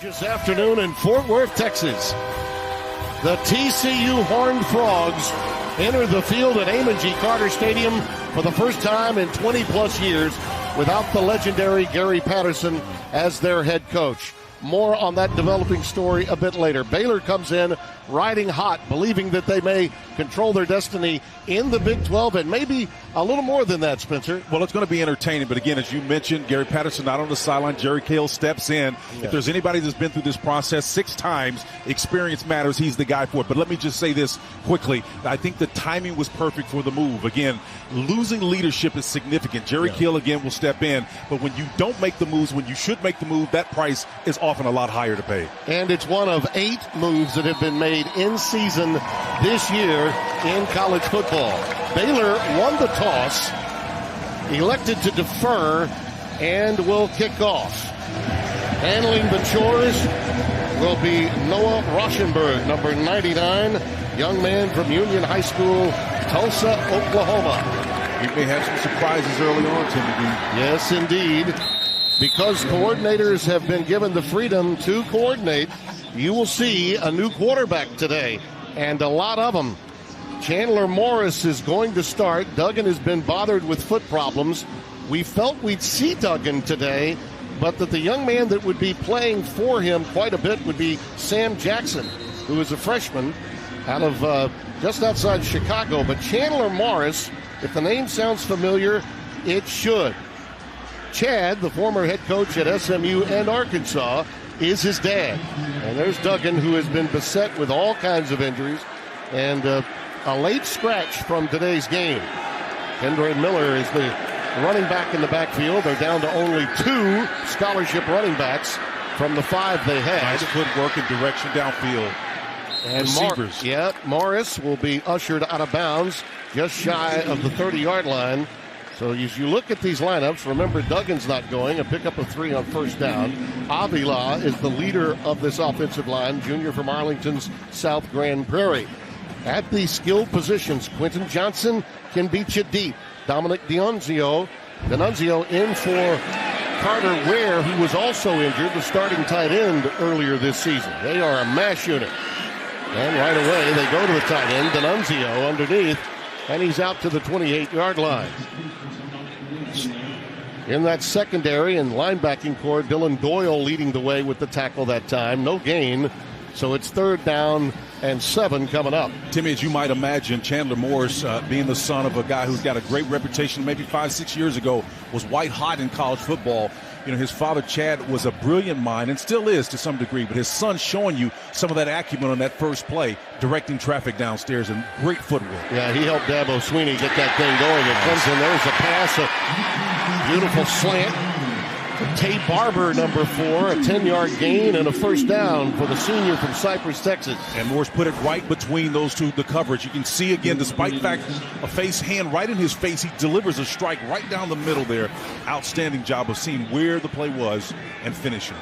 This afternoon in Fort Worth, Texas, the TCU Horned Frogs enter the field at Amon G. Carter Stadium for the first time in 20-plus years without the legendary Gary Patterson as their head coach. More on that developing story a bit later. Baylor comes in riding hot, believing that they may control their destiny in the Big 12 and maybe a little more than that, Spencer. Well, it's going to be entertaining, but again, as you mentioned, Gary Patterson not on the sideline. Jerry Cale steps in. Yeah. If there's anybody that's been through this process 6 times, experience matters. He's the guy for it. But let me just say this quickly. I think the timing was perfect for the move. Again, losing leadership is significant. Jerry Cale, again, will step in. But when you don't make the moves, when you should make the move, that price is often a lot higher to pay. And it's one of 8 moves that have been made in season this year in college football. Baylor won the toss, elected to defer, and will kick off. Handling the chores will be Noah Rauschenberg, number 99, young man from Union High School, Tulsa, Oklahoma. You may have some surprises early on, Timothy. Yes, indeed. Because coordinators have been given the freedom to coordinate, you will see a new quarterback today, and a lot of them. Chandler Morris is going to start. Duggan has been bothered with foot problems. We felt we'd see Duggan today, but that the young man that would be playing for him quite a bit would be Sam Jackson, who is a freshman out of just outside Chicago. But Chandler Morris, if the name sounds familiar, it should. Chad, the former head coach at SMU and Arkansas, is his dad. And there's Duggan, who has been beset with all kinds of injuries, and a late scratch from today's game. Kendra Miller is the running back in the backfield. They're down to only 2 scholarship running backs from the 5 they had. Nice footwork and direction downfield. And receivers. Morris will be ushered out of bounds just shy of the 30-yard line. So as you look at these lineups, remember Duggan's not going, a pickup of 3 on first down. Avila is the leader of this offensive line, junior from Arlington's South Grand Prairie. At the skilled positions, Quentin Johnson can beat you deep. Dominic D'Annunzio in for Carter Ware, who was also injured, the starting tight end earlier this season. They are a mash unit. And right away, they go to the tight end, D'Annunzio underneath, and he's out to the 28-yard line. In that secondary and linebacking core, Dylan Doyle leading the way with the tackle that time. No gain, so it's 3rd down and 7 coming up. Timmy, as you might imagine, Chandler Morris, being the son of a guy who's got a great reputation, maybe 5-6 years ago, was white hot in college football. You know, his father, Chad, was a brilliant mind and still is to some degree, but his son showing you some of that acumen on that first play, directing traffic downstairs, and great footwork. Yeah, he helped Dabo Sweeney get that thing going. It comes in. There's a pass, a beautiful slant to Tay Barber, number 4, a 10-yard gain and a first down for the senior from Cypress, Texas. And Morris put it right between those two, the coverage. You can see again, despite the fact a hand right in his face, he delivers a strike right down the middle there. Outstanding job of seeing where the play was and finishing.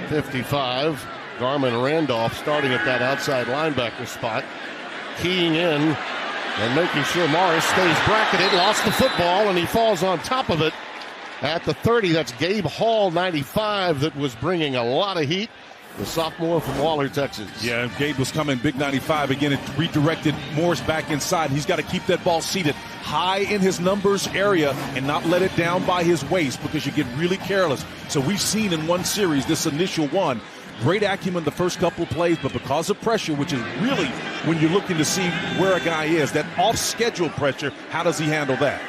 55, Garmin Randolph starting at that outside linebacker spot, keying in and making sure Morris stays bracketed. Lost the football, and he falls on top of it at the 30. That's Gabe Hall, 95, that was bringing a lot of heat. The sophomore from Waller, Texas. Yeah, Gabe was coming big 95. Again, it redirected Morris back inside. He's got to keep that ball seated high in his numbers area and not let it down by his waist, because you get really careless. So we've seen in one series, this initial one, great acumen the first couple of plays, but because of pressure, which is really when you're looking to see where a guy is, that off-schedule pressure, how does he handle that?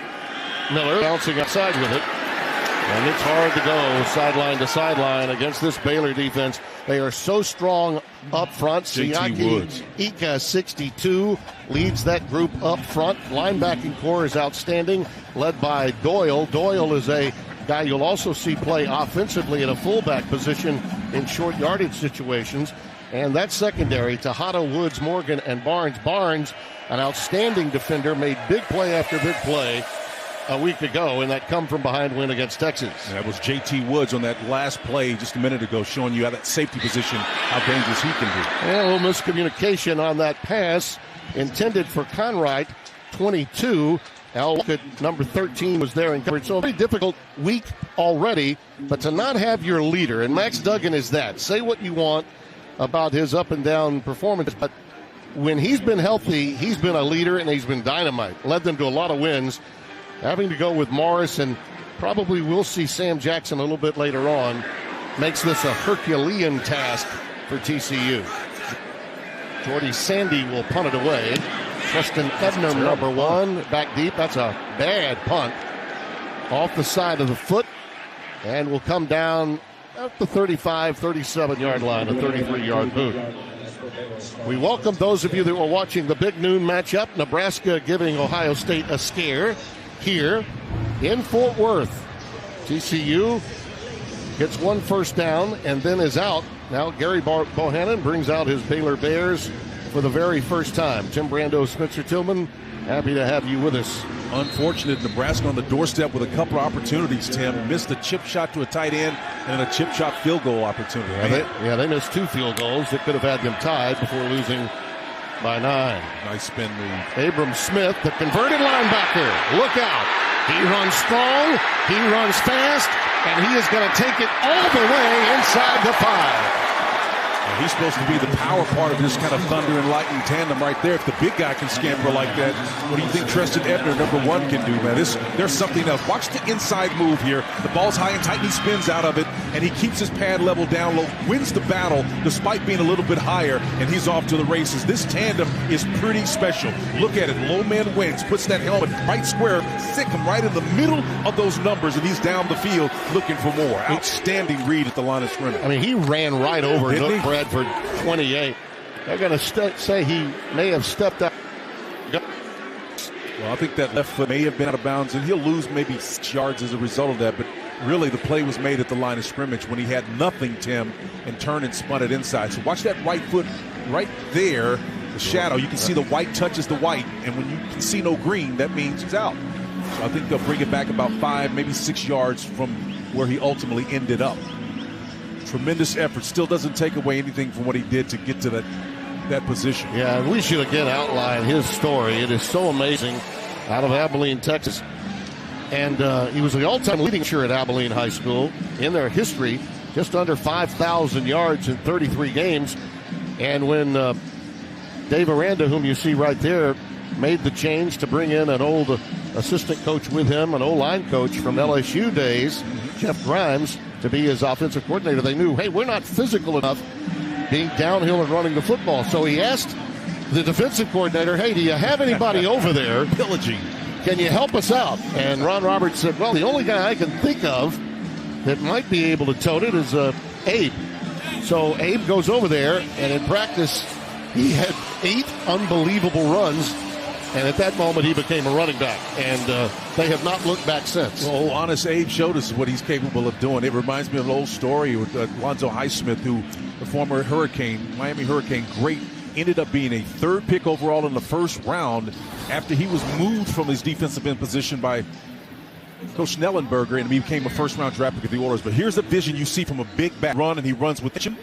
Miller bouncing outside with it. And it's hard to go sideline to sideline against this Baylor defense. They are so strong up front. JT Ika, 62, leads that group up front. Linebacking core is outstanding, led by Doyle. Doyle is a guy you'll also see play offensively at a fullback position in short yardage situations. And that secondary, Tejada, Woods, Morgan, and Barnes. Barnes, an outstanding defender, made big play after big play a week ago in that come-from-behind win against Texas. And that was J.T. Woods on that last play just a minute ago, showing you how that safety position, how dangerous he can be. And a little miscommunication on that pass intended for Conwright, 22. Number 13 was there in coverage. So a very difficult week already, but to not have your leader, and Max Duggan is that. Say what you want about his up and down performance, but when he's been healthy, he's been a leader and he's been dynamite. Led them to a lot of wins. Having to go with Morris, and probably we'll see Sam Jackson a little bit later on, makes this a Herculean task for TCU. Jordy Sandy will punt it away. Preston Ebner, number 1, back deep. That's a bad punt. Off the side of the foot, and will come down at the 35, 37-yard line, a 33-yard boot. We welcome those of you that were watching the big noon matchup. Nebraska giving Ohio State a scare here in Fort Worth. TCU gets 1 first down and then is out. Now Gary Bohannon brings out his Baylor Bears for the very first time. Tim Brando, Spencer Tillman, happy to have you with us. Unfortunate, Nebraska on the doorstep with a couple of opportunities, Tim. Missed a chip shot to a tight end and a chip shot field goal opportunity. They missed 2 field goals that could have had them tied before losing by 9. Nice spin move. Abram Smith, the converted linebacker. Look out. He runs strong, he runs fast, and he is going to take it all the way inside the 5. He's supposed to be the power part of this kind of thunder and lightning tandem right there. If the big guy can scamper like that, what do you think Treston Ebner, number 1, can do, man? There's something else. Watch the inside move here. The ball's high and tight, and he spins out of it, and he keeps his pad level down low, wins the battle despite being a little bit higher, and he's off to the races. This tandem is pretty special. Look at it. Low man wins, puts that helmet right square, stick him right in the middle of those numbers, and he's down the field looking for more. Outstanding read at the line of scrimmage. I mean, he ran right over Nook Bradford 28. They're going to say he may have stepped out. Well, I think that left foot may have been out of bounds, and he'll lose maybe 6 yards as a result of that. But really, the play was made at the line of scrimmage when he had nothing, Tim, and turned and spun it inside. So watch that right foot right there, the shadow. You can see the white touches the white, and when you can see no green, that means he's out. So I think they'll bring it back about 5, maybe 6 yards from where he ultimately ended up. Tremendous effort. Still doesn't take away anything from what he did to get to that position. Yeah, and we should again outline his story. It is so amazing. Out of Abilene, Texas. And he was the all-time leading rusher at Abilene High School in their history, just under 5,000 yards in 33 games. And when Dave Aranda, whom you see right there, made the change to bring in an old assistant coach with him, an O-line coach from LSU days, Jeff Grimes, to be his offensive coordinator, they knew, hey, we're not physical enough being downhill and running the football. So he asked the defensive coordinator, hey, do you have anybody over there pillaging? Can you help us out? And Ron Roberts said, well, the only guy I can think of that might be able to tote it is Abe. So Abe goes over there, and in practice, he had 8 unbelievable runs. And at that moment, he became a running back, and they have not looked back since. Well, honest Abe showed us what he's capable of doing. It reminds me of an old story with Lonzo Highsmith, who, the former Miami Hurricane great, ended up being a 3rd pick overall in the 1st round after he was moved from his defensive end position by Coach Schnellenberger, and he became a 1st-round draft pick of the Oilers. But here's a vision you see from a big back run, and he runs with vision.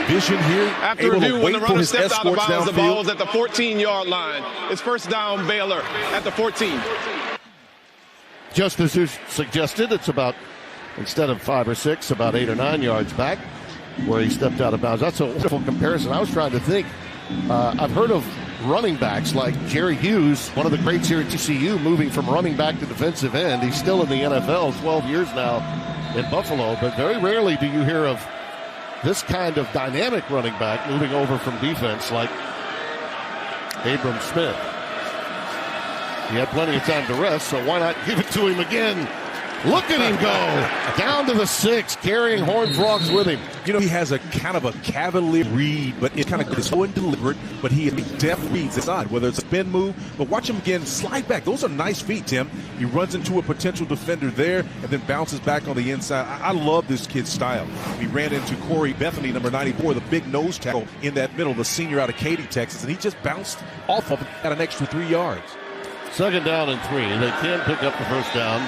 Vision here. After review, when the runner stepped out of bounds, the ball was at the 14-yard line. It's first down, Baylor at the 14. Just as you suggested, it's about, instead of 5 or 6, about 8 or 9 yards back where he stepped out of bounds. That's a wonderful comparison. I was trying to think. I've heard of running backs like Jerry Hughes, one of the greats here at TCU, moving from running back to defensive end. He's still in the NFL, 12 years now in Buffalo, but very rarely do you hear of this kind of dynamic running back moving over from defense like Abram Smith. He had plenty of time to rest, so why not give it to him again? Look at him go down to the 6, carrying Horned Frogs with him. You know, he has a kind of a cavalier read, but it's kind of slow and deliberate, but he has deft reads inside, whether it's a spin move, but watch him again slide back. Those are nice feet, Tim. He runs into a potential defender there and then bounces back on the inside. I love this kid's style. He ran into Corey Bethany, number 94, the big nose tackle in that middle, the senior out of Katy, Texas, and he just bounced off of it at an extra 3 yards. 2nd down and 3. They can pick up the first down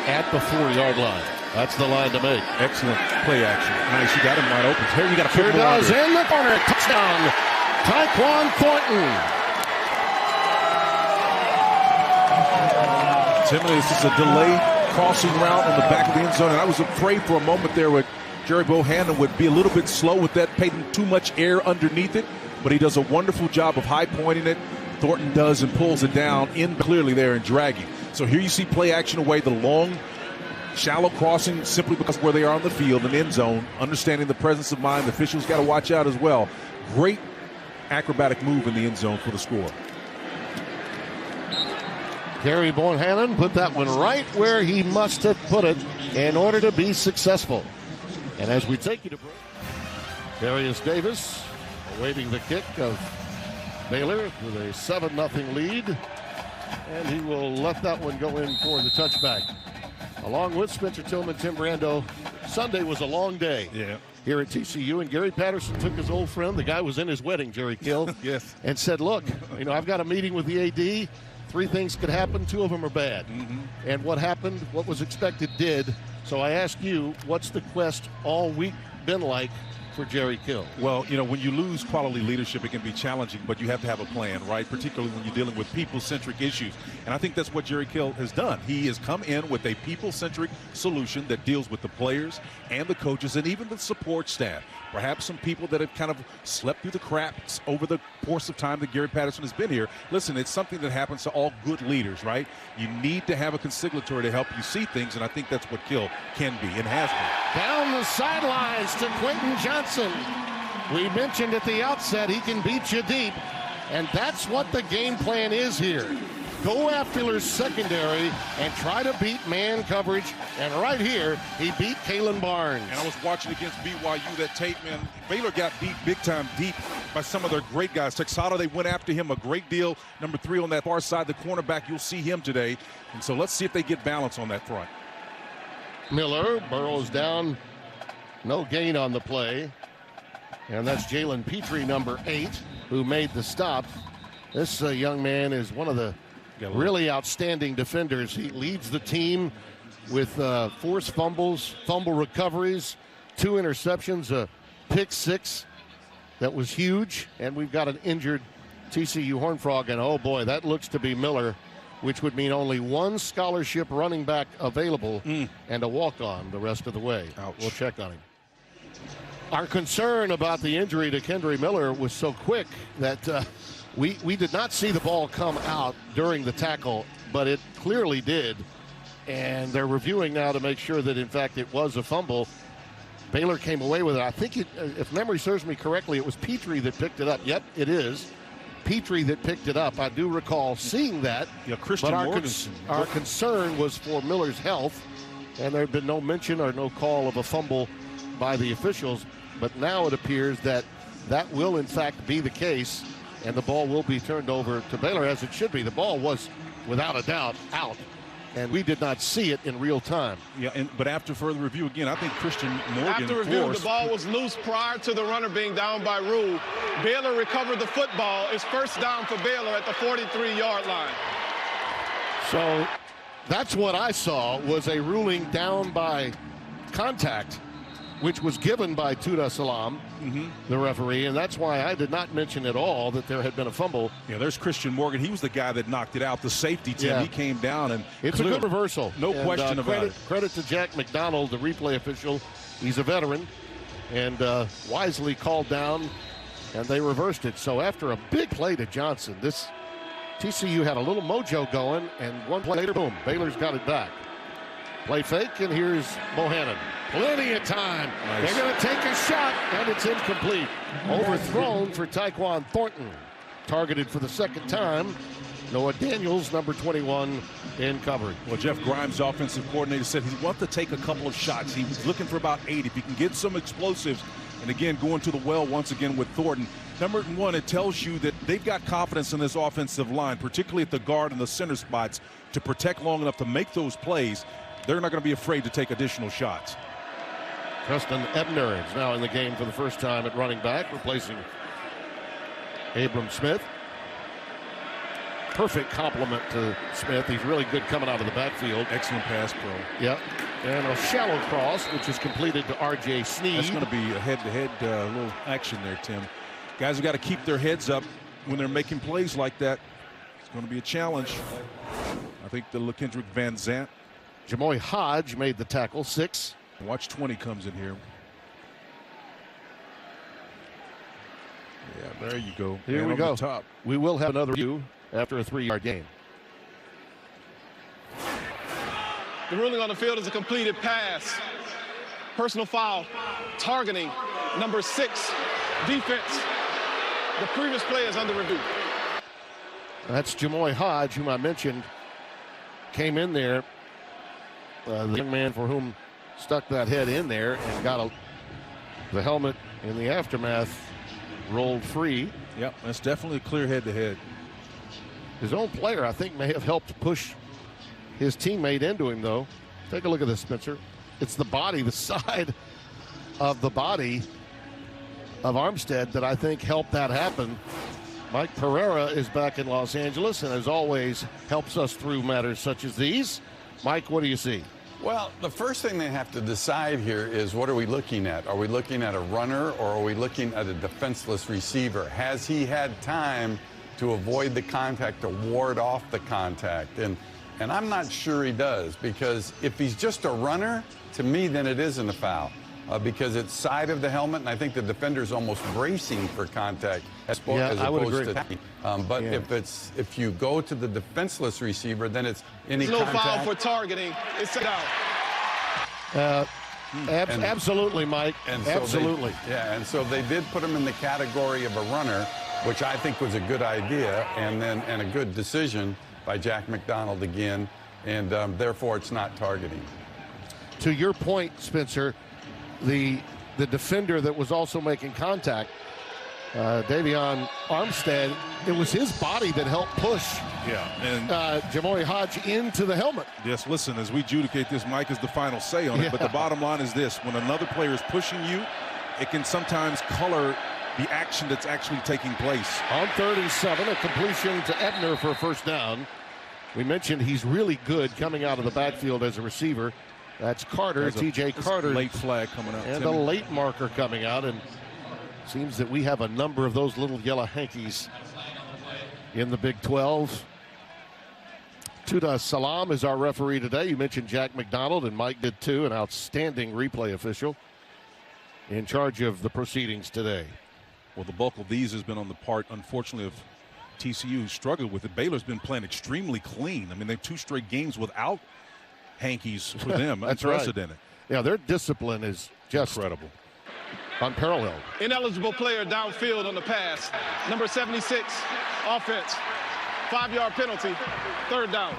at the 4-yard line. That's the line to make. Excellent play action. Nice. You got him wide open. Here you got to put does in the corner. Touchdown. Tyquan Thornton. Timothy, this is a delay crossing route on the back of the end zone. And I was afraid for a moment there with Jerry Bohannon would be a little bit slow with that, paying too much air underneath it. But he does a wonderful job of high pointing it. Thornton does and pulls it down in clearly there and dragging. So here you see play action away, the long, shallow crossing simply because of where they are on the field and end zone. Understanding the presence of mind, the officials got to watch out as well. Great acrobatic move in the end zone for the score. Gary Bohannon put that one right where he must have put it in order to be successful. And as we take you to break, Darius Davis awaiting the kick of Baylor with a 7-0 lead. And he will let that one go in for the touchback. Along with Spencer Tillman, Tim Brando, Sunday was a long day here at TCU. And Gary Patterson took his old friend, the guy was in his wedding, Jerry Kill, and said, look, I've got a meeting with the AD. 3 things could happen. 2 of them are bad. And what happened, what was expected, did. So I ask you, what's the quest all week been like for Jerry Kill? Well, when you lose quality leadership, it can be challenging, but you have to have a plan, right? Particularly when you're dealing with people-centric issues. And I think that's what Jerry Kill has done. He has come in with a people-centric solution that deals with the players and the coaches and even the support staff. Perhaps some people that have kind of slept through the cracks over the course of time that Gary Patterson has been here. Listen, it's something that happens to all good leaders, right? You need to have a consigliatory to help you see things, and I think that's what Kill can be and has been. Down the sidelines to Quentin Johnson. We mentioned at the outset he can beat you deep, and that's what the game plan is here. Go after Baylor's secondary and try to beat man coverage. And right here, he beat Kalen Barnes. And I was watching against BYU, that tape, man. Baylor got beat big time deep by some of their great guys. Texada, they went after him a great deal. Number 3 on that far side, the cornerback, you'll see him today. And so let's see if they get balance on that front. Miller burrows down. No gain on the play. And that's Jalen Petrie, number 8, who made the stop. This young man is one of the really outstanding defenders. He leads the team with forced fumbles, fumble recoveries, 2 interceptions, a pick 6 that was huge. And we've got an injured TCU Horned Frog. And oh boy, that looks to be Miller, which would mean only 1 scholarship running back available and a walk-on the rest of the way. Ouch. We'll check on him. Our concern about the injury to Kendre Miller was so quick that we did not see the ball come out during the tackle, but it clearly did. And they're reviewing now to make sure that, in fact, it was a fumble. Baylor came away with it. I think, if memory serves me correctly, it was Petrie that picked it up. Yep, it is Petrie that picked it up. I do recall seeing that. Yeah, Christian Morgan. Our concern was for Miller's health, and there had been no mention or no call of a fumble by the officials. But now it appears that that will, in fact, be the case, and the ball will be turned over to Baylor, as it should be. The ball was, without a doubt, out, and we did not see it in real time. Yeah, but after further review, again, I think Christian Morgan After review, the ball was loose prior to the runner being down by rule. Baylor recovered the football. It's first down for Baylor at the 43-yard line. So that's what I saw, was a ruling down by contact, which was given by Tuda Salam, the referee, and that's why I did not mention at all that there had been a fumble. Yeah, there's Christian Morgan. He was the guy that knocked it out, the safety, Tim. Yeah. He came down, and it's a good reversal. No question about it. Credit to Jack McDonald, the replay official. He's a veteran, and wisely called down, and they reversed it. So after a big play to Johnson, this TCU had a little mojo going, and 1 play later, boom, Baylor's got it back. Play fake, and here's Bohannon. Plenty of time. Nice. They're going to take a shot, and it's incomplete. Overthrown for Tyquan Thornton. Targeted for the second time. Noah Daniels, number 21, in coverage. Well, Jeff Grimes, offensive coordinator, said he wants to take a couple of shots. He was looking for about 8. If he can get some explosives, and again, going to the well once again with Thornton. Number 1, it tells you that they've got confidence in this offensive line, particularly at the guard and the center spots, to protect long enough to make those plays. They're not going to be afraid to take additional shots. Justin Ebner is now in the game for the first time at running back, replacing Abram Smith. Perfect compliment to Smith. He's really good coming out of the backfield. Excellent pass pro. Yep. And a shallow cross, which is completed to R.J. Sneed. That's going to be a head-to-head little action there, Tim. Guys have got to keep their heads up when they're making plays like that. It's going to be a challenge. I think the LaKendrick Van Zant. Jamoy Hodge made the tackle, 6. Watch 20 comes in here. Yeah, there you go. Here we go. Top. We will have another review after a 3-yard gain. The ruling on the field is a completed pass. Personal foul, targeting, number 6, defense. The previous play is under review. That's Jamoy Hodge, whom I mentioned, came in there. The young man for whom stuck that head in there and got the helmet in the aftermath rolled free. Yep, that's definitely a clear head-to-head. His own player, I think, may have helped push his teammate into him, though. Take a look at this, Spencer. It's the body, the side of the body of Armstead that I think helped that happen. Mike Pereira is back in Los Angeles and, as always, helps us through matters such as these. Mike, what do you see? Well, the first thing they have to decide here is, what are we looking at? Are we looking at a runner, or are we looking at a defenseless receiver? Has he had time to avoid the contact, to ward off the contact? And I'm not sure he does, because if he's just a runner, to me, then it isn't a foul. Because it's side of the helmet, and I think the defender's almost bracing for contact as opposed to attacking. But if you go to the defenseless receiver, then it's any contact. No foul for targeting. It's out. Absolutely, Mike. And so absolutely. And so they did put him in the category of a runner, which I think was a good idea, and a good decision by Jack McDonald again, and therefore it's not targeting. To your point, Spencer, the defender that was also making contact, Davion Armstead, it was his body that helped push Jamoy Hodge into the helmet. Yes, listen, as we adjudicate this, Mike is the final say on it, but the bottom line is this: when another player is pushing you, it can sometimes color the action that's actually taking place. On 3rd and 7, a completion to Ebner for a first down. We mentioned he's really good coming out of the backfield as a receiver. That's Carter, T.J. Carter. Late flag coming out. And a late marker coming out. And seems that we have a number of those little yellow hankies in the Big 12. Tuda Salam is our referee today. You mentioned Jack McDonald, and Mike did too, an outstanding replay official in charge of the proceedings today. Well, the bulk of these has been on the part, unfortunately, of TCU, who struggled with it. Baylor's been playing extremely clean. I mean, they've 2 straight games without hankies for them. That's unprecedented. Right. Yeah, their discipline is just incredible. Unparalleled. Ineligible player downfield on the pass. Number 76, offense. 5-yard penalty, 3rd down.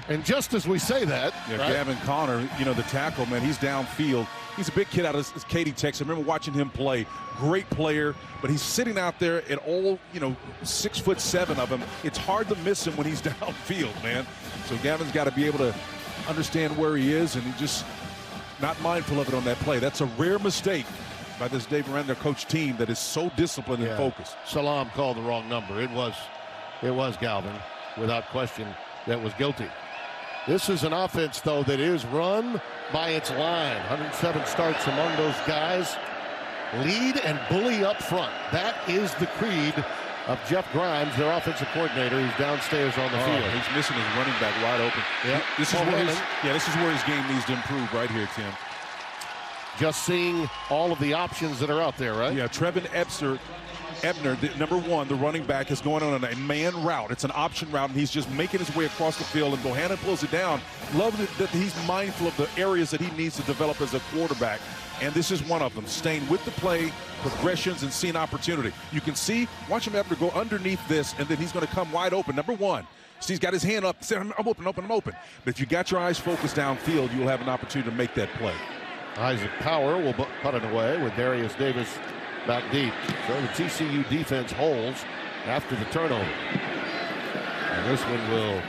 And just as we say that, Gavin Connor, the tackle, man, he's downfield. He's a big kid out of Katy, Texas. I remember watching him play. Great player, but he's sitting out there at all, 6'7" of him. It's hard to miss him when he's downfield, man. So Gavin's got to be able to understand where he is, and he just not mindful of it on that play. That's a rare mistake by this Dave Aranda coach team that is so disciplined and focused. Salam called the wrong number. It was Galvin, without question, that was guilty. This is an offense, though, that is run by its line. 107 starts among those guys. Lead and bully up front. That is the creed of Jeff Grimes, their offensive coordinator, who's downstairs on the field. He's missing his running back wide open. Yeah, this is where his game needs to improve right here, Tim. Just seeing all of the options that are out there, right? Yeah, Trevin Ebner, number 1, the running back, is going on a man route. It's an option route, and he's just making his way across the field, and Bohannon pulls it down. Love that he's mindful of the areas that he needs to develop as a quarterback, and this is one of them, staying with the play, progressions, and seeing opportunity. You can see, watch him Ebner go underneath this, and then he's going to come wide open. Number 1, see, he's got his hand up, saying, I'm open. But if you got your eyes focused downfield, you'll have an opportunity to make that play. Isaac Power will put it away with Darius Davis back deep. So the TCU defense holds after the turnover. And this one will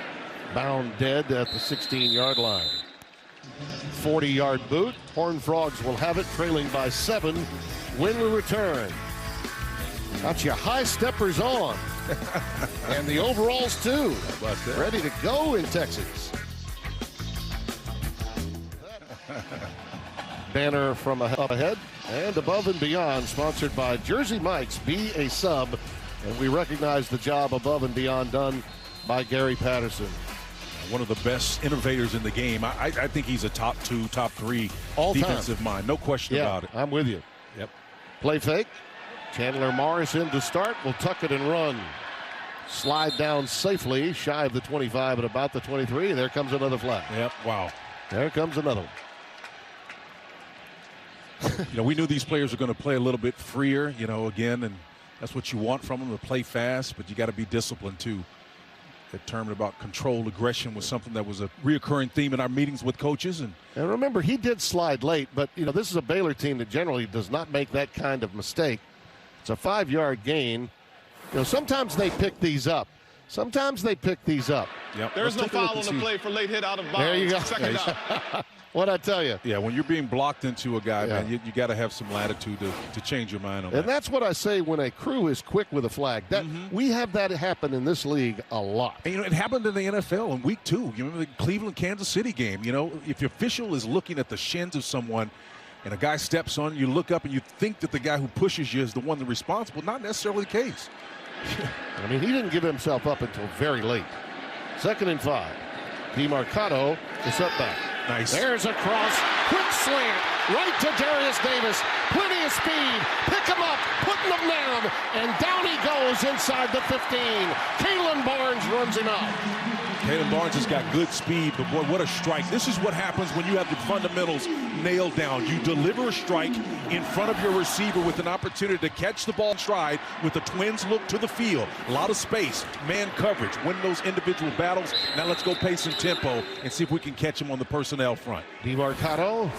bound dead at the 16-yard line. 40-yard boot. Horned Frogs will have it, trailing by 7 when we return. Got your high steppers on. And the overalls, too. How about that? Ready to go in Texas. Banner from up ahead and above and beyond, sponsored by Jersey Mike's. Be a sub, and we recognize the job above and beyond done by Gary Patterson. One of the best innovators in the game. I think he's a top 2, top 3 all defensive time. mind. No question about it. I'm with you. Yep. Play fake. Chandler Morris in to start. Will tuck it and run. Slide down safely, shy of the 25 at about the 23. There comes another flag. Yep. Wow. There comes another one. We knew these players were going to play a little bit freer, again, and that's what you want from them, to play fast, but you got to be disciplined too. That term about controlled aggression was something that was a reoccurring theme in our meetings with coaches. And remember, he did slide late, but this is a Baylor team that generally does not make that kind of mistake. It's a 5-yard gain. Sometimes they pick these up. Yep. There's no foul on the play for late hit out of bounds. There you go. Second down. What'd I tell you? Yeah, when you're being blocked into a guy, man, you got to have some latitude to change your mind on that. And that's what I say when a crew is quick with a flag. That we have that happen in this league a lot. And, it happened in the NFL in week 2. You remember the Cleveland-Kansas City game? If your official is looking at the shins of someone and a guy steps on, you look up and you think that the guy who pushes you is the one that's responsible. Not necessarily the case. He didn't give himself up until very late. 2nd and 5. DeMarcado is up back. Nice. There's a cross. Quick slant. Right to Darius Davis. Plenty of speed. Pick him up. Putting him down. And down he goes inside the 15. Kalen Barnes runs him out. Kalen Barnes has got good speed, but boy, what a strike. This is what happens when you have the fundamentals nailed down. You deliver a strike in front of your receiver with an opportunity to catch the ball in stride with the Twins look to the field. A lot of space, man coverage, win those individual battles. Now let's go pace and tempo and see if we can catch him on the personnel front. DeMarcado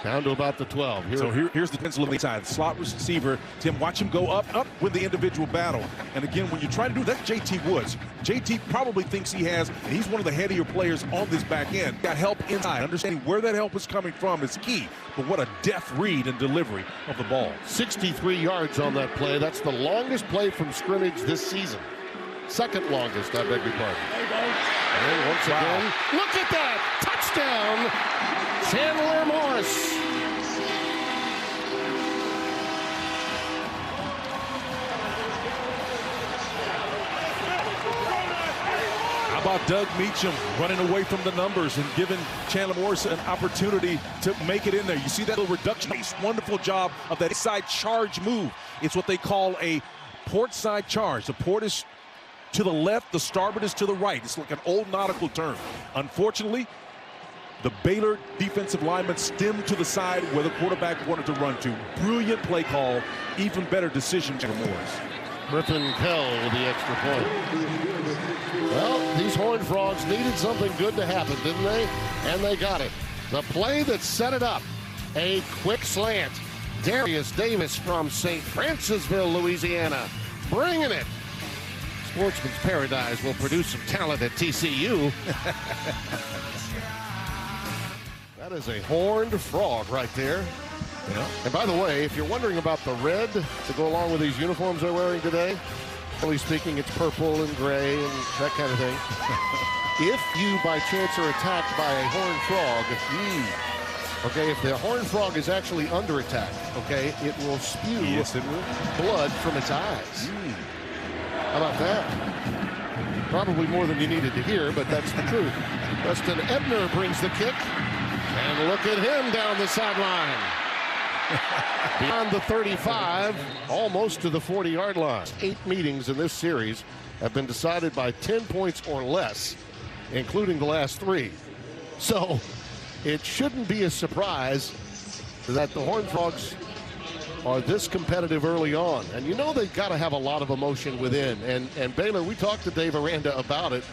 down to about the 12. Here's the pencil on the side. Slot receiver, Tim, watch him go up with the individual battle. And again, when you try to do that, JT Woods. JT probably thinks he has, and he's one of the headier players on this back end. Got help inside. Understanding where that help is coming from is key. But what a deft read and delivery of the ball. 63 yards on that play. That's the longest play from scrimmage this season. Second longest, I beg your pardon. And once again, look at that! Touchdown, Chandler Morris. How about Doug Meacham running away from the numbers and giving Chandler Morris an opportunity to make it in there? You see that little reduction. Wonderful job of that side charge move. It's what they call a port side charge. The port is to the left, the starboard is to the right. It's like an old nautical term. Unfortunately, the Baylor defensive lineman stemmed to the side where the quarterback wanted to run to. Brilliant play call, even better decision for Morris. Griffin Kell with the extra point. Well, these Horned Frogs needed something good to happen, didn't they? And they got it. The play that set it up, a quick slant. Darius Davis from St. Francisville, Louisiana, bringing it. Sportsman's Paradise will produce some talent at TCU. That is a Horned Frog right there. Yeah. And by the way, if you're wondering about the red to go along with these uniforms they're wearing today, generally speaking, it's purple and gray and that kind of thing. If you, by chance, are attacked by a Horned Frog, okay, if the Horned Frog is actually under attack, okay, it will spew blood from its eyes. How about that? Probably more than you needed to hear, but that's the truth. Preston Ebner brings the kick, and look at him down the sideline. Beyond the 35, almost to the 40-yard line. 8 meetings in this series have been decided by 10 points or less, including the last 3. So it shouldn't be a surprise that the Horned Frogs are this competitive early on. And you know they've got to have a lot of emotion within. And Baylor, we talked to Dave Aranda about it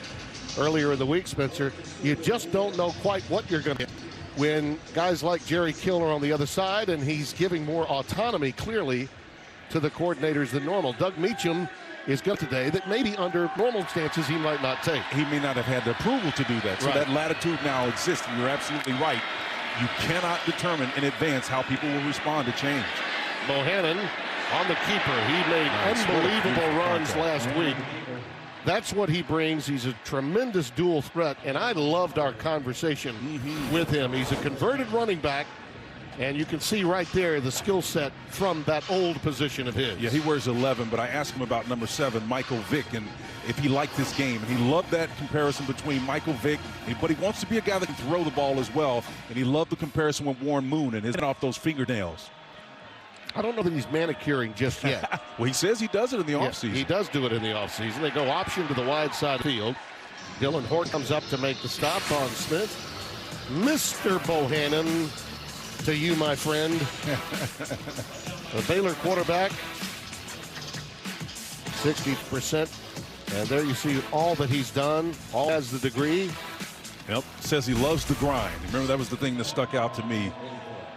earlier in the week, Spencer. You just don't know quite what you're going to get when guys like Jerry Kill are on the other side, and he's giving more autonomy, clearly, to the coordinators than normal. Doug Meacham is good today that maybe under normal stances he might not take. He may not have had the approval to do that. So that latitude now exists, and you're absolutely right. You cannot determine in advance how people will respond to change. Bohannon on the keeper. He made unbelievable runs last week. That's what he brings. He's a tremendous dual threat, and I loved our conversation with him. He's a converted running back, And you can see right there the skill set from that old position of his. Yeah, he wears 11, but I asked him about number 7, Michael Vick, and if he liked this game. And he loved that comparison between Michael Vick, but he wants to be a guy that can throw the ball as well. And he loved the comparison with Warren Moon and his off those fingernails. I don't know that he's manicuring just yet. Well, he says he does it in the offseason. He does do it in the offseason. They go option to the wide side field. Dylan Hort comes up to make the stop on Smith. Mr. Bohannon, to you, my friend. The Baylor quarterback, 60%. And there you see all that he's done. All has the degree. Yep, says he loves the grind. Remember, that was the thing that stuck out to me.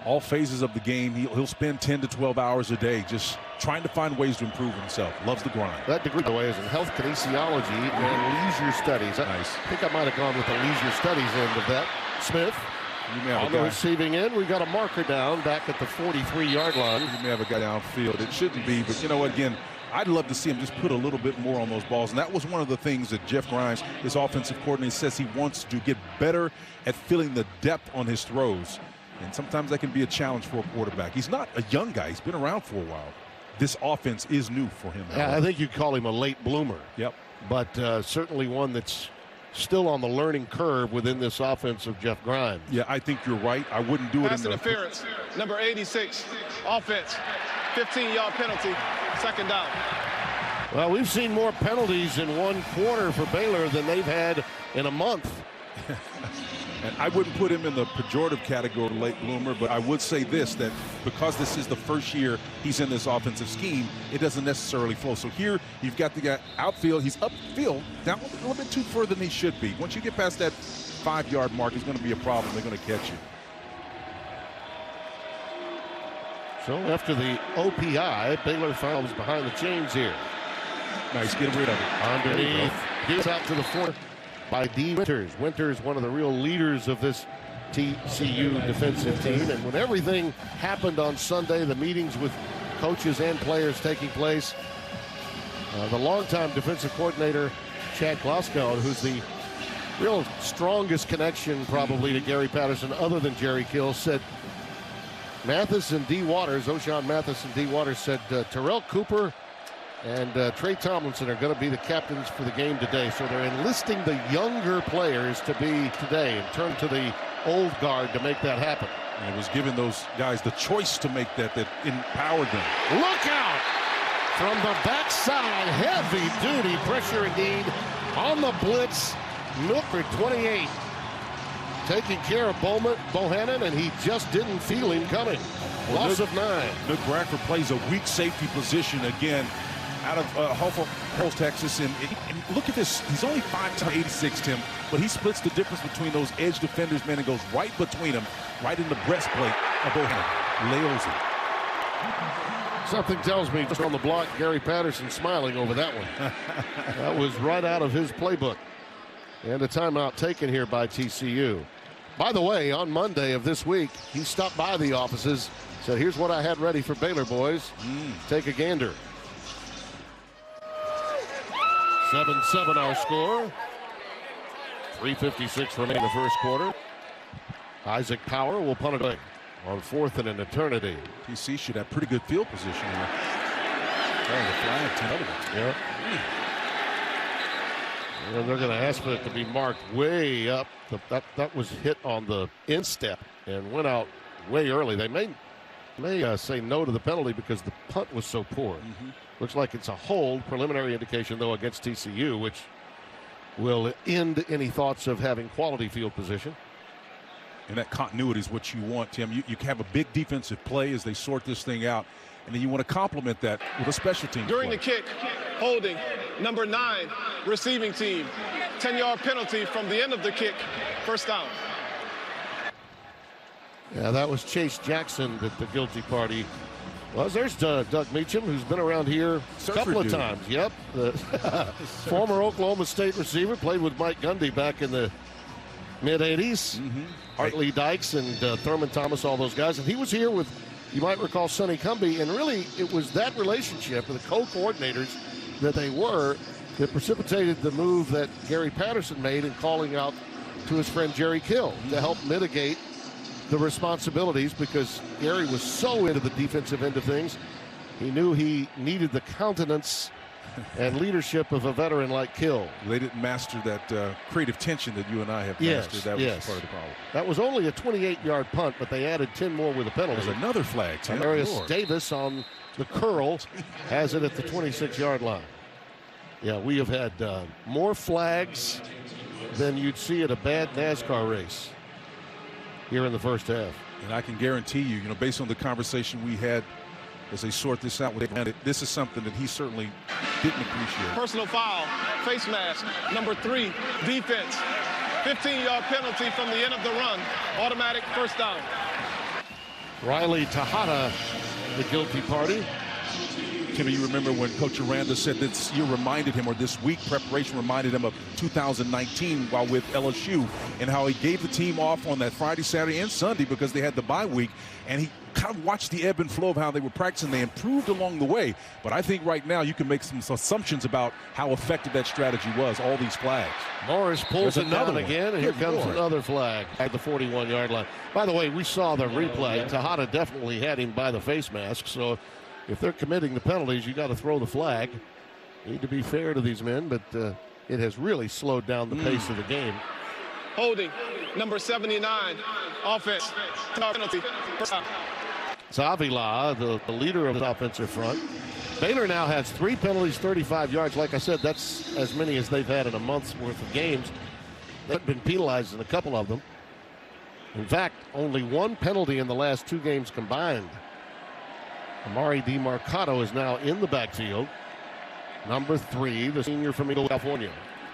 All phases of the game, he'll spend 10 to 12 hours a day just trying to find ways to improve himself. Loves the grind. That degree, by the way, is in health kinesiology and leisure studies. Nice. I think I might have gone with the leisure studies end of that. Smith on the receiving end. We got a marker down back at the 43-yard line. You may have a guy downfield. It shouldn't be, but you know what, again, I'd love to see him just put a little bit more on those balls. And that was one of the things that Jeff Grimes, his offensive coordinator, says he wants to get better at feeling the depth on his throws. And sometimes that can be a challenge for a quarterback. He's not a young guy. He's been around for a while. This offense is new for him. Yeah, I think you'd call him a late bloomer. Yep. But certainly one that's still on the learning curve within this offense of Jeff Grimes. Yeah, I think you're right. I wouldn't do it Pass in the interference, number 86, offense, 15-yard penalty, second down. Well, we've seen more penalties in one quarter for Baylor than they've had in a month. And I wouldn't put him in the pejorative category, late bloomer, but I would say this, that because this is the first year he's in this offensive scheme, it doesn't necessarily flow. So here you've got the guy outfield. He's upfield, down a little bit too further than he should be. Once you get past that 5-yard mark, it's going to be a problem. They're going to catch you. So after the OPI, Baylor fouls behind the chains here. Nice, get rid of it. Underneath, gets out to the 4 by D. Winters. Winters, one of the real leaders of this TCU defensive team. And when everything happened on Sunday, the meetings with coaches and players taking place, the longtime defensive coordinator, Chad Glasgow, who's the real strongest connection probably to Gary Patterson other than Jerry Kill, said Mathis and D. Waters, O'Shawn Mathis and D. Waters said Terrell Cooper and Trey Tomlinson are going to be the captains for the game today. So they're enlisting the younger players to be today and turn to the old guard to make that happen. And it was giving those guys the choice to make that empowered them. Look out! From the backside, heavy-duty pressure indeed on the blitz. Milford, 28, taking care of Bohannon, and he just didn't feel him coming. Loss of 9. Nick Bradford plays a weak safety position again out of Hopeful, Texas. And look at this. He's only 5'86", Tim, but he splits the difference between those edge defenders, man, and goes right between them, right in the breastplate of Bohannon. Lails him. Something tells me just on the block, Gary Patterson smiling over that one. That was right out of his playbook. And a timeout taken here by TCU. By the way, on Monday of this week, he stopped by the offices, said, here's what I had ready for Baylor, boys. Take a gander. 7-7 our score. 3:56 remaining in the first quarter. Isaac Power will punt it away on 4th and an eternity. TC should have pretty good field position here. Oh, the flag, 10 other ones. Yeah. And they're going to ask for it to be marked way up. That was hit on the instep and went out way early. They may say no to the penalty because the punt was so poor. Looks like it's a hold. Preliminary indication, though, against TCU, which will end any thoughts of having quality field position. And that continuity is what you want, Tim. You have a big defensive play as they sort this thing out, and then you want to complement that with a special team During play. the kick, holding, number 9, receiving team. 10-yard penalty from the end of the kick, first down. Yeah, that was Chase Jackson that the guilty party was. There's Doug Meacham, who's been around here a couple of times. Yep. The former Oklahoma State receiver, played with Mike Gundy back in the mid-'80s. Hartley Dykes and Thurman Thomas, all those guys. And he was here with, you might recall, Sonny Cumbie. And really, it was that relationship with the co-coordinators that they were that precipitated the move that Gary Patterson made in calling out to his friend Jerry Kill to help mitigate the responsibilities because Gary was so into the defensive end of things. He knew he needed the countenance and leadership of a veteran like Kill. They didn't master that creative tension that you and I have mastered. That was part of the problem. That was only a 28-yard punt, but they added 10 more with a penalty. There's another flag. Darius Davis on the curl has it at the 26-yard line. Yeah, we have had more flags than you'd see at a bad NASCAR race here in the first half. And I can guarantee you, based on the conversation we had as they sort this out with him, this is something that he certainly didn't appreciate. Personal foul, face mask, number 3, defense. 15-yard penalty from the end of the run. Automatic first down. Riley Tejada, the guilty party. Timmy, you remember when Coach Aranda said this year reminded him, or this week preparation reminded him of 2019 while with LSU, and how he gave the team off on that Friday, Saturday, and Sunday because they had the bye week, and he kind of watched the ebb and flow of how they were practicing. They improved along the way, but I think right now you can make some assumptions about how effective that strategy was, all these flags. Morris pulls it down again, and here comes Lord. another flag at the 41-yard line. By the way, we saw the replay. Tejada definitely had him by the face mask, so if they're committing the penalties, you got to throw the flag. Need to be fair to these men, but it has really slowed down the pace of the game. Holding, number 79, offense, penalty, first down. Zavila, the leader of the offensive front. Baylor now has 3 penalties, 35 yards. Like I said, that's as many as they've had in a month's worth of games. They've been penalized in a couple of them. In fact, only 1 penalty in the last 2 games combined. Amari DiMarcado is now in the backfield. Number 3, the senior from California.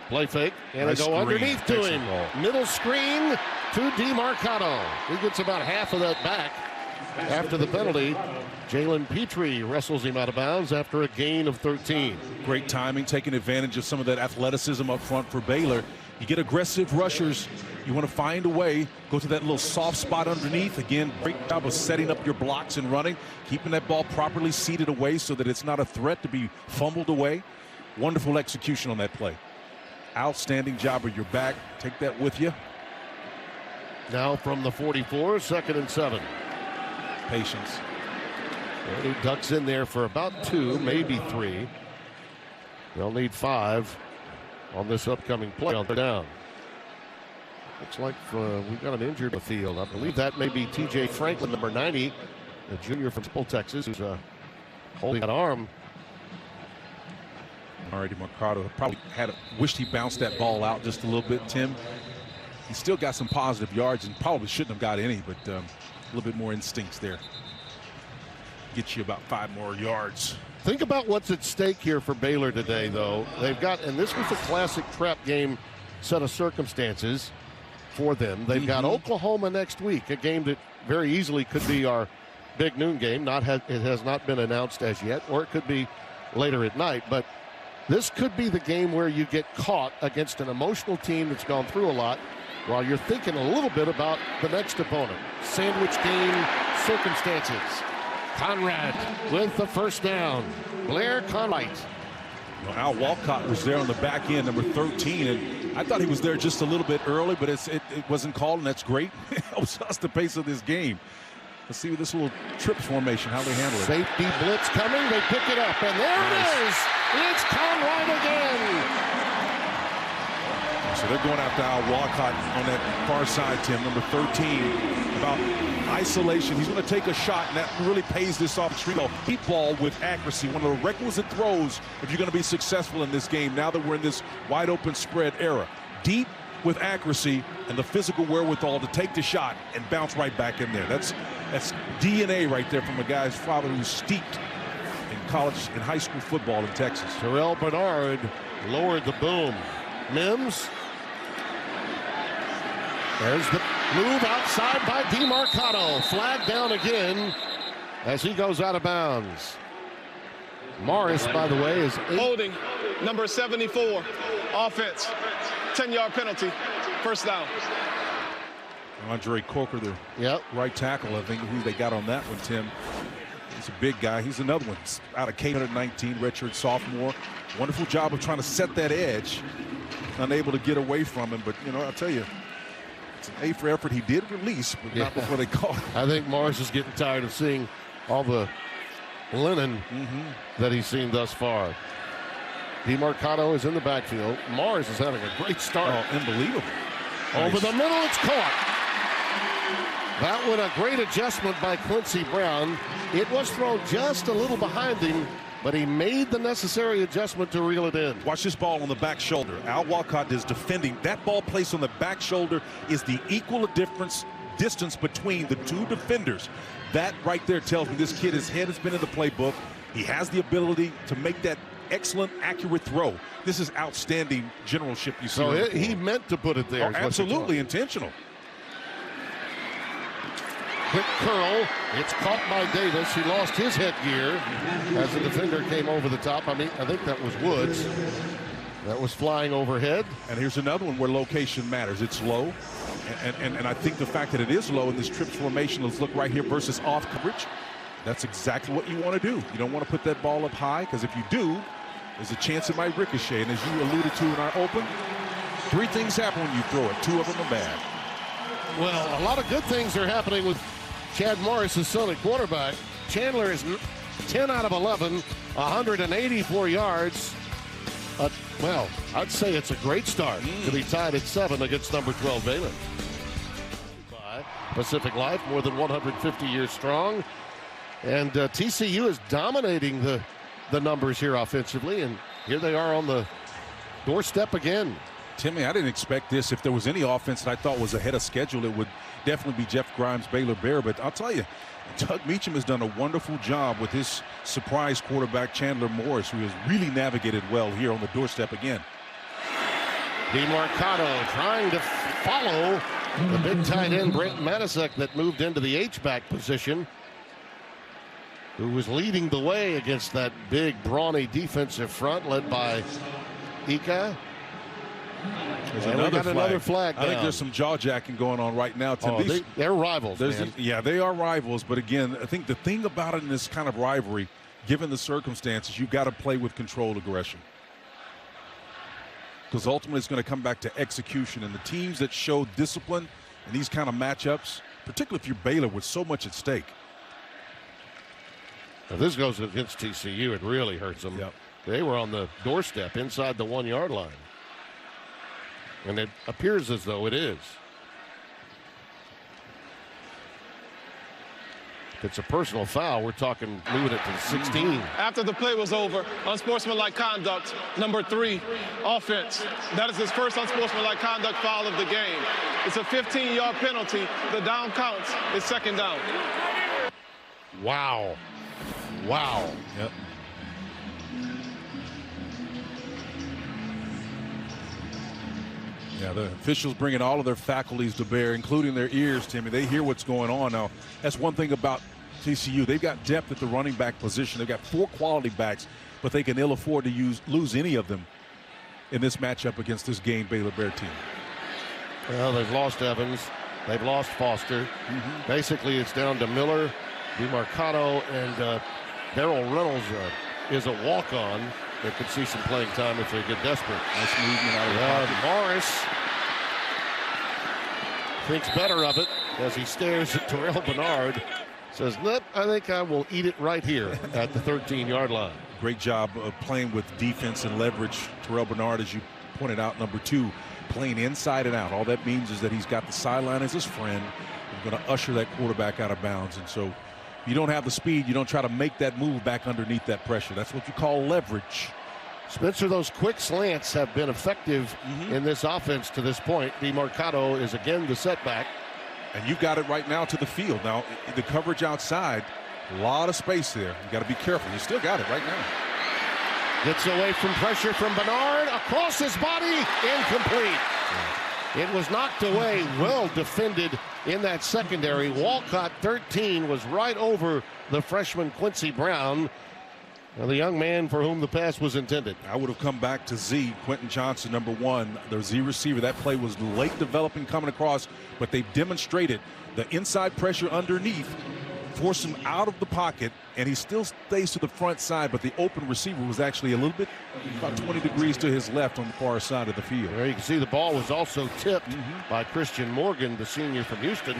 Play fake, and nice they go underneath to him. Ball. Middle screen to DiMarcado. He gets about half of that back after the penalty. Jalen Petrie wrestles him out of bounds after a gain of 13. Great timing, taking advantage of some of that athleticism up front for Baylor. You get aggressive rushers. You want to find a way, go to that little soft spot underneath. Again, great job of setting up your blocks and running, keeping that ball properly seated away so that it's not a threat to be fumbled away. Wonderful execution on that play. Outstanding job of your back. Take that with you. Now from the 44, 2nd and 7. Patience. And he ducks in there for about 2, maybe 3. They'll need 5 on this upcoming play on third down. Looks like we've got an injured in the field. I believe that may be T.J. Franklin, number 90, the junior from Texas, who's holding that arm. Already Mercado probably wished he bounced that ball out just a little bit, Tim. He still got some positive yards and probably shouldn't have got any, but a little bit more instincts there. Get you about 5 more yards. Think about what's at stake here for Baylor today, though. They've got, and this was a classic trap game set of circumstances for them. They've got Oklahoma next week, a game that very easily could be our big noon game. It has not been announced as yet, or it could be later at night. But this could be the game where you get caught against an emotional team that's gone through a lot while you're thinking a little bit about the next opponent. Sandwich game circumstances. Conrad with the first down. Blair Conrad. Well, Al Walcott was there on the back end, number 13, and I thought he was there just a little bit early, but it wasn't called, and that's great. It helps us the pace of this game. Let's see with this little trips formation, how they handle it. Safety blitz coming. They pick it up, and there it is. It's Conrad again. So they're going after Al Walcott on that far side, Tim, number 13. About isolation. He's going to take a shot, and that really pays this off. Deep ball with accuracy. One of the requisite throws if you're going to be successful in this game now that we're in this wide open spread era. Deep with accuracy and the physical wherewithal to take the shot and bounce right back in there. That's DNA right there from a guy's father who's steeped in college and high school football in Texas. Terrell Bernard lowered the boom. Mims. There's the move outside by DiMarcado. Flag down again as he goes out of bounds. Morris, by the way, is holding, number 74, offense, 10-yard penalty, first down. Andre Coker, the right tackle, I think, who they got on that one, Tim. He's a big guy. He's another one out of K-119, redshirt sophomore. Wonderful job of trying to set that edge. Unable to get away from him, but, I'll tell you, It's an A for effort. He did release, but not before they called. I think Morris is getting tired of seeing all the linen that he's seen thus far. DeMarcado is in the backfield. Morris is having a great start. Oh, unbelievable. Over the middle, it's caught. That was a great adjustment by Quincy Brown. It was thrown just a little behind him, but he made the necessary adjustment to reel it in. Watch this ball on the back shoulder. Al Walcott is defending. That ball placed on the back shoulder is the equal distance between the two defenders. That right there tells me this kid, his head has been in the playbook. He has the ability to make that excellent, accurate throw. This is outstanding generalship you see. So he meant to put it there. Oh, absolutely intentional. Quick curl. It's caught by Davis. He lost his headgear as the defender came over the top. I think that was Woods. That was flying overhead. And here's another one where location matters. It's low. And I think the fact that it is low in this trips formation, let's look right here versus off coverage. That's exactly what you want to do. You don't want to put that ball up high, because if you do, there's a chance it might ricochet. And as you alluded to in our open, 3 things happen when you throw it. 2 of them are bad. Well, a lot of good things are happening with Chad Morris, his son at quarterback. Chandler is 10 out of 11, 184 yards. Well, I'd say it's a great start to be tied at 7 against number 12 Baylor. Pacific Life, more than 150 years strong. And TCU is dominating the numbers here offensively, and here they are on the doorstep again. Timmy, I didn't expect this. If there was any offense that I thought was ahead of schedule, it would definitely be Jeff Grimes' Baylor Bear. But I'll tell you, Doug Meacham has done a wonderful job with his surprise quarterback, Chandler Morris, who has really navigated well here on the doorstep again. DeMarcado trying to follow the big tight end, Brent Manisek, that moved into the H-back position, who was leading the way against that big, brawny defensive front led by Ika. There's another flag down. I think there's some jaw-jacking going on right now, Tim. Oh, they're rivals, man. Yeah, they are rivals. But again, I think the thing about it in this kind of rivalry, given the circumstances, you've got to play with controlled aggression. Because ultimately it's going to come back to execution. And the teams that show discipline in these kind of matchups, particularly if you're Baylor with so much at stake. If this goes against TCU, it really hurts them. Yep. They were on the doorstep inside the 1-yard line. And it appears as though it is. If it's a personal foul, we're talking moving it to the 16. After the play was over, unsportsmanlike conduct, number 3, offense. That is his first unsportsmanlike conduct foul of the game. It's a 15-yard penalty. The down counts. It's 2nd down. Wow. Wow. Yep. Yeah, the officials bringing all of their faculties to bear, including their ears, Timmy. They hear what's going on now. That's one thing about TCU. They've got depth at the running back position. They've got 4 quality backs, but they can ill afford to lose any of them in this matchup against this game Baylor Bear team. Well, they've lost Evans. They've lost Foster. Basically, it's down to Miller, DeMarcado, and Darrell Reynolds is a walk-on. They could see some playing time if they get desperate. Nice movement out of the pocket. Morris thinks better of it as he stares at Terrell Bernard. Says, nope, I think I will eat it right here at the 13-yard line. Great job of playing with defense and leverage. Terrell Bernard, as you pointed out, number 2, playing inside and out. All that means is that he's got the sideline as his friend. He's going to usher that quarterback out of bounds. And so if you don't have the speed, you don't try to make that move back underneath that pressure. That's what you call leverage. Spencer, those quick slants have been effective in this offense to this point. DeMarcado is again the setback. And you got it right now to the field. Now, the coverage outside, a lot of space there. You got to be careful. You still got it right now. Gets away from pressure from Bernard. Across his body. Incomplete. It was knocked away. Well defended in that secondary. Walcott, 13, was right over the freshman Quincy Brown, the young man for whom the pass was intended. I would have come back to Z, Quentin Johnson, number 1, the Z receiver. That play was late developing coming across, but they've demonstrated the inside pressure underneath forced him out of the pocket, and he still stays to the front side, but the open receiver was actually a little bit, about 20 degrees to his left on the far side of the field. There you can see the ball was also tipped by Christian Morgan, the senior from Houston.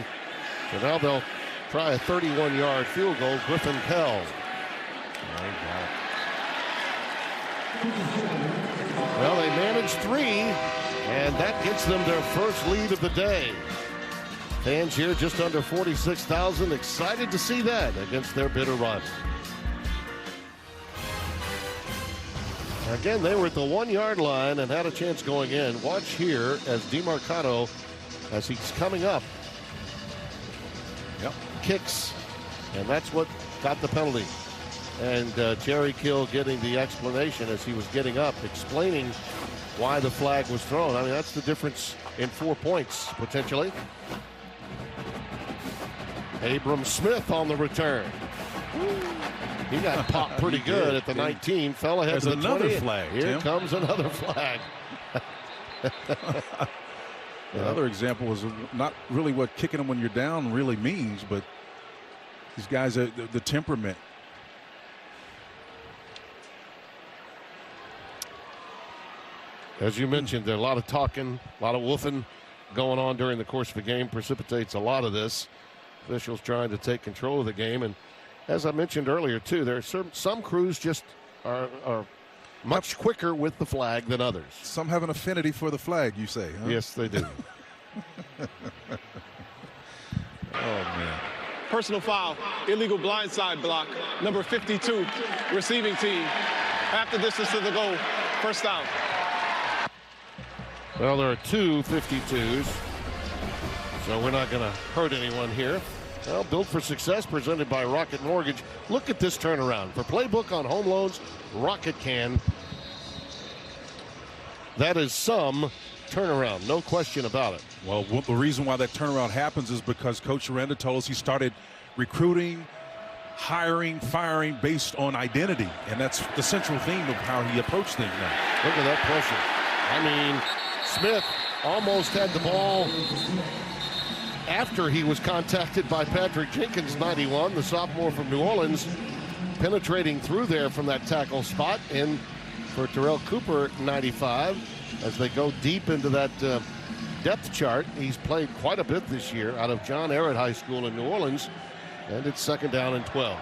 So now they'll try a 31-yard field goal. Griffin Pell. Well, they managed 3, and that gets them their first lead of the day. Fans here just under 46,000, excited to see that against their bitter rival. Again, they were at the 1-yard line and had a chance going in. Watch here as DeMarcado, as he's coming up, kicks, and that's what got the penalty. And Jerry Kill getting the explanation as he was getting up, explaining why the flag was thrown. I mean, that's the difference in 4 points, potentially. Abram Smith on the return. He got popped pretty good at the 19. Fell ahead to the 20. Another flag. Here comes another flag. Another example was not really what kicking them when you're down really means, but these guys, the temperament. As you mentioned, there are a lot of talking, a lot of woofing going on during the course of a game precipitates a lot of this. Officials trying to take control of the game. And as I mentioned earlier, too, there are some crews just are much quicker with the flag than others. Some have an affinity for the flag, you say, huh? Yes, they do. Oh, man. Personal foul, illegal blindside block, number 52, receiving team. Half the distance to the goal, first down. Well, there are 2 52s, so we're not going to hurt anyone here. Well, Built for Success presented by Rocket Mortgage. Look at this turnaround. For Playbook on home loans, Rocket can. That is some turnaround, no question about it. Well, the reason why that turnaround happens is because Coach Aranda told us he started recruiting, hiring, firing based on identity, and that's the central theme of how he approached things now. Look at that pressure. I mean, Smith almost had the ball after he was contacted by Patrick Jenkins, 91, the sophomore from New Orleans, penetrating through there from that tackle spot. And for Terrell Cooper, 95, as they go deep into that depth chart. He's played quite a bit this year out of John Ehret High School in New Orleans, and it's 2nd down and 12.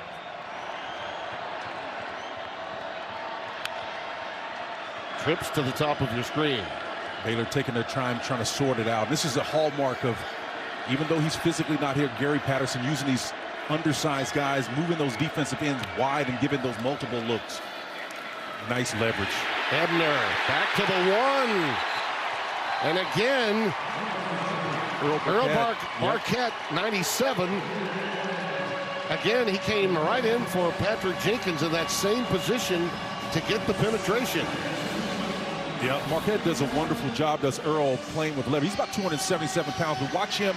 Trips to the top of your screen. Baylor taking their time trying to sort it out. This is a hallmark of, even though he's physically not here, Gary Patterson using these undersized guys, moving those defensive ends wide and giving those multiple looks. Nice leverage. Ebner back to the 1. And again, Earl Marquette, 97. Again, he came right in for Patrick Jenkins in that same position to get the penetration. Yeah, Marquette does a wonderful job, does Earl, playing with leverage. He's about 277 pounds, but watch him,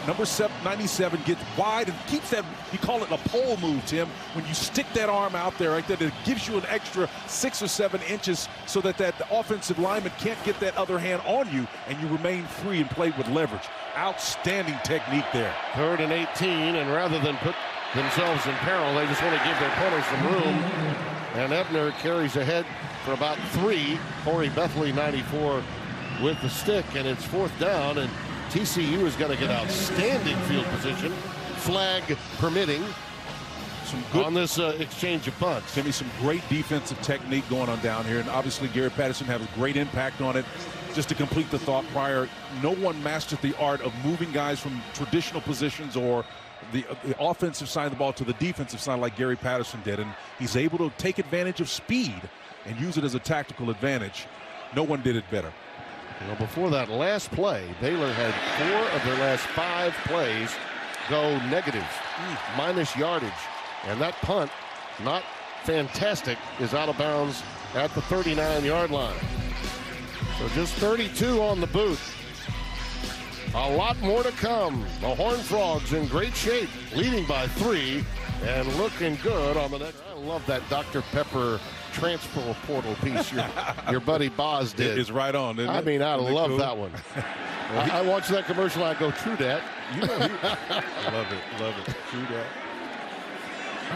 number 97, gets wide and keeps that, you call it a pole move, Tim. When you stick that arm out there right there, it gives you an extra 6 or 7 inches so that the offensive lineman can't get that other hand on you, and you remain free and play with leverage. Outstanding technique there. 3rd and 18, and rather than put themselves in peril, they just want to give their punters some room. And Ebner carries ahead for about 3. Corey Bethley, 94, with the stick, and it's 4th down, and TCU is going to get outstanding field position, flag permitting, some good on this exchange of punts. Timmy, some great defensive technique going on down here, and obviously Gary Patterson has a great impact on it. Just to complete the thought prior, no one mastered the art of moving guys from traditional positions or the offensive side of the ball to the defensive side like Gary Patterson did, and he's able to take advantage of speed and use it as a tactical advantage. No one did it better. Well, before that last play, Baylor had 4 of their last 5 plays go negative, minus yardage. And that punt, not fantastic, is out of bounds at the 39-yard line. So just 32 on the boot. A lot more to come. The Horned Frogs in great shape, leading by 3 and looking good on the next. I love that Dr. Pepper transfer portal piece your buddy Boz did. It's right on, isn't it? I mean, I love that one. I watched that commercial. I go, true dat. You know, love it. True dat.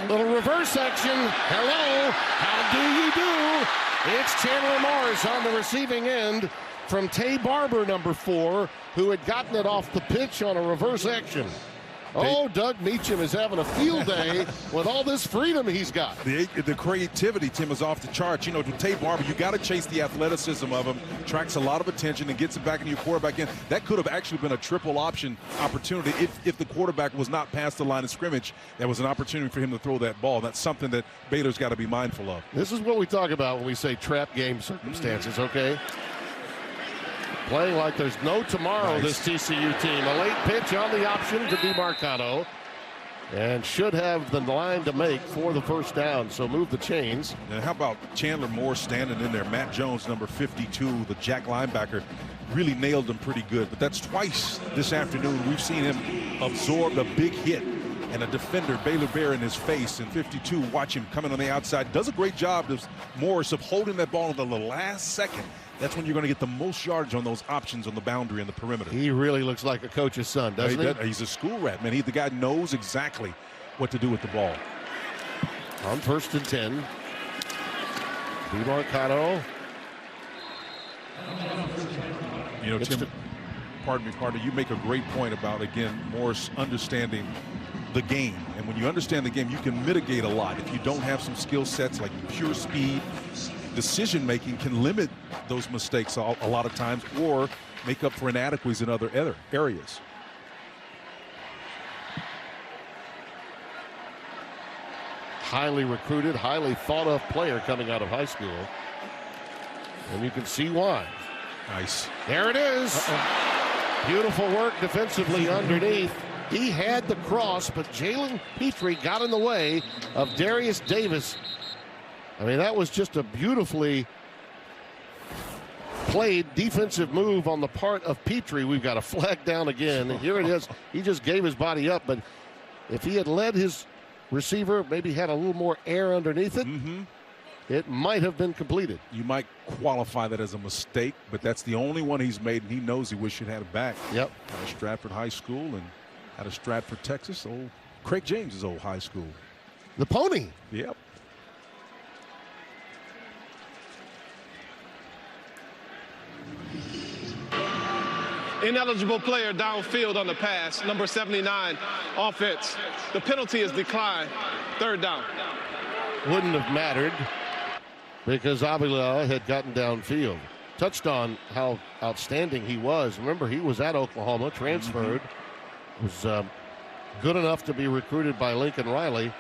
Little reverse action. Hello. How do you do? It's Chandler Morris on the receiving end from Tay Barber, number 4, who had gotten it off the pitch on a reverse action. Oh, Doug Meacham is having a field day with all this freedom he's got. The creativity, Tim, is off the charts. You know, with Tay Barber, you got to chase the athleticism of him, tracks a lot of attention, and gets it back in your quarterback end. That could have actually been a triple option opportunity if the quarterback was not past the line of scrimmage. There was an opportunity for him to throw that ball. That's something that Baylor's got to be mindful of. This is what we talk about when we say trap game circumstances, okay? Playing like there's no tomorrow, Nice. this TCU team. A late pitch on the option to DeMarcano. And should have the line to make for the first down, so move the chains. And how about Chandler Morris standing in there? Matt Jones, number 52, the Jack linebacker, really nailed him pretty good. But that's twice this afternoon we've seen him absorb a big hit and a defender, Baylor Bear, in his face. And 52, watch him coming on the outside. Does a great job, Morris, of holding that ball until the last second. That's when you're going to get the most yardage on those options on the boundary and the perimeter. He really looks like a coach's son, doesn't he? He's a school rat, man. The guy knows exactly what to do with the ball. On 1st and 10. DeMarcano. You know, Tim, pardon me, you make a great point about, again, Morris understanding the game. And when you understand the game, you can mitigate a lot. If you don't have some skill sets like pure speed, decision-making can limit those mistakes a lot of times or make up for inadequacies in other areas. Highly recruited, highly thought-of player coming out of high school. And you can see why. Nice. There it is. Beautiful work defensively underneath. He had the cross, but Jalen Petrie got in the way of Darius Davis. I mean, that was just a beautifully played defensive move on the part of Petrie. We've got a flag down again. Here it is. He just gave his body up, but if he had led his receiver, maybe had a little more air underneath it, it might have been completed. You might qualify that as a mistake, but that's the only one he's made, and he knows he wish he'd had it back. Yep. Out of Stratford High School and out of Stratford, Texas. Old Craig James' old high school. The Pony. Yep. Ineligible player downfield on the pass, number 79, offense. The penalty is declined. 3rd down. Wouldn't have mattered because Avila had gotten downfield. Touched on how outstanding he was. Remember, he was at Oklahoma, transferred, was good enough to be recruited by Lincoln Riley.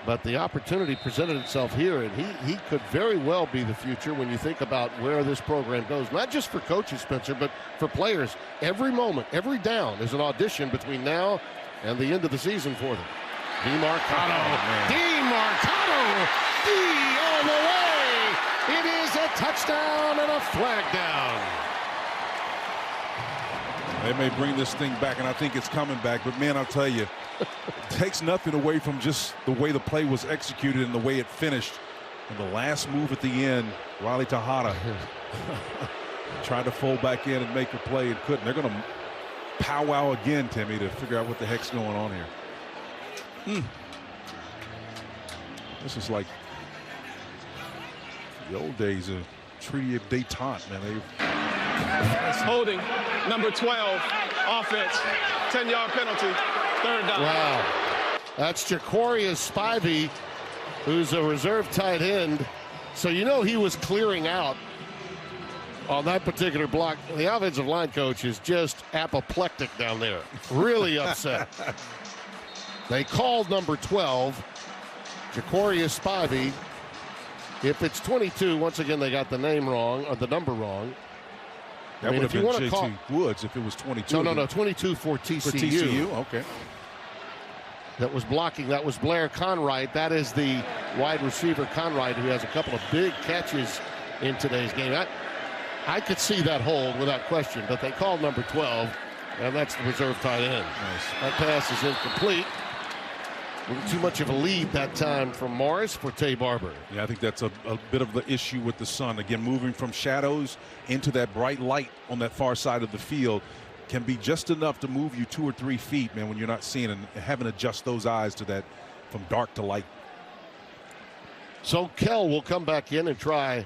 But the opportunity presented itself here, and he could very well be the future when you think about where this program goes. Not just for coaches, Spencer, but for players. Every moment, every down is an audition between now and the end of the season for them. DeMarcano. DeMarcano. All the way. It is a touchdown and a flag down. They may bring this thing back, and I think it's coming back. But, man, I'll tell you, it takes nothing away from just the way the play was executed and the way it finished. And the last move at the end, Riley Tejada tried to fold back in and make a play and couldn't. They're going to powwow again, Timmy, to figure out what the heck's going on here. This is like the old days of Treaty of Détente, man. Holding, number 12, offense. 10-yard penalty. 3rd down. Wow. That's Jacorius Spivey, who's a reserve tight end. So you know he was clearing out on that particular block. The offensive line coach is just apoplectic down there. Really upset. They called number 12, Jacorius Spivey. If it's 22, once again, they got the name wrong, or the number wrong. That would have been JT Woods if it was 22. No, 22 for TCU. For TCU, okay. That was blocking. That was Blair Conright. That is the wide receiver Conright, who has a couple of big catches in today's game. I could see that hold without question, but they called number 12, and that's the reserve tight end. Nice. That pass is incomplete. A little too much of a lead that time from Morris for Tay Barber. Yeah, I think that's a bit of the issue with the sun. Again, moving from shadows into that bright light on that far side of the field can be just enough to move you 2 or 3 feet, man, when you're not seeing, and having to adjust those eyes to that from dark to light. So Kell will come back in and try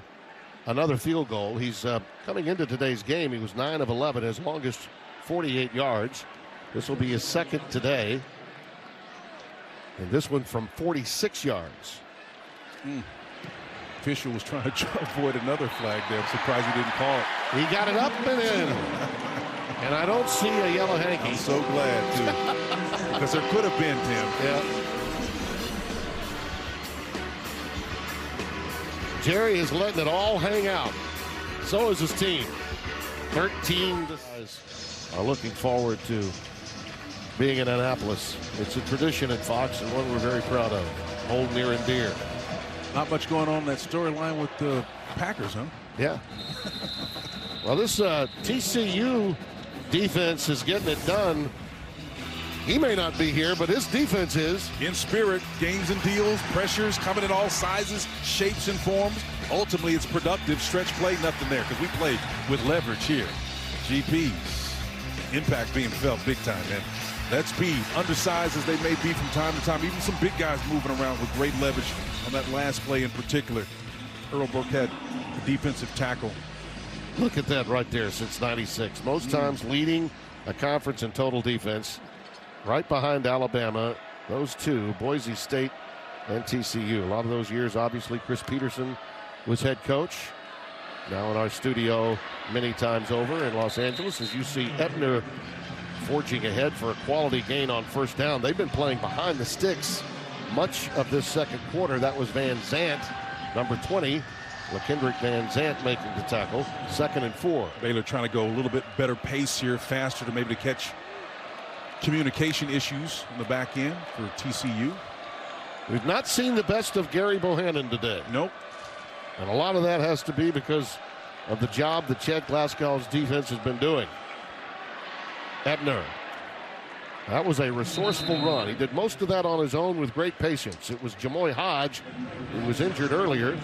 another field goal. He's coming into today's game. He was 9 of 11, his longest 48 yards. This will be his second today. And this one from 46 yards. Official was trying to avoid another flag there. I'm surprised he didn't call it. He got it up and in. And I don't see a yellow hanky. I'm so glad, too. Because there could have been, Tim. Yeah. Jerry is letting it all hang out. So is his team. 13 guys are looking forward to being in Annapolis. It's a tradition at Fox and one we're very proud of. Hold near and dear. Not much going on in that storyline with the Packers, huh? Yeah. Well, this TCU defense is getting it done. He may not be here, but his defense is. In spirit, games and deals, pressures coming in all sizes, shapes and forms. Ultimately, it's productive. Stretch play, nothing there, because we play with leverage here. GPs, impact being felt big time, man. That speed, undersized as they may be from time to time, even some big guys moving around with great leverage on that last play in particular. Earl Burkett, the defensive tackle. Look at that right there since 96. Most times leading a conference in total defense. Right behind Alabama, those two, Boise State and TCU. A lot of those years, obviously, Chris Peterson was head coach. Now in our studio many times over in Los Angeles, as you see Ebner forging ahead for a quality gain on first down. They've been playing behind the sticks much of this second quarter. That was Van Zant, number 20. LaKendrick Van Zant making the tackle. 2nd and 4. Baylor trying to go a little bit better pace here, faster to maybe to catch communication issues on the back end for TCU. We've not seen the best of Gary Bohannon today. Nope. And a lot of that has to be because of the job that Chad Glasgow's defense has been doing. Ebner. That was a resourceful run. He did most of that on his own with great patience. It was Jamoy Hodge, who was injured earlier.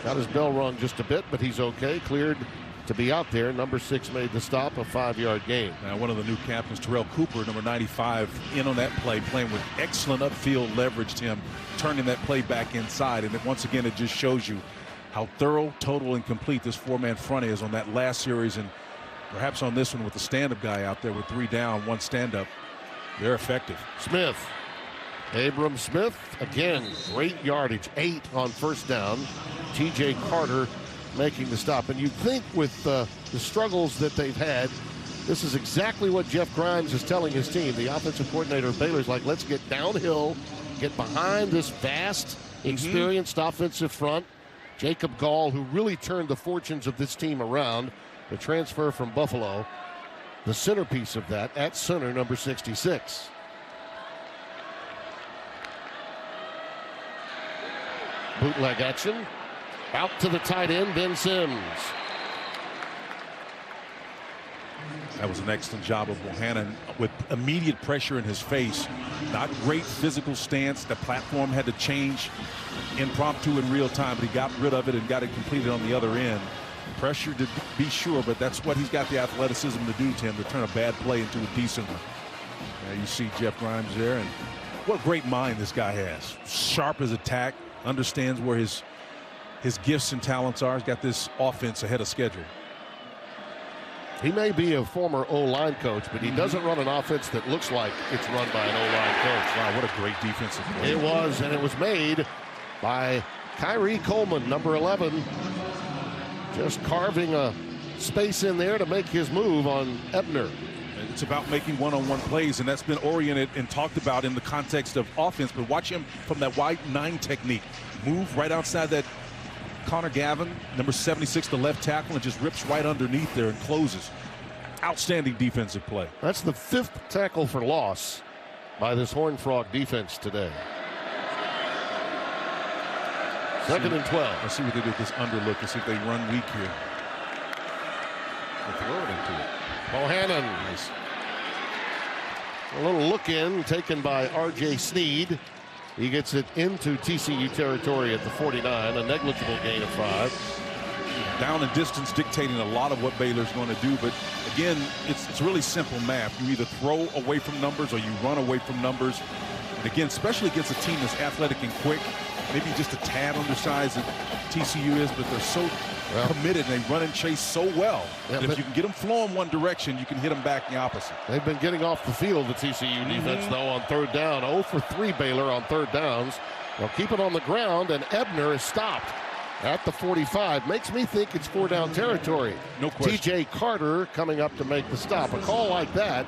Got his bell rung just a bit, but he's okay. Cleared to be out there. Number 6 made the stop, a 5-yard gain. Now one of the new captains, Terrell Cooper, number 95, in on that play, playing with excellent upfield, leveraged him, turning that play back inside. And once again, it just shows you how thorough, total, and complete this 4-man front is on that last series, and perhaps on this one with the stand-up guy out there with 3 down, 1 stand-up. They're effective. Smith. Abram Smith, again, great yardage, 8 on first down. TJ Carter making the stop. And you'd think with the struggles that they've had, this is exactly what Jeff Grimes is telling his team. The offensive coordinator of Baylor is like, let's get downhill, get behind this vast, experienced offensive front. Jacob Gall, who really turned the fortunes of this team around, the transfer from Buffalo, the centerpiece of that at center, number 66. Bootleg action. Out to the tight end, Ben Sims. That was an excellent job of Bohannon with immediate pressure in his face. Not great physical stance. The platform had to change impromptu in real time, but he got rid of it and got it completed on the other end. Pressure to be sure, but that's what he's got the athleticism to do, Tim, to turn a bad play into a decent one. Now you see Jeff Grimes there, and what a great mind this guy has. Sharp as attack, understands where his gifts and talents are. He's got this offense ahead of schedule. He may be a former O-line coach, but he doesn't run an offense that looks like it's run by an O-line coach. Wow, what a great defensive play. It was, and it was made by Kyrie Coleman, number 11. Just carving a space in there to make his move on Ebner. It's about making one-on-one plays, and that's been oriented and talked about in the context of offense. But watch him from that wide 9 technique. Move right outside that Connor Gavin, number 76, the left tackle, and just rips right underneath there and closes. Outstanding defensive play. That's the 5th tackle for loss by this Horned Frog defense today. 2nd and 12. Let's see what they do with this underlook and see if they run weak here. They'll throw it into it. Bohannon. Nice. A little look in taken by R.J. Sneed. He gets it into TCU territory at the 49, a negligible gain of 5. Down and distance dictating a lot of what Baylor's going to do, but again, it's really simple math. You either throw away from numbers or you run away from numbers. And again, especially against a team that's athletic and quick, maybe just a tad undersized that TCU is, but they're so committed and they run and chase so well that if you can get them flowing one direction, you can hit them back in the opposite. They've been getting off the field, the TCU defense, though, on third down. 0 for 3 Baylor on third downs. They'll keep it on the ground, and Ebner is stopped at the 45. Makes me think it's 4-down territory. No question. T.J. Carter coming up to make the stop. A call like that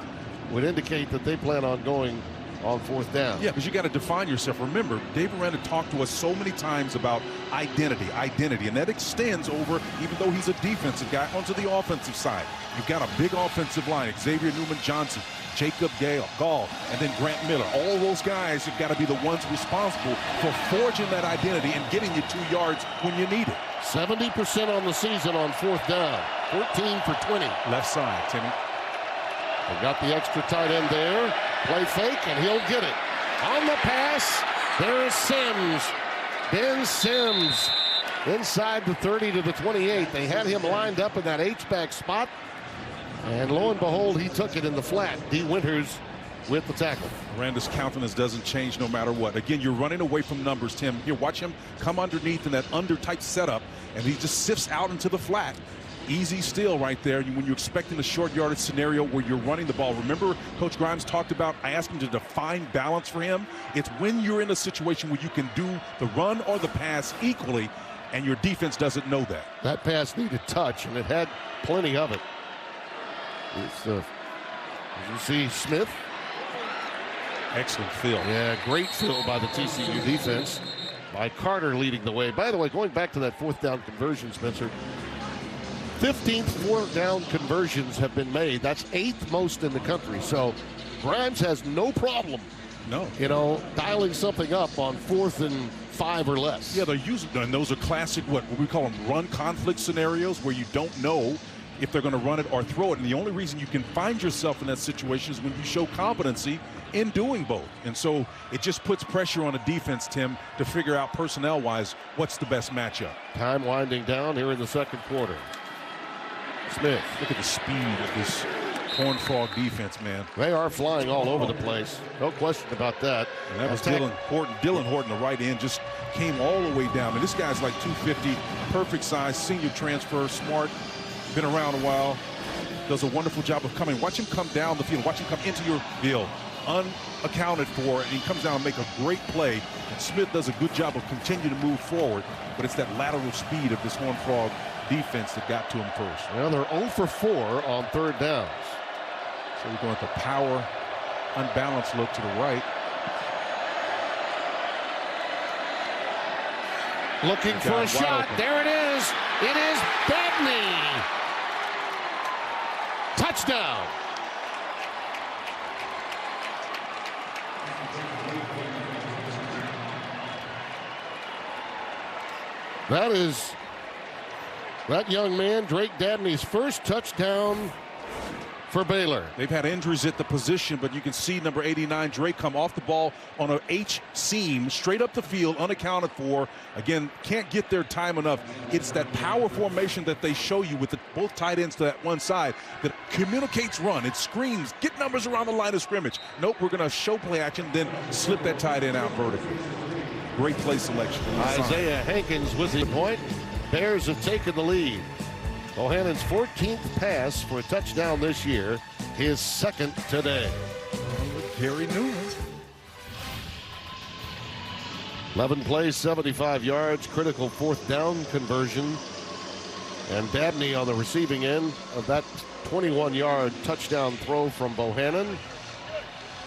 would indicate that they plan on going on fourth down. Yeah, because you got to define yourself. Remember, Dave Aranda talked to us so many times about identity, and that extends over, even though he's a defensive guy, onto the offensive side. You've got a big offensive line, Xavier Newman-Johnson, Jacob Gall, and then Grant Miller. All those guys have got to be the ones responsible for forging that identity and getting you 2 yards when you need it. 70% on the season on fourth down, 14 for 20. Left side, Timmy. They got the extra tight end there. Play fake, and he'll get it. On the pass, there is Sims. Ben Sims inside the 30 to the 28. They had him lined up in that H-back spot. And lo and behold, he took it in the flat. D. Winters with the tackle. Aranda's countenance doesn't change no matter what. Again, you're running away from numbers, Tim. Here, watch him come underneath in that under-type setup, and he just sifts out into the flat. Easy steal right there when you're expecting a short yardage scenario where you're running the ball. Remember, Coach Grimes talked about, I asked him to define balance for him. It's when you're in a situation where you can do the run or the pass equally, and your defense doesn't know that. That pass needed touch, and it had plenty of it. It's, as you see, Smith. Excellent fill. Yeah, great fill by the TCU defense. By Carter leading the way. By the way, going back to that fourth down conversion, Spencer, 15th fourth down conversions have been made. That's 8th most in the country. So Grimes has no problem, dialing something up on 4th and 5 or less. Yeah, they're using, and those are classic, what we call them run conflict scenarios, where you don't know if they're going to run it or throw it. And the only reason you can find yourself in that situation is when you show competency in doing both. And so it just puts pressure on a defense, Tim, to figure out personnel-wise what's the best matchup. Time winding down here in the second quarter. Smith. Look at the speed of this Horned Frog defense, man. They are flying all over the place. No question about that. And that was Dylan Horton, the right end, just came all the way down. And this guy's like 250, perfect size, senior transfer, smart, been around a while, does a wonderful job of coming. Watch him come down the field. Watch him come into your field, unaccounted for, and he comes down and make a great play. And Smith does a good job of continuing to move forward, but it's that lateral speed of this Horned Frog defense that got to him first. Well, they're 0 for 4 on third downs. So we're going with the power, unbalanced look to the right. Looking for a shot. There it is. It is Dabney. Touchdown. That is that young man, Drake Dabney's first touchdown for Baylor. They've had injuries at the position, but you can see number 89, Drake, come off the ball on an H seam, straight up the field, unaccounted for. Again, can't get there time enough. It's that power formation that they show you with both tight ends to that one side that communicates run. It screams, get numbers around the line of scrimmage. Nope, we're going to show play action, then slip that tight end out vertically. Great play selection. Isaiah Hankins with the point. Bears have taken the lead. Bohannon's 14th pass for a touchdown this year, his second today. Gary Newman. 11 plays, 75 yards, critical fourth down conversion. And Dabney on the receiving end of that 21-yard touchdown throw from Bohannon.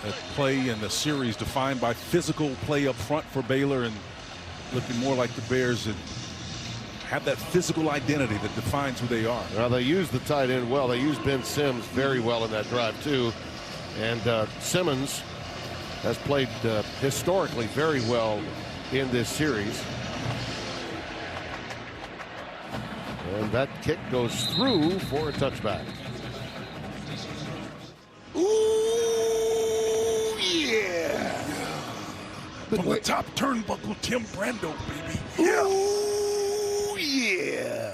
That play in the series defined by physical play up front for Baylor and looking more like the Bears that have that physical identity that defines who they are. Well, they used the tight end well. They used Ben Sims very well in that drive, too. And Simmons has played historically very well in this series. And that kick goes through for a touchback. Ooh, yeah. From the top turnbuckle, Tim Brando, baby. Yeah. Ooh, yeah.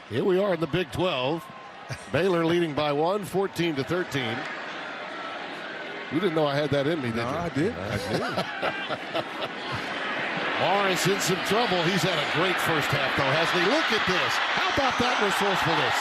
Here we are in the Big 12. Baylor leading by 1, 14-13. You didn't know I had that in me, did you? I did. Morris in some trouble. He's had a great first half, though, hasn't he? Look at this. How about that resourcefulness?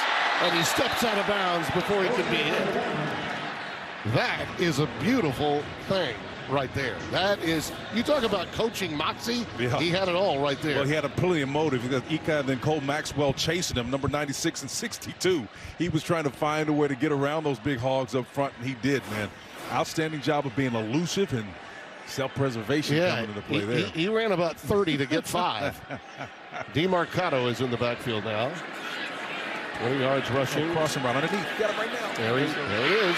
And he steps out of bounds before he can be hit. That is a beautiful thing right there. That is, you talk about coaching moxie. Yeah. He had it all right there. Well, he had a plenty of motive. You got Ika and then Cole Maxwell chasing him, number 96 and 62. He was trying to find a way to get around those big hogs up front, and he did, man. Outstanding job of being elusive and self-preservation coming into play there. He ran about 30 to get 5. DeMarcado is in the backfield now. 20 yards rushing. Crossing right underneath. Got him right now. There he is.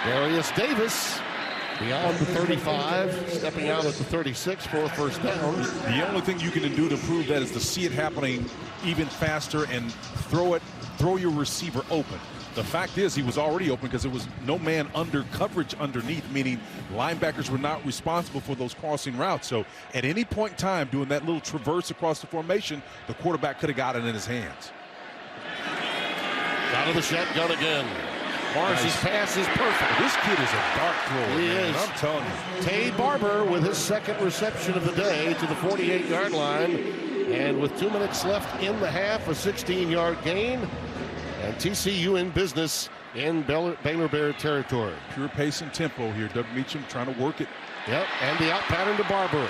Darius Davis beyond the 35, stepping out at the 36 for a first down. The only thing you can do to prove that is to see it happening even faster and throw your receiver open. The fact is he was already open because there was no man under coverage underneath, meaning linebackers were not responsible for those crossing routes. So at any point in time doing that little traverse across the formation, the quarterback could have got it in his hands. Out of the shotgun again. Morris's pass is perfect. This kid is a dart thrower. He is. I'm telling you. Tay Barber with his second reception of the day to the 48-yard line. And with 2 minutes left in the half, a 16-yard gain. And TCU in business in Baylor Bear territory. Pure pace and tempo here. Doug Meacham trying to work it. Yep, and the out pattern to Barber.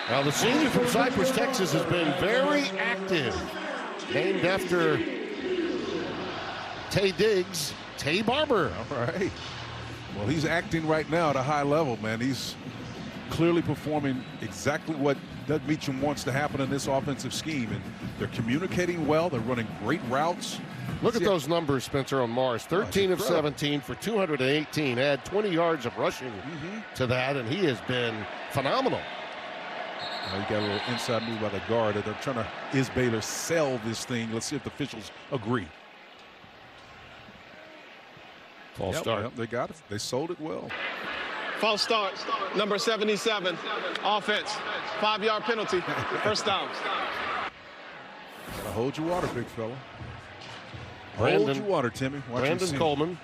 Now the senior from Cypress, Texas has been very active. Named after Tay Diggs, Tay Barber. All right. Well, he's acting right now at a high level, man. He's clearly performing exactly what Doug Meacham wants to happen in this offensive scheme. And they're communicating well. They're running great routes. Look at those numbers, Spencer, on Morris. 13 of 17 for 218. Add 20 yards of rushing to that, and he has been phenomenal. You got a little inside move by the guard. They're trying to, is Baylor sell this thing? Let's see if the officials agree. False start. Yep, they got it. They sold it well. False start, number 77, offense, 5-yard penalty, first down. Gotta hold your water, big fella. Hold your water, Timmy. Brandon Coleman.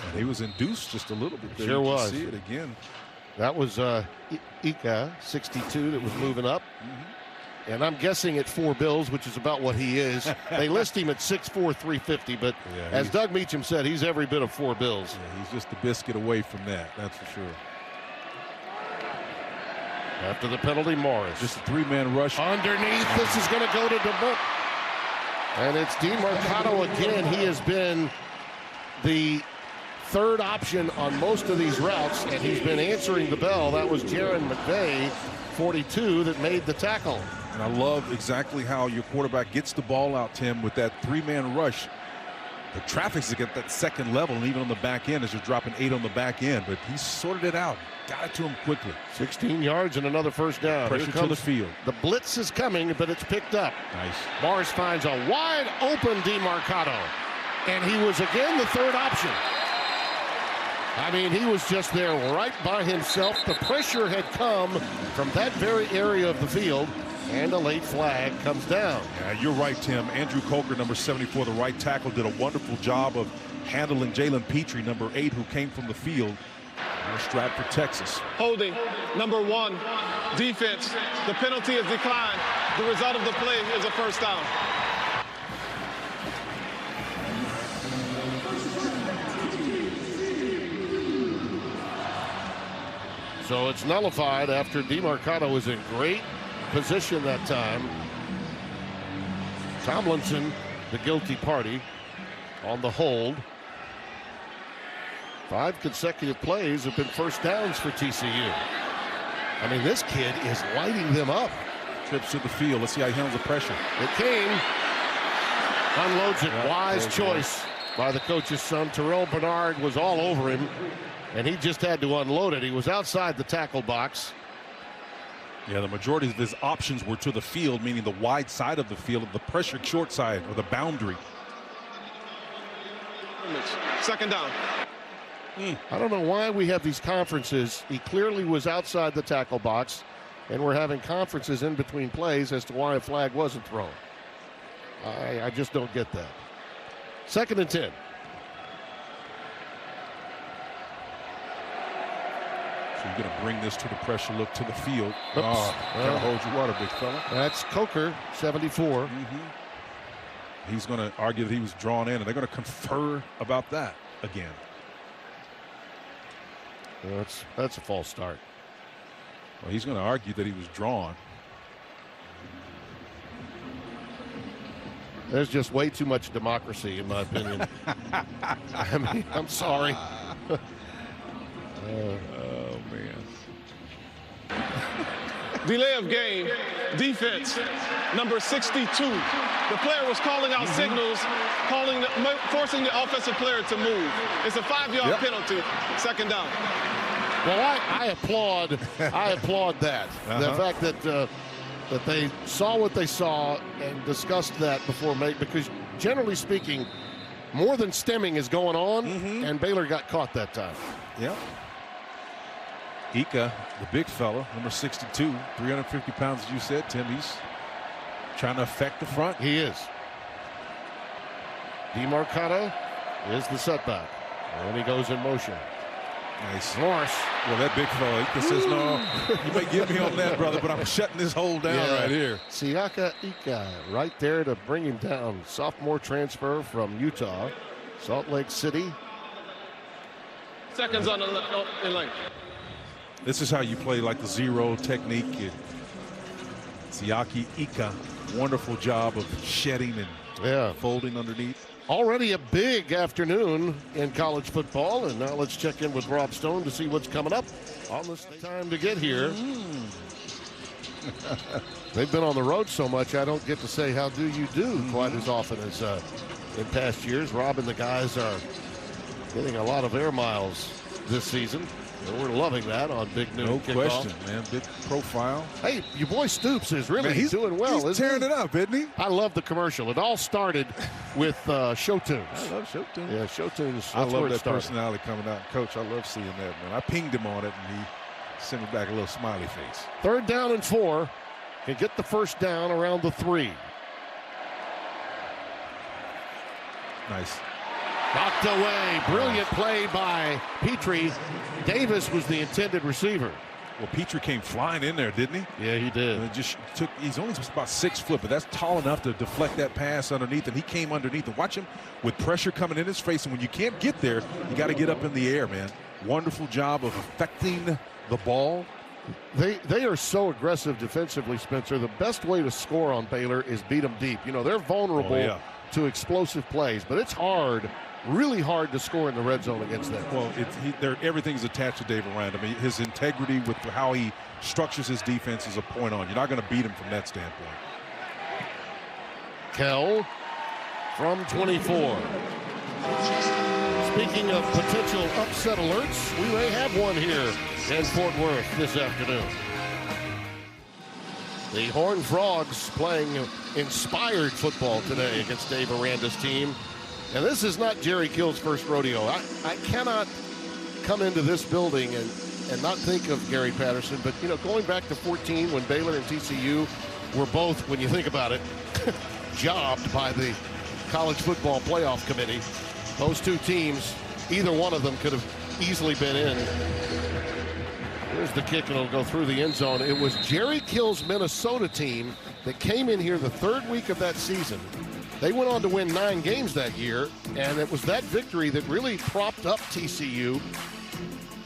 And he was induced just a little bit there. Sure was. See it again. That was Ika, 62, that was moving up. And I'm guessing at $4 bills, which is about what he is. They list him at 6'4", 350, but as Doug Meacham said, he's every bit of $4 bills. Yeah, he's just a biscuit away from that, that's for sure. After the penalty, Morris. Just a 3-man rush. Underneath, this is going to go to DeBook. And it's DeMarcado again. He has been the third option on most of these routes, and he's been answering the bell. That was Jaron McVay, 42, that made the tackle. And I love exactly how your quarterback gets the ball out, Tim, with that 3-man rush. The traffic's to get that second level, and even on the back end as you're dropping 8 on the back end. But he sorted it out. Got it to him quickly. 16 yards and another first down. Pressure to the field. The blitz is coming, but it's picked up. Nice. Morris finds a wide open DeMarcado. And he was again the third option. I mean, he was just there right by himself. The pressure had come from that very area of the field, and a late flag comes down. Yeah, you're right, Tim. Andrew Coker, number 74, the right tackle, did a wonderful job of handling Jalen Petrie, number 8, who came from the field. Stratford, Texas. Holding, number 1, defense. The penalty is declined. The result of the play is a first down. So it's nullified after DeMarcado was in great position that time. Tomlinson, the guilty party, on the hold. 5 consecutive plays have been first downs for TCU. I mean, this kid is lighting them up. Trips to the field. Let's see how he handles the pressure. It came. Unloads it. Wise choice by the coach's son. Terrell Bernard was all over him, and he just had to unload it. He was outside the tackle box. Yeah, the majority of his options were to the field, meaning the wide side of the field, the pressure short side, or the boundary. Second down. I don't know why we have these conferences. He clearly was outside the tackle box, and we're having conferences in between plays as to why a flag wasn't thrown. I just don't get that. 2nd and 10. So you're going to bring this to the pressure look to the field. Oops. Gotta hold your water, big fella. That's Coker, 74. He's going to argue that he was drawn in, and they're going to confer about that again. That's a false start. Well, he's going to argue that he was drawn. There's just way too much democracy, in my opinion. I mean, I'm sorry. Oh, man. Delay of game, defense, number 62. The player was calling out signals, forcing the offensive player to move. It's a 5-yard penalty, second down. Well, I applaud that. The fact that they saw what they saw and discussed that before because generally speaking, more than stemming is going on, and Baylor got caught that time. Yep. Ika, the big fella, number 62, 350 pounds, as you said, Tim. He's trying to affect the front. He is. DeMarcado is the setback. And he goes in motion. Nice. Morris. Well, that big fella, Ika says, no, you may get me on that, brother, but I'm shutting this hole down right here. Siaka Ika right there to bring him down. Sophomore transfer from Utah, Salt Lake City. Seconds on the in lane. This is how you play like the zero technique. Siaki Ika, wonderful job of shedding and folding underneath. Already a big afternoon in college football, and now let's check in with Rob Stone to see what's coming up on this time to get here. They've been on the road so much, I don't get to say how do you do quite as often as in past years. Rob and the guys are getting a lot of air miles this season. And we're loving that on Big Noon Kickoff. No question, man. Big profile. Hey, your boy Stoops is really doing well, he's tearing it up, isn't he? I love the commercial. It all started with Show Tunes. I love Show Tunes. Yeah, Show Tunes. I love that personality coming out. Coach, I love seeing that, man. I pinged him on it, and he sent me back a little smiley face. 3rd down and 4. Can get the first down around the 3. Nice. Knocked away. Brilliant play by Petrie. Davis was the intended receiver. Well, Petrie came flying in there, didn't he? Yeah, he did. And it just took. He's only just about 6 foot, but that's tall enough to deflect that pass underneath. And he came underneath. And watch him with pressure coming in his face. And when you can't get there, you got to get up in the air, man. Wonderful job of affecting the ball. They are so aggressive defensively, Spencer. The best way to score on Baylor is beat them deep. You know, they're vulnerable to explosive plays, but it's hard. Really hard to score in the red zone against them. Well, everything's attached to David Rand. I mean, his integrity with how he structures his defense is a point on. You're not going to beat him from that standpoint. Kell from 24. Speaking of potential upset alerts, we may have one here in Fort Worth this afternoon. The Horned Frogs playing inspired football today against Dave Aranda's team. And this is not Jerry Kill's first rodeo. I cannot come into this building and not think of Gary Patterson. But, you know, going back to 14 when Baylor and TCU were both, when you think about it, jobbed by the College Football Playoff Committee. Those two teams, either one of them could have easily been in. Here's the kick, and it'll go through the end zone. It was Jerry Kill's Minnesota team that came in here the 3rd week of that season. They went on to win 9 games that year, and it was that victory that really propped up TCU.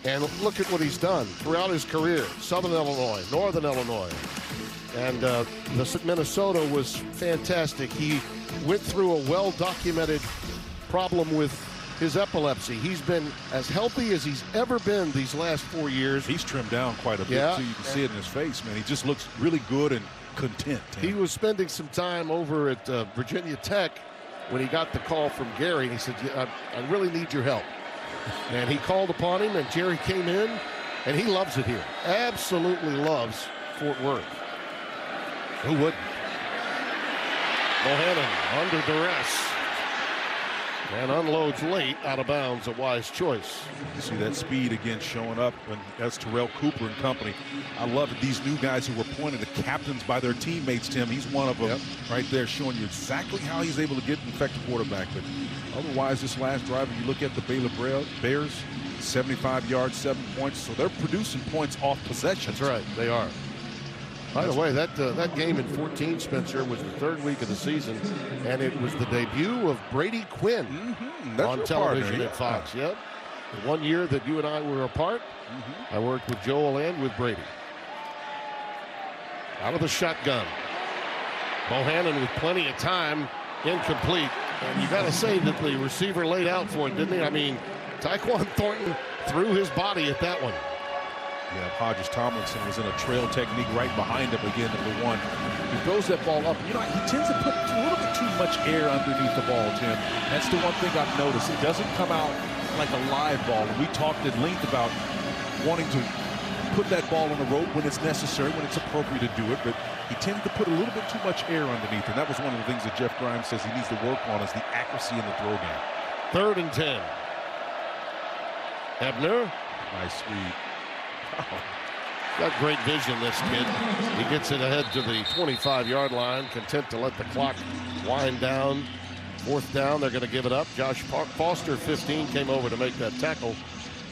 And look at what he's done throughout his career. Southern Illinois, Northern Illinois. And Minnesota was fantastic. He went through a well-documented problem with his epilepsy. He's been as healthy as he's ever been these last 4 years. He's trimmed down quite a bit, too. You can see it in his face, man. He just looks really good and content. He was spending some time over at Virginia Tech when he got the call from Gary, and he said, I really need your help. And he called upon him, and Jerry came in, and he loves it here. Absolutely loves Fort Worth. Who wouldn't? Bohannon under duress and unloads late, out of bounds, a wise choice. You see that speed again showing up, and that's Terrell Cooper and company. I love it. These new guys who were appointed the captains by their teammates, Tim. He's one of them right there, showing you exactly how he's able to get an effective quarterback. But otherwise, this last drive, if you look at the Baylor Bears, 75 yards, 7 points. So they're producing points off possession. That's right, they are. By the way, that game in 14, Spencer, was the third week of the season, and it was the debut of Brady Quinn on television at Fox. Yep. The 1 year that you and I were apart, I worked with Joel and with Brady. Out of the shotgun. Bohannon with plenty of time, incomplete. And you got to say that the receiver laid out for it, didn't he? I mean, Tyquan Thornton threw his body at that one. Yeah, Hodges Tomlinson was in a trail technique right behind him again, #1. He throws that ball up. You know, he tends to put a little bit too much air underneath the ball, Tim. That's the one thing I've noticed. It doesn't come out like a live ball. And we talked at length about wanting to put that ball on the rope when it's necessary, when it's appropriate to do it. But he tended to put a little bit too much air underneath. And that was one of the things that Jeff Grimes says he needs to work on is the accuracy in the throw game. 3rd and 10. Ebner. Nice read. Got great vision, this kid. He gets it ahead to the 25-yard line, content to let the clock wind down. 4th down, they're going to give it up. Josh Foster, 15, came over to make that tackle.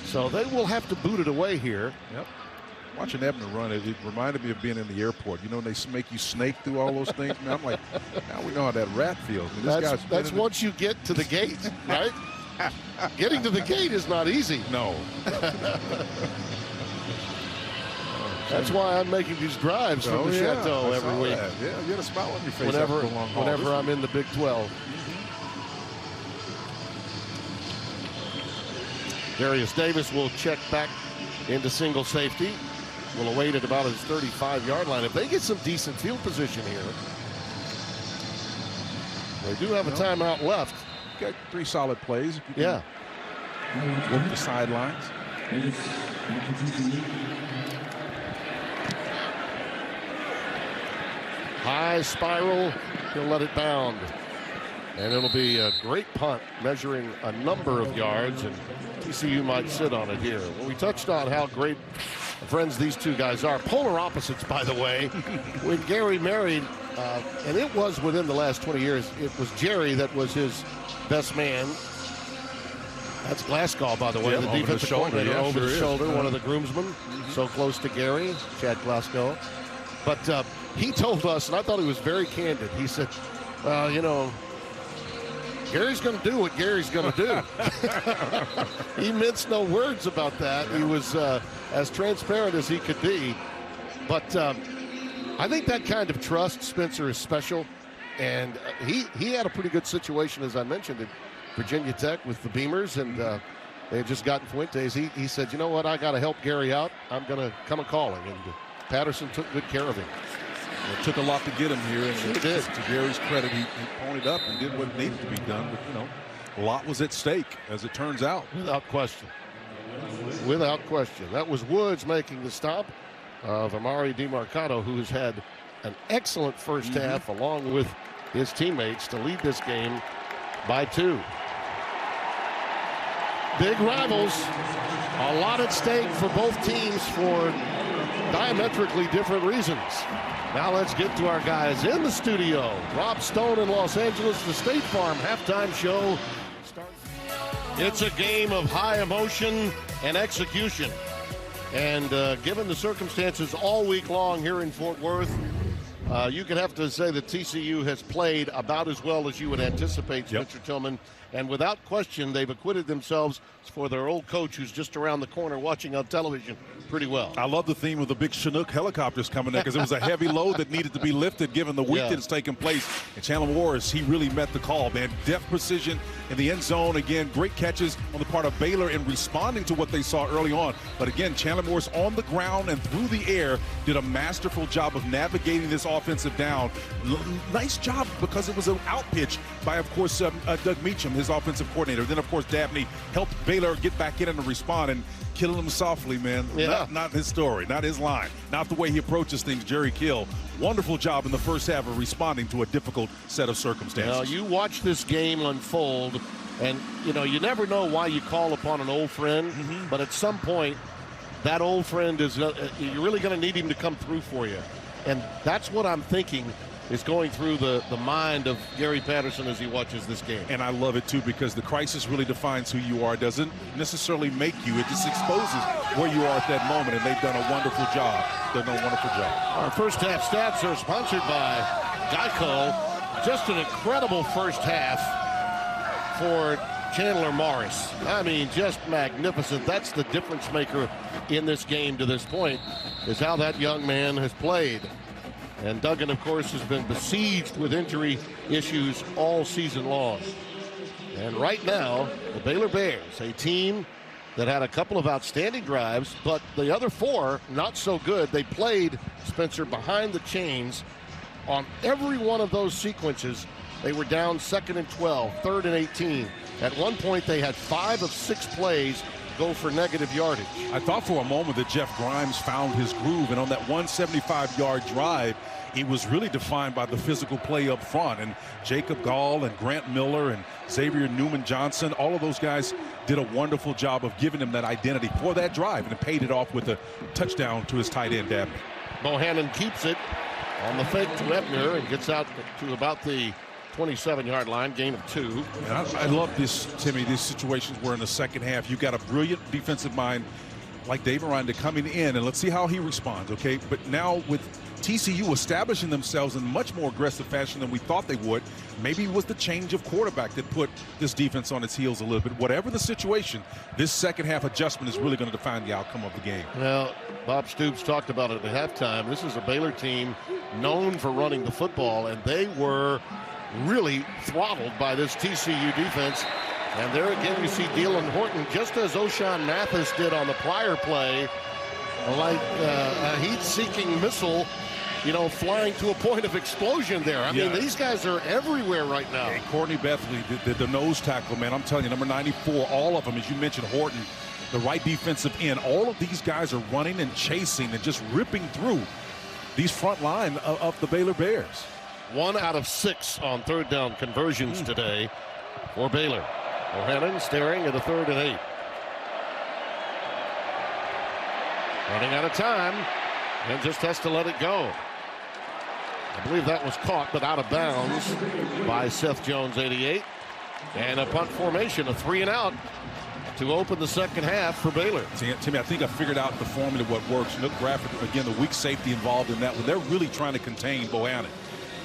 So they will have to boot it away here. Yep. Watching Ebner run, it reminded me of being in the airport. You know, when they make you snake through all those things. Man, I'm like, now we know how that rat feels. I mean, that's once you get to the gate, right? Getting to the gate is not easy. No. That's why I'm making these drives from the Chateau every week. That. Yeah, you got a smile on your face whenever I'm in the Big 12. Darius Davis will check back into single safety. Will await at about his 35-yard line. If they get some decent field position here, they do have a timeout left. Got 3 solid plays. Yeah. Work the sidelines. High spiral, he'll let it bound. And it'll be a great punt measuring a number of yards, and TCU might sit on it here. Well, we touched on how great friends these two guys are. Polar opposites, by the way. When Gary married, and it was within the last 20 years, it was Jerry that was his best man. That's Glasgow, by the way, the defensive coordinator, over his shoulder, one of the groomsmen, so close to Gary, Chad Glasgow. But he told us, and I thought he was very candid, he said, you know, Gary's going to do what Gary's going to do. He minced no words about that. He was as transparent as he could be. But I think that kind of trust, Spencer, is special. And he had a pretty good situation, as I mentioned, at Virginia Tech with the Beamers. And they had just gotten Fuentes. He said, you know what, I got to help Gary out. I'm going to come a-calling. And Patterson took good care of him. It took a lot to get him here, and it did. To Gary's credit, he ponied up and did what needed to be done. But, you know, a lot was at stake, as it turns out. Without question. Without question. That was Woods making the stop of Amari DeMarcado, who has had an excellent first half, along with his teammates, to lead this game by 2. Big rivals. A lot at stake for both teams for diametrically different reasons. Now let's get to our guys in the studio. Rob Stone in Los Angeles, the State Farm halftime show. It's a game of high emotion and execution. And given the circumstances all week long here in Fort Worth, you could have to say that TCU has played about as well as you would anticipate, Spencer Tillman. And without question, they've acquitted themselves for their old coach who's just around the corner watching on television pretty well. I love the theme of the big Chinook helicopters coming in because it was a heavy load that needed to be lifted given the week that's taken place. And Chandler Morris, he really met the call, man. Depth, precision in the end zone. Again, great catches on the part of Baylor in responding to what they saw early on. But again, Chandler Morris on the ground and through the air did a masterful job of navigating this offensive down. Nice job because it was an out pitch by, of course, Doug Meacham, his offensive coordinator. Then, of course, Dabney helped Baylor get back in and respond and killing him softly, man. Not his story, not his line, not the way he approaches things. Jerry Kill, wonderful job in the first half of responding to a difficult set of circumstances. Now, you watch this game unfold, and, you know, you never know why you call upon an old friend, but at some point, that old friend is, you're really going to need him to come through for you. And that's what I'm thinking is going through the mind of Gary Patterson as he watches this game. And I love it, too, because the crisis really defines who you are. It doesn't necessarily make you. It just exposes where you are at that moment, and they've done a wonderful job. Our first half stats are sponsored by Geico. Just an incredible first half for Chandler Morris. I mean, just magnificent. That's the difference maker in this game to this point, is how that young man has played. And Duggan, of course, has been besieged with injury issues all season long. And right now, the Baylor Bears, a team that had a couple of outstanding drives, but the other four, not so good. They played, Spencer, behind the chains on every one of those sequences. They were down 2nd and 12, 3rd and 18. At one point, they had 5 of 6 plays go for negative yardage. I thought for a moment that Jeff Grimes found his groove, and on that 175-yard drive, it was really defined by the physical play up front. And Jacob Gall and Grant Miller and Xavier Newman-Johnson, all of those guys did a wonderful job of giving him that identity for that drive, and it paid it off with a touchdown to his tight end, Dabney. Bohannon keeps it on the fake to Ebner and gets out to about the 27-yard line, gain of 2. And I love this, Timmy, these situations where in the second half you've got a brilliant defensive mind like Dave Aranda coming in, and let's see how he responds, okay? But now with TCU establishing themselves in much more aggressive fashion than we thought they would, maybe it was the change of quarterback that put this defense on its heels a little bit. Whatever the situation, this second half adjustment is really going to define the outcome of the game. Well, Bob Stoops talked about it at halftime. This is a Baylor team known for running the football, and they were really throttled by this TCU defense. And there again you see Dylan Horton, just as O'Shawn Mathis did on the prior play, like a heat-seeking missile, you know, flying to a point of explosion there. I mean, these guys are everywhere right now. Hey, Courtney Bethley, the nose tackle, man, I'm telling you, number 94, all of them, as you mentioned, Horton, the right defensive end, all of these guys are running and chasing and just ripping through these front line of the Baylor Bears. 1 out of 6 on third down conversions today for Baylor. Bohannon staring at a 3rd and 8. Running out of time and just has to let it go. I believe that was caught but out of bounds by Seth Jones, 88. And a punt formation, a 3 and out to open the second half for Baylor. Timmy, I think I figured out the formula, what works. Look, graphic, again, the weak safety involved in that one. They're really trying to contain Bohannon.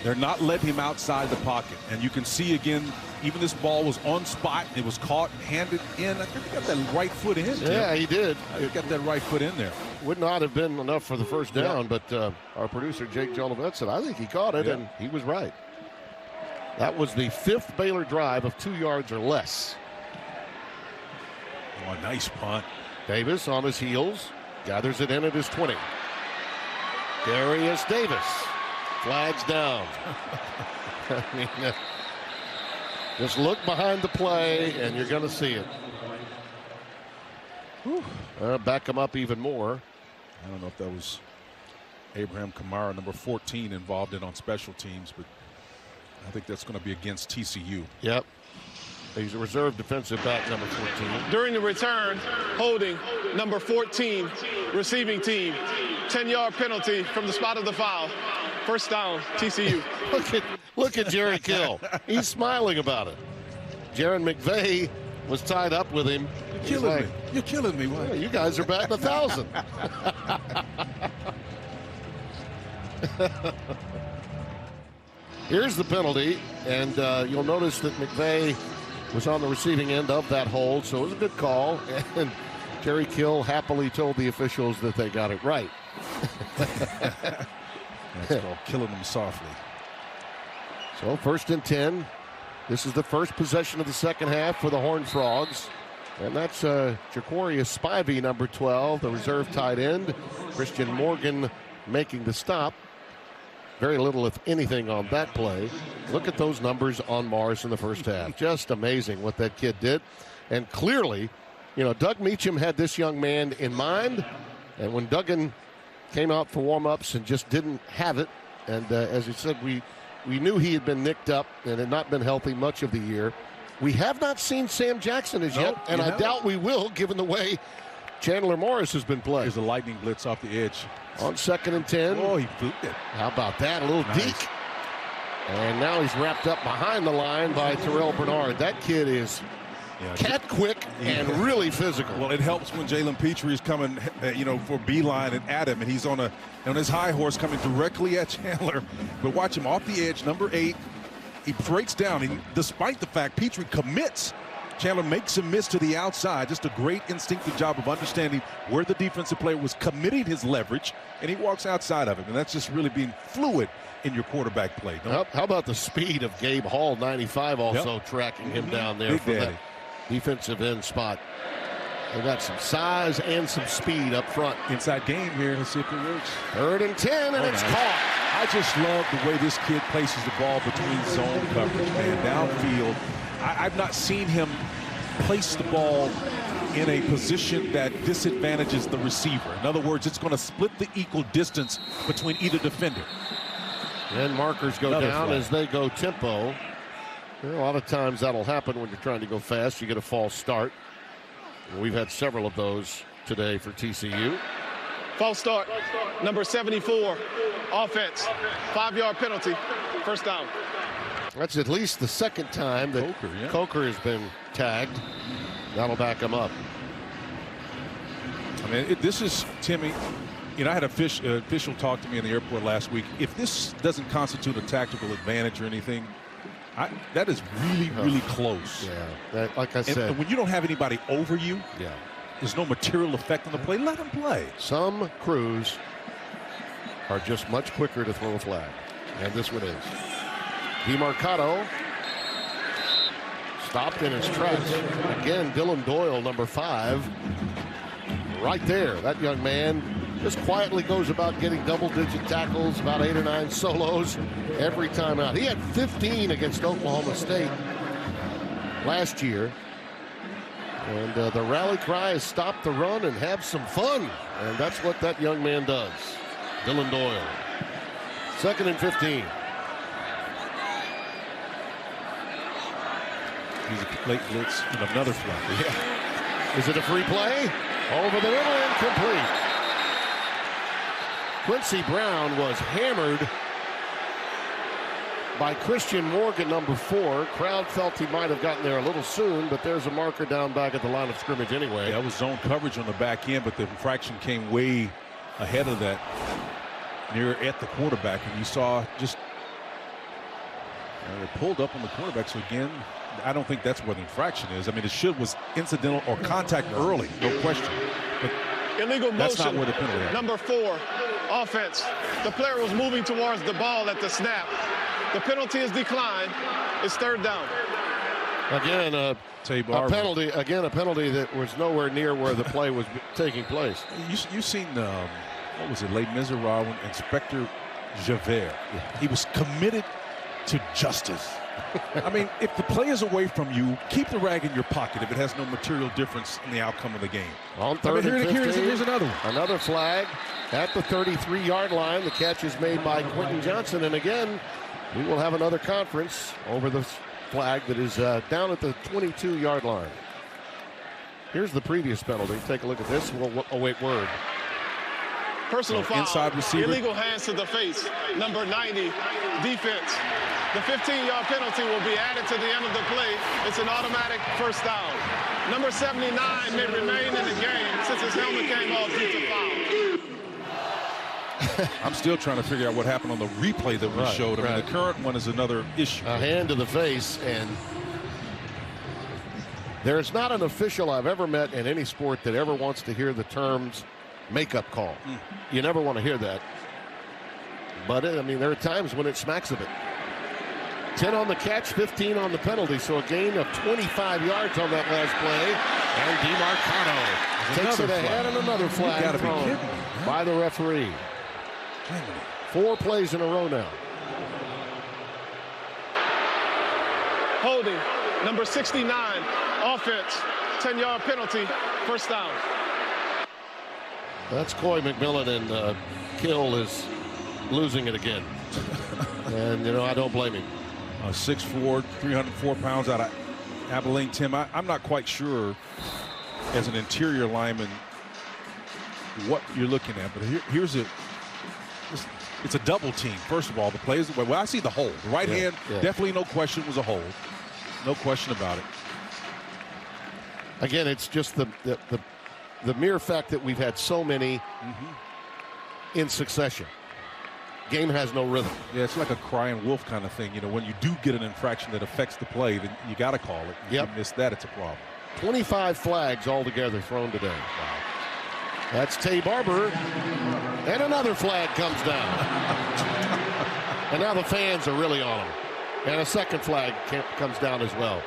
They're not letting him outside the pocket. And you can see, again, even this ball was on spot. It was caught, handed in. I think he got that right foot in. Yeah, he did. He got that right foot in there. Would not have been enough for the first down, but our producer, Jake Jolivet, said, I think he caught it, and he was right. That was the 5th Baylor drive of 2 yards or less. Oh, a nice punt. Davis on his heels, gathers it in at his 20. Darius Davis. Flags down. I mean, just look behind the play, and you're going to see it. Back him up even more. I don't know if that was Abraham Kamara, number 14, involved in on special teams, but I think that's going to be against TCU. Yep. He's a reserve defensive back, number 14. During the return, holding number 14, receiving team. 10-yard penalty from the spot of the foul. First down, TCU. Look at Jerry Kill. He's smiling about it. Jaron McVay was tied up with him. You're killing me. Well, you guys are batting 1,000. Here's the penalty, and you'll notice that McVay was on the receiving end of that hold, so it was a good call. And Jerry Kill happily told the officials that they got it right. That's called killing them softly. So 1st and 10. This is the first possession of the second half for the Horned Frogs. And that's Jaquarius Spivey, number 12, the reserve tight end. Christian Morgan making the stop. Very little, if anything, on that play. Look at those numbers on Morris in the first half. Just amazing what that kid did. And clearly, you know, Doug Meacham had this young man in mind. And when Duggan came out for warm-ups and just didn't have it, and as he said, we knew he had been nicked up and had not been healthy much of the year. We have not seen Sam Jackson as yet, and I doubt we will, given the way Chandler Morris has been playing. There's a lightning blitz off the edge. On 2nd and 10. Oh, he flipped it. How about that? A little deke. And now he's wrapped up behind the line by Terrell Bernard. That kid is cat quick and really physical. Well, it helps when Jalen Petrie is coming, for beeline and at him, and he's on his high horse coming directly at Chandler. But watch him off the edge, number 8. He breaks down, and despite the fact Petrie commits, Chandler makes him miss to the outside. Just a great instinctive job of understanding where the defensive player was committing his leverage, and he walks outside of it. And that's just really being fluid in your quarterback play. How about the speed of Gabe Hall, 95, also tracking him down there for that defensive end spot. They got some size and some speed up front. Inside game here. Let's see if it works. 3rd and 10, and it's caught. I just love the way this kid places the ball between zone coverage, man. Downfield. I've not seen him place the ball in a position that disadvantages the receiver. In other words, it's going to split the equal distance between either defender. And markers go down as they go tempo. A lot of times that'll happen when you're trying to go fast. You get a false start. We've had several of those today for TCU. False start, number 74, offense, 5-yard penalty, first down. That's at least the second time that Coker has been tagged. That'll back him up. I mean, this is, Timmy, I had an official talk to me in the airport last week. If this doesn't constitute a tactical advantage or anything, that is really, really close. Yeah, like I said. And when you don't have anybody over you, there's no material effect on the play, let them play. Some crews are just much quicker to throw a flag, and this one is. DeMarcado stopped in his tracks. Again, Dylan Doyle, number 5, right there. That young man just quietly goes about getting double-digit tackles, about 8 or 9 solos every time out. He had 15 against Oklahoma State last year. And the rally cry is stop the run and have some fun. And that's what that young man does. Dylan Doyle. 2nd and 15. He's a late blitz and another flag. Yeah. Is it a free play? Over the middle, incomplete. Quincy Brown was hammered by Christian Morgan, number 4. Crowd felt he might have gotten there a little soon, but there's a marker down back at the line of scrimmage anyway. Yeah, that was zone coverage on the back end, but the infraction came way ahead of that, near at the quarterback, and you saw just they pulled up on the quarterback. So again, I don't think that's what infraction is. I mean, it was incidental or contact early, no question. But illegal that's motion, not where the penalty is. Number 4, offense. The player was moving towards the ball at the snap. The penalty is declined. It's 3rd down. Again, a penalty. Again, a penalty that was nowhere near where the play was taking place. You seen what was it? Les Miserables, Inspector Javert. He was committed to justice. I mean, if the play is away from you, keep the rag in your pocket if it has no material difference in the outcome of the game. On 3rd and 15, here's another one. Another flag at the 33-yard line. The catch is made by Quentin Johnson. And again, we will have another conference over the flag that is down at the 22-yard line. Here's the previous penalty. Take a look at this. We'll await word. Personal foul. Inside receiver. Illegal hands to the face. Number 90, defense. The 15-yard penalty will be added to the end of the play. It's an automatic first down. Number 79 may remain in the game since his helmet came off due to foul. I'm still trying to figure out what happened on the replay that we showed. I mean, the current one is another issue. A hand to the face, and there's not an official I've ever met in any sport that ever wants to hear the terms makeup call. You never want to hear that. But, I mean, there are times when it smacks of it. 10 on the catch, 15 on the penalty, so a gain of 25 yards on that last play. And DeMarcado takes it ahead, and another flag thrown by the referee. 4 plays in a row now. Holding, number 69, offense, 10-yard penalty, first down. That's Coy McMillan, and Kill is losing it again. And, I don't blame him. 6'4", 304 pounds out of Abilene. Tim, I'm not quite sure as an interior lineman what you're looking at, but here's It's a double team. First of all, the players. Well, I see the hold. The right hand, definitely no question was a hold. No question about it. Again, it's just the mere fact that we've had so many in succession. Game has no rhythm. Yeah, it's like a crying wolf kind of thing. You know, when you do get an infraction that affects the play, then you got to call it. If you miss that, it's a problem. 25 flags altogether thrown today. Wow. That's Tay Barber. And another flag comes down. And now the fans are really on him. And a second flag comes down as well.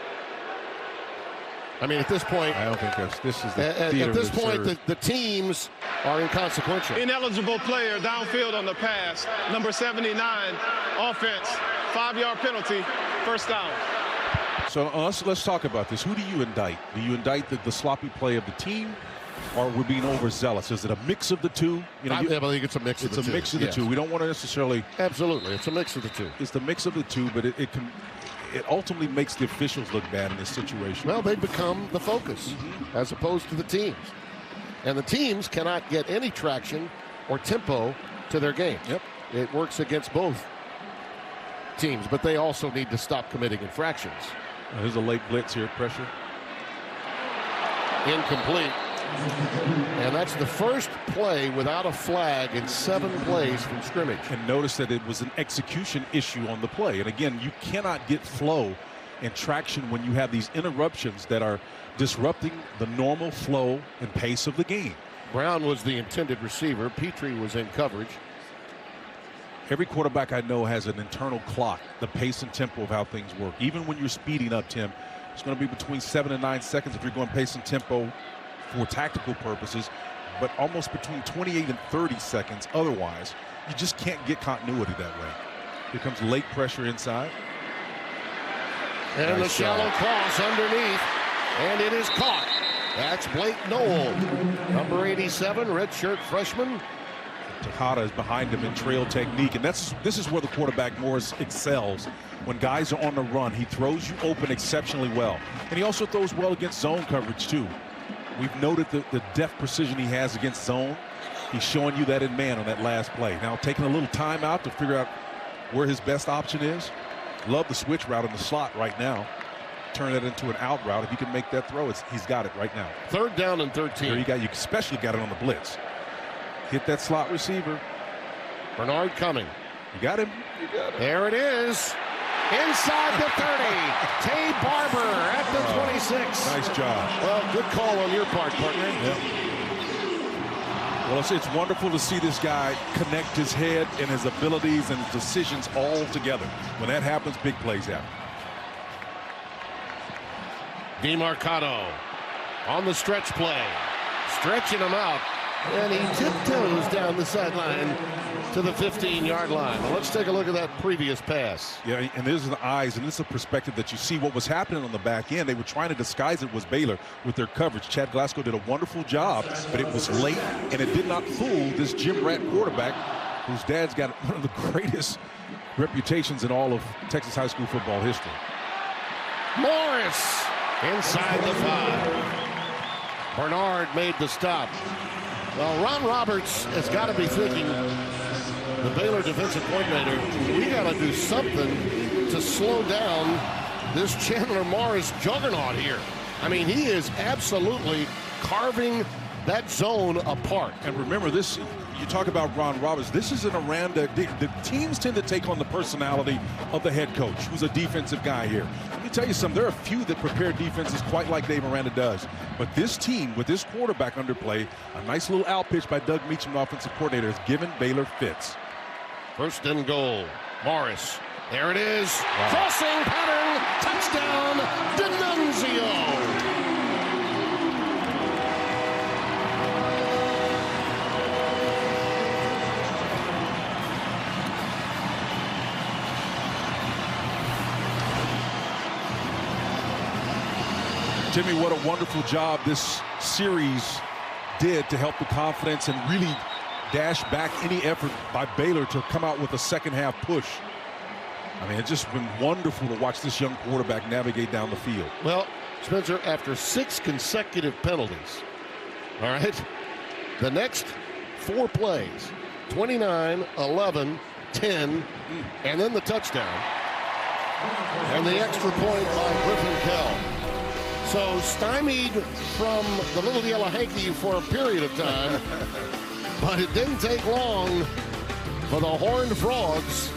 I mean, at this point, I don't think this is the at this point, the teams are inconsequential. Ineligible player downfield on the pass. Number 79, offense, 5-yard penalty, first down. So let's talk about this. Who do you indict? Do you indict the sloppy play of the team, or we're being overzealous? Is it a mix of the two? You know, I think it's a mix of the two. It's a mix of the two. We don't want to necessarily. Absolutely, it's a mix of the two. It's the mix of the two, but it ultimately makes the officials look bad in this situation. Well, they become the focus as opposed to the teams. And the teams cannot get any traction or tempo to their game. Yep. It works against both teams, but they also need to stop committing infractions. There's a late blitz here, pressure. Incomplete. And that's the first play without a flag in 7 plays from scrimmage. And notice that it was an execution issue on the play. And again, you cannot get flow and traction when you have these interruptions that are disrupting the normal flow and pace of the game. Brown was the intended receiver. Petrie was in coverage. Every quarterback I know has an internal clock, the pace and tempo of how things work. Even when you're speeding up, Tim, it's going to be between 7 and 9 seconds if you're going pace and tempo for tactical purposes, but almost between 28 and 30 seconds otherwise. You just can't get continuity that way. Here comes late pressure inside. And nice the shallow cross underneath, and it is caught. That's Blake Noel, number 87, redshirt freshman. Tejada is behind him in trail technique, and this is where the quarterback Morris excels. When guys are on the run, he throws you open exceptionally well, and he also throws well against zone coverage too. We've noted the deft precision he has against zone. He's showing you that in man on that last play. Now taking a little time out to figure out where his best option is. Love the switch route in the slot right now. Turn that into an out route. If he can make that throw, he's got it right now. 3rd down and 13. There you especially got it on the blitz. Hit that slot receiver. Bernard coming. You got him. There it is. Inside the 30. Tay Barber at the 26. Nice job. Well, good call on your part, partner. Yep. Well, it's wonderful to see this guy connect his head and his abilities and his decisions all together. When that happens, big plays happen. DeMarcado on the stretch play. Stretching him out. And he tiptoes down the sideline to the 15-yard line. Well, let's take a look at that previous pass. Yeah, and there's the eyes, and this is a perspective that you see what was happening on the back end. They were trying to disguise it was Baylor with their coverage. Chad Glasgow did a wonderful job, but it was late, and it did not fool this Jim Rat quarterback, whose dad's got one of the greatest reputations in all of Texas high school football history. Morris inside the 5. Bernard made the stop. Well, Ron Roberts has got to be thinking, the Baylor defensive coordinator, we got to do something to slow down this Chandler Morris juggernaut here. I mean, he is absolutely carving that zone apart. And remember this, you talk about Ron Roberts, this is an Aranda. The teams tend to take on the personality of the head coach, who's a defensive guy here. Let me tell you something, there are a few that prepare defenses quite like Dave Aranda does. But this team, with this quarterback under play, a nice little out pitch by Doug Meacham, the offensive coordinator, has given Baylor fits. 1st and goal. Morris. There it is. Wow. Crossing pattern. Touchdown. D'Annunzio. Timmy, what a wonderful job this series did to help the confidence and really dash back any effort by Baylor to come out with a second-half push. I mean, it's just been wonderful to watch this young quarterback navigate down the field. Well, Spencer, after 6 consecutive penalties, all right, the next 4 plays, 29, 11, 10, and then the touchdown. And the extra point by Griffin Kell. So stymied from the Little Yellow Hanky for a period of time, but it didn't take long for the Horned Frogs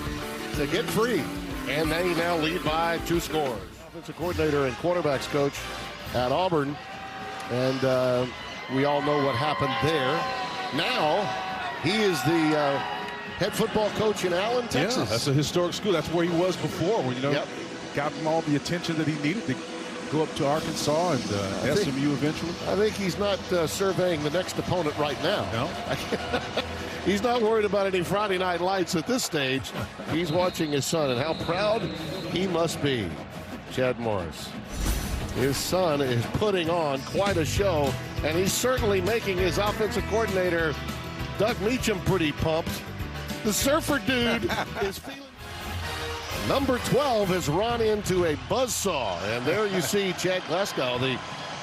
to get free. And they now lead by 2 scores. Offensive coordinator and quarterbacks coach at Auburn. And we all know what happened there. Now he is the head football coach in Allen, Texas. Yeah, that's a historic school. That's where he was before, when, got him all the attention that he needed to go up to Arkansas and SMU eventually. I think he's not surveying the next opponent right now. No. He's not worried about any Friday night lights at this stage. He's watching his son, and how proud he must be. Chad Morris. His son is putting on quite a show, and he's certainly making his offensive coordinator, Doug Meacham, pretty pumped. The surfer dude is feeling. Number 12 has run into a buzzsaw, and there you see Chad Glasgow, the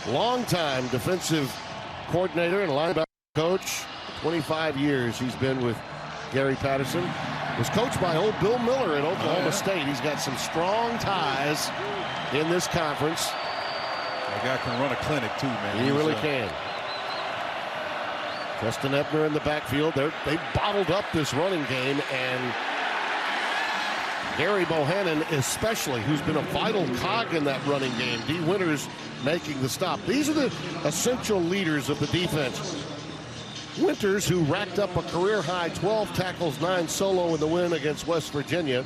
longtime defensive coordinator and linebacker coach. 25 years he's been with Gary Patterson. Was coached by old Bill Miller at Oklahoma State. He's got some strong ties in this conference. That guy can run a clinic too, man. He really can. Justin Ebner in the backfield. They bottled up this running game, and Gary Bohannon especially, who's been a vital cog in that running game. D. Winters making the stop. These are the essential leaders of the defense. Winters, who racked up a career-high 12 tackles, 9 solo in the win against West Virginia.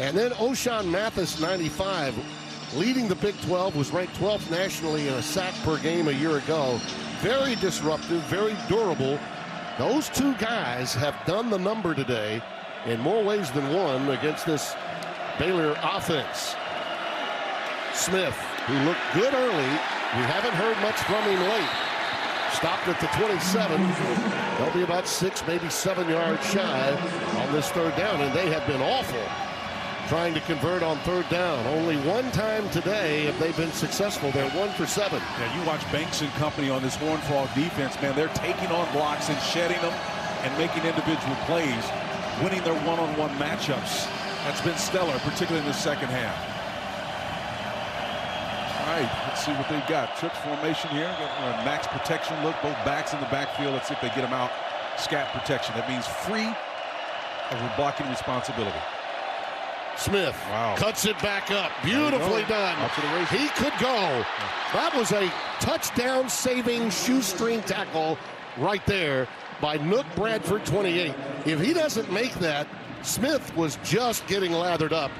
And then O'Shawn Mathis, 95, leading the Big 12, was ranked 12th nationally in a sack per game a year ago. Very disruptive, very durable. Those 2 guys have done the number today in more ways than one against this Baylor offense. Smith, who looked good early. We haven't heard much from him late. Stopped at the 27. They'll be about 6, maybe 7 yards shy on this 3rd down, and they have been awful trying to convert on 3rd down. Only one time today have they been successful. They're 1 for 7. Yeah, you watch Banks and company on this Horned Frog defense, man. They're taking on blocks and shedding them and making individual plays, winning their one-on-one matchups. That's been stellar, particularly in the second half. All right, let's see what they've got. Trips formation here. Got a max protection look. Both backs in the backfield. Let's see if they get them out. Scat protection. That means free of blocking responsibility. Smith cuts it back up. Beautifully done. He could go. That was a touchdown-saving shoestring tackle right there by Nook Bradford, 28. If he doesn't make that, Smith was just getting lathered up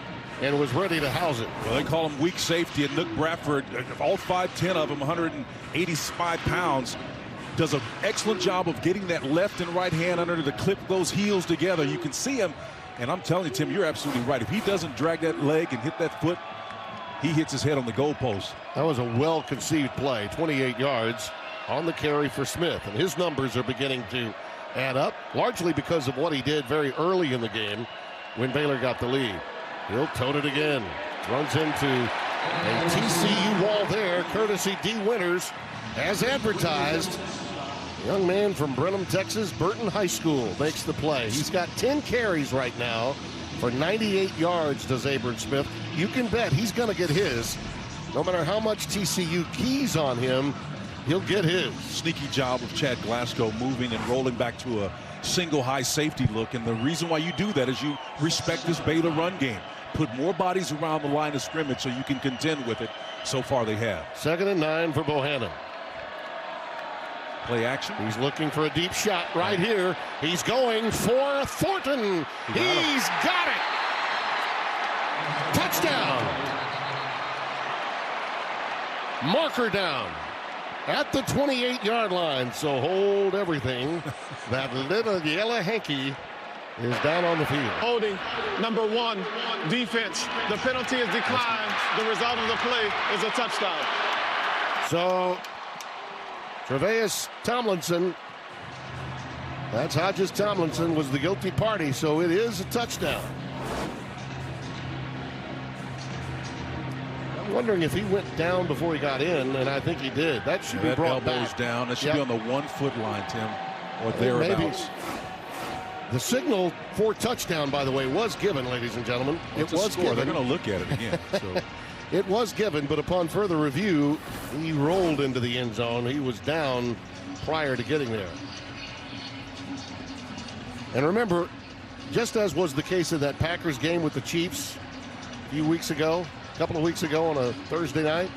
and was ready to house it. Well, they call him weak safety, and Nook Bradford, all 5'10" of him, 185 pounds, does an excellent job of getting that left and right hand under to clip those heels together. You can see him, and I'm telling you, Tim, you're absolutely right. If he doesn't drag that leg and hit that foot, he hits his head on the goalpost. That was a well-conceived play, 28 yards on the carry for Smith, and his numbers are beginning to add up, largely because of what he did very early in the game when Baylor got the lead. He'll tote it again. Runs into a TCU wall there, courtesy D. Winters, as advertised. Young man from Brenham, Texas, Burton High School, makes the play. He's got 10 carries right now for 98 yards, does Abram Smith. You can bet he's going to get his. No matter how much TCU keys on him, he'll get his. Sneaky job of Chad Glasgow moving and rolling back to a single high safety look. And the reason why you do that is you respect this Baylor run game. Put more bodies around the line of scrimmage so you can contend with it. So far they have. 2nd and 9 for Bohannon. Play action. He's looking for a deep shot right here. He's going for Thornton. He's got it. Touchdown. Marker down at the 28-yard line. So hold everything. That Little Yellow Hanky is down on the field. Holding, number 1, defense. The penalty is declined. The result of the play is a touchdown. So Tre'Vius Tomlinson, that's Hodges Tomlinson, was the guilty party, so it is a touchdown. I'm wondering if he went down before he got in, and I think he did. That should be brought back. Down. That should be on the 1 foot line, Tim, or thereabouts. The signal for touchdown, by the way, was given, ladies and gentlemen. It was given. They're going to look at it again. So. It was given, but upon further review, he rolled into the end zone. He was down prior to getting there. And remember, just as was the case in that Packers game with the Chiefs a couple of weeks ago on a Thursday night,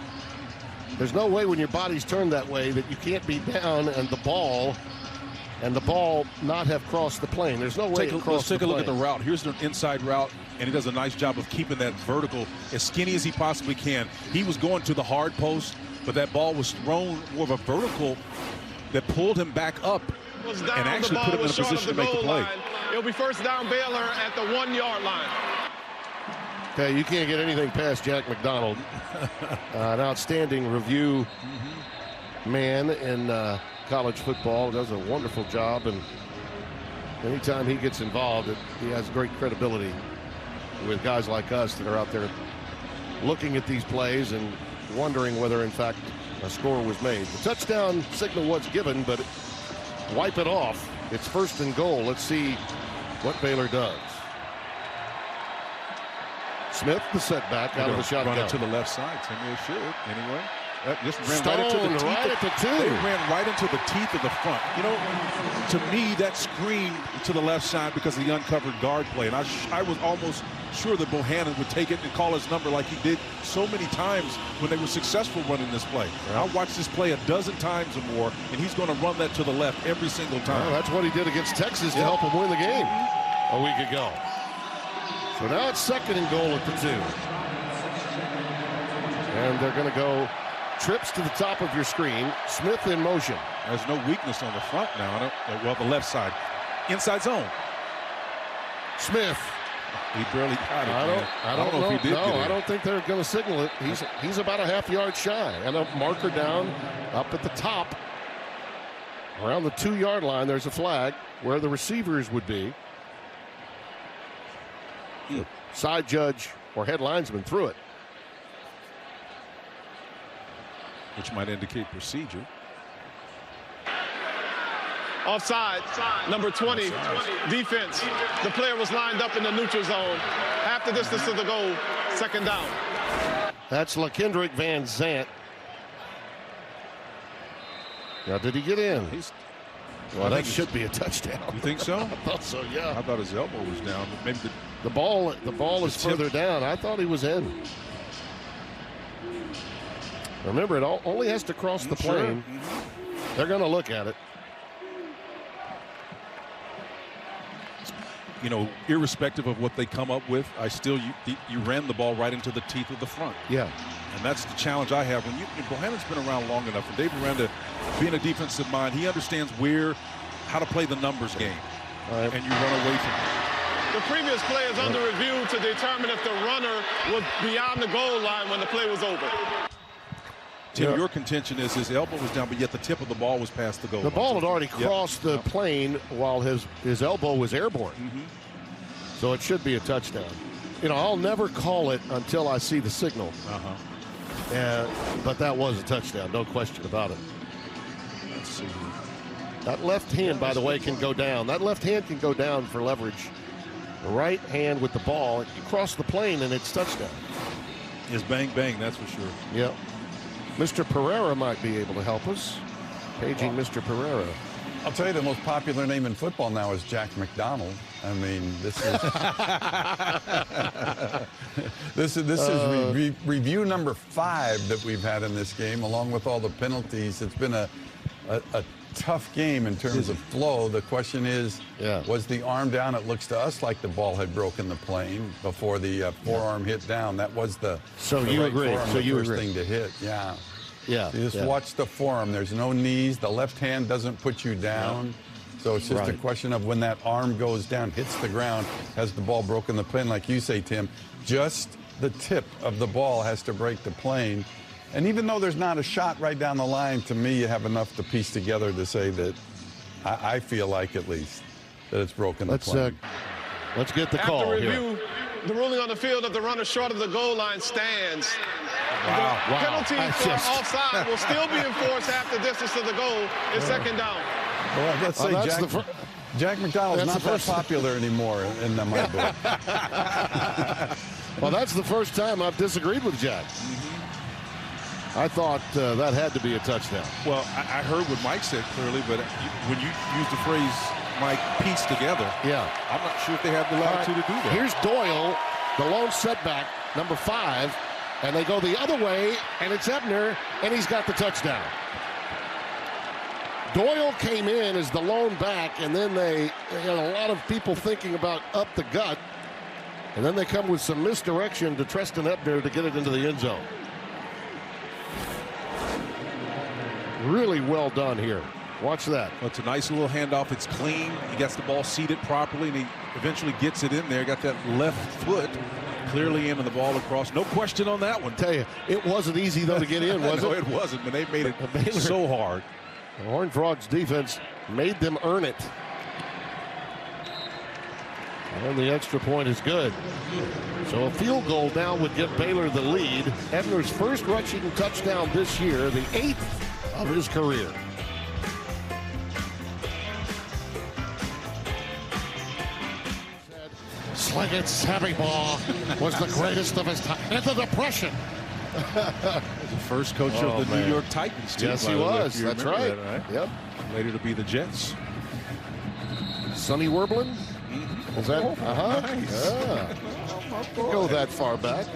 there's no way when your body's turned that way that you can't be down and the ball not have crossed the plane. There's no way Let's take a look at the route. Here's an inside route, and he does a nice job of keeping that vertical as skinny as he possibly can. He was going to the hard post, but that ball was thrown more of a vertical that pulled him back up and actually put him in a position to make the play. It'll be first down Baylor at the 1-yard line. Okay, you can't get anything past Jack McDonald. An outstanding review man in college football. Does a wonderful job, and anytime he gets involved, he has great credibility with guys like us that are out there looking at these plays and wondering whether, in fact, a score was made. The touchdown signal was given, but wipe it off. It's first and goal. Let's see what Baylor does. Smith, the setback out of the shotgun. Run it to the left side. Timmy should, anyway. Just ran Stone right into the teeth. Right at the 2. They ran right into the teeth of the front. You know, to me, that screamed to the left side because of the uncovered guard play. And I was almost sure that Bohannon would take it and call his number like he did so many times when they were successful running this play. Yeah. I watched this play a dozen times or more, and he's going to run that to the left every single time. Well, that's what he did against Texas to help him win the game a week ago. So now it's second and goal at the 2. And they're going to go trips to the top of your screen. Smith in motion. There's no weakness on the front now. Well, the left side. Inside zone. Smith. He barely got it. I don't know if he did. No, I don't think they're going to signal it. He's about a half-yard shy. And a marker down up at the top. Around the 2-yard line, there's a flag where the receivers would be. Side judge or head linesman threw it. Which might indicate procedure. Offside, number 20, defense. The player was lined up in the neutral zone. Half the distance to the goal, second down. That's LaKendrick Van Zant. Now, did he get in? Well, that should be a touchdown. You think so? I thought so, yeah. I thought his elbow was down. Maybe the ball is further down. I thought he was in. Remember, it only has to cross the plane. Sure. They're going to look at it. You know, irrespective of what they come up with, you ran the ball right into the teeth of the front. Yeah. And that's the challenge I have. When Bohannon's been around long enough, and David Aranda, being a defensive mind, he understands how to play the numbers game. Right. And you run away from it. The previous play is under review to determine if the runner was beyond the goal line when the play was over. Tim, your contention is his elbow was down, but yet the tip of the ball was past the goal line. The ball had already crossed the plane while his elbow was airborne. So it should be a touchdown. You know, I'll never call it until I see the signal. But that was a touchdown, no question about it. Let's see. That left hand, by the way, can go down. That left hand can go down for leverage. The right hand with the ball, you cross the plane and it's touchdown. It's bang, bang, that's for sure. Yep. Mr. Pereira might be able to help us. Paging Mr. Pereira. I'll tell you, the most popular name in football now is Jack McDonald. I mean, this is this is review number 5 that we've had in this game, along with all the penalties. It's been a tough game in terms of flow. The question is, was the arm down? It looks to us like the ball had broken the plane before the forearm hit down. That was the you agree? So you first agree? Thing to hit, yeah. Yeah. So you just watch the forearm. There's no knees. The left hand doesn't put you down. So it's just a question of when that arm goes down, hits the ground, has the ball broken the plane, like you say, Tim. Just the tip of the ball has to break the plane. And even though there's not a shot right down the line, to me, you have enough to piece together to say that I feel like, at least, that it's broken the plane. Let's get the call After review, here. The ruling on the field of the runner short of the goal line stands. Wow. The penalty for offside will still be enforced half the distance to the goal. It's second down. Well, let's say Jack McDonald's not that popular anymore in my book. Well, that's the first time I've disagreed with Jack. I thought that had to be a touchdown. Well, I heard what Mike said clearly, but when you use the phrase, Mike, piece together, I'm not sure if they have the latitude to do that. Here's Doyle, the lone setback, number 5, and they go the other way, and it's Ebner, and he's got the touchdown. Doyle came in as the lone back, and then they had a lot of people thinking about up the gut, and then they come with some misdirection to Treston Ebner to get it into the end zone. Really well done here. Watch that. Well, it's a nice little handoff. It's clean. He gets the ball seated properly, and he eventually gets it in there. Got that left foot clearly into the ball across. No question on that one. I tell you, it wasn't easy, though, to get in, was it? No, it wasn't, but they made it so hard. The Horned Frogs defense made them earn it. And the extra point is good. So a field goal now would give Baylor the lead. Ebner's first rushing touchdown this year, the 8th of his career. Sliggett's heavy ball was the greatest of his time. And the depression. The first coach of the New York Titans, too. Yes, he was. That's right. Yep. Later to be the Jets. Sonny Werblin? Was that? Nice. Go that far back.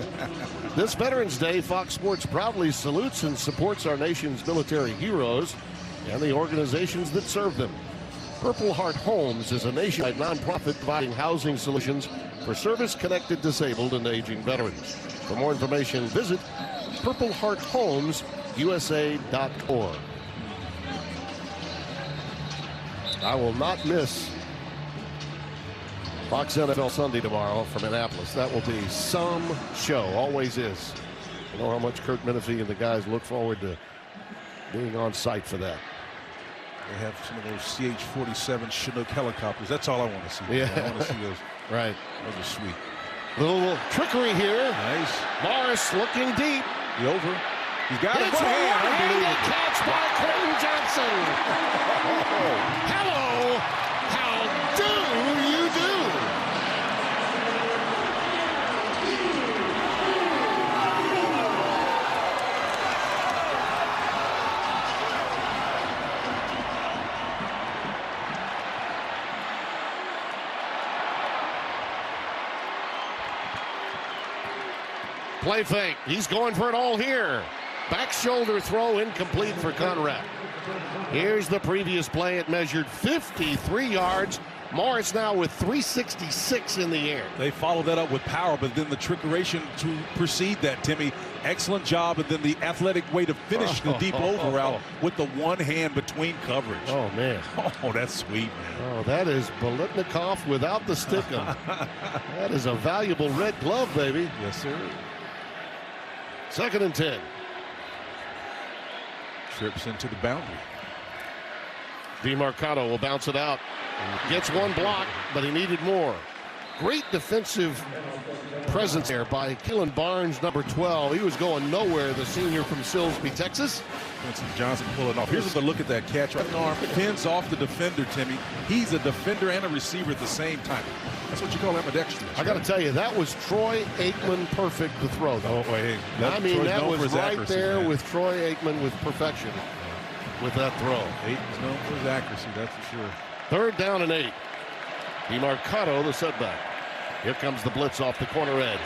This Veterans Day, Fox Sports proudly salutes and supports our nation's military heroes and the organizations that serve them. Purple Heart Homes is a nationwide nonprofit providing housing solutions for service-connected disabled and aging veterans. For more information, visit purplehearthomesusa.org. I will not miss Fox NFL Sunday tomorrow from Annapolis. That will be some show. Always is. You know how much Kurt Menefee and the guys look forward to being on site for that. They have some of those CH-47 Chinook helicopters. That's all I want to see. Yeah. I want to see those. Right. Those are sweet. Little trickery here. Nice. Morris looking deep. The over. He's got it. It's a one-handed catch by Quentin Johnson. Hello. How do you do? Play fake. He's going for it all here. Back shoulder throw incomplete for Conrad. Here's the previous play. It measured 53 yards. Morris now with 366 in the air. They followed that up with power, but then the trickeration to precede that, Timmy. Excellent job, and then the athletic way to finish the deep over route with the one hand between coverage. Oh, man. Oh, that's sweet, man. Oh, that is Bolitnikoff without the stickum. That is a valuable red glove, baby. Yes, sir. 2nd and 10. Trips into the boundary. DeMarcado will bounce it out. Gets one block, but he needed more. Great defensive presence there by Keelan Barnes, number 12. He was going nowhere, the senior from Silsbee, Texas. Quincy Johnson pulling off. Here's a look at that catch. Right arm pins off the defender, Timmy. He's a defender and a receiver at the same time. That's what you call ambidextrous. I got to tell you, that was Troy Aikman perfect to throw, though. Oh, wait. I mean, that was right accuracy, there man. with Troy Aikman with perfection with that throw. Aikman's known for his accuracy, that's for sure. 3rd down and 8. DeMarcado, the setback. Here comes the blitz off the corner edge.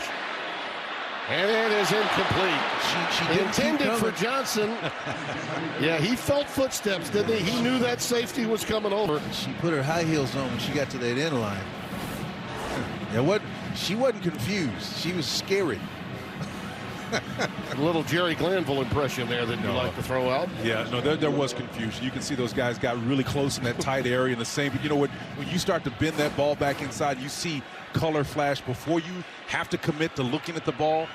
And it is incomplete. She intended for Johnson. Yeah, he felt footsteps, didn't he? He knew that safety was coming over. She put her high heels on when she got to that end line. Yeah, she wasn't confused. She was scary. A little Jerry Glanville impression there that you like to throw out. Yeah, no, there was confusion. You can see those guys got really close in that tight area in the same. But you know what? When you start to bend that ball back inside, you see color flash before you have to commit to looking at the ball.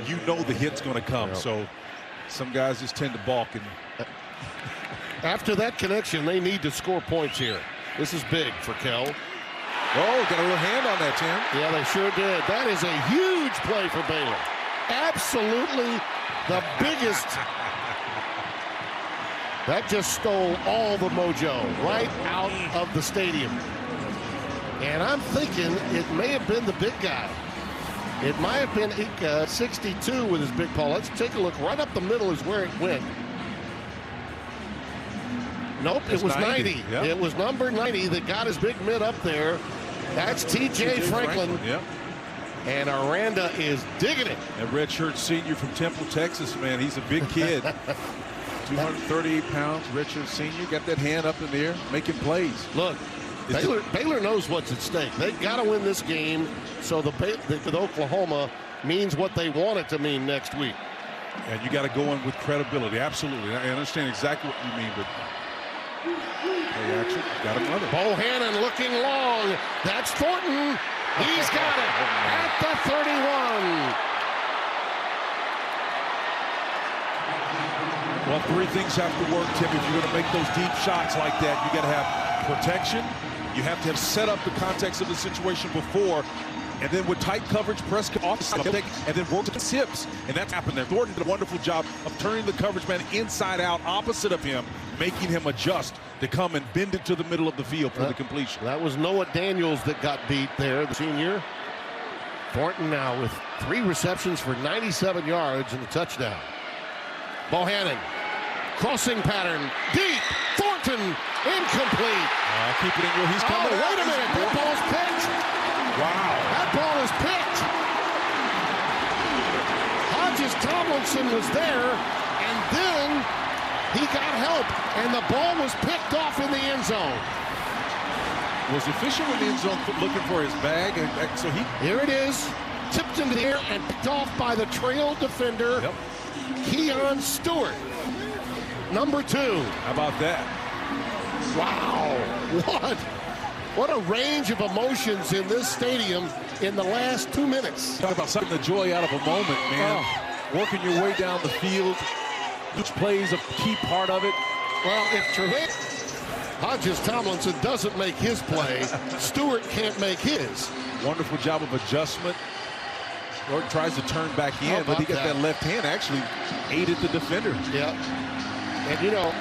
You know the hit's going to come. Yep. So some guys just tend to balk. And after that connection, they need to score points here. This is big for Kell. Oh, got a little hand on that, Tim. Yeah, they sure did. That is a huge play for Baylor. Absolutely the biggest That just stole all the mojo right out of the stadium. And I'm thinking it may have been the big guy. It might have been 62 with his big paw. Let's take a look. Right up the middle is where it went. Nope, it was 90. Yep. It was number 90 that got his big mid up there. That's T.J. Franklin. Yep. And Aranda is digging it. A redshirt senior from Temple, Texas, man. He's a big kid. 238 pounds, redshirt senior. Got that hand up in the air, making plays. Look, Baylor knows what's at stake. They've got to win this game, so the Oklahoma means what they want it to mean next week. And you got to go in with credibility. Absolutely. I understand exactly what you mean, but play action, got him running. Bohannon looking long. That's Thornton. He's got it at the 31. Well, three things have to work, Tim. If you're going to make those deep shots like that, you got to have protection. You have to have set up the context of the situation before. And then with tight coverage, press off the side, and then work the tips. And that's happened there. Thornton did a wonderful job of turning the coverage man inside out, opposite of him, making him adjust to come and bend it to the middle of the field for the completion. That was Noah Daniels that got beat there, the senior. Thornton now with 3 receptions for 97 yards and a touchdown. Bohannon, crossing pattern, deep, Thornton, incomplete. Keep it in where he's coming. Wait a minute, that ball's picked. Wow. That ball is picked. Hodges Tomlinson was there, and then he got help, and the ball was picked off in the end zone. Was official in the end zone looking for his bag, and so he... Here it is, tipped into the air and picked off by the trail defender, Keon Stewart, number 2. How about that? Wow, what a range of emotions in this stadium in the last 2 minutes. Talk about sucking the joy out of a moment, man. Working your way down the field. Each play is a key part of it. Well, if Hodges Tomlinson doesn't make his play, Stewart can't make his. Wonderful job of adjustment. Or tries to turn back in, but he got that left hand, actually aided the defender. Yeah. And you know,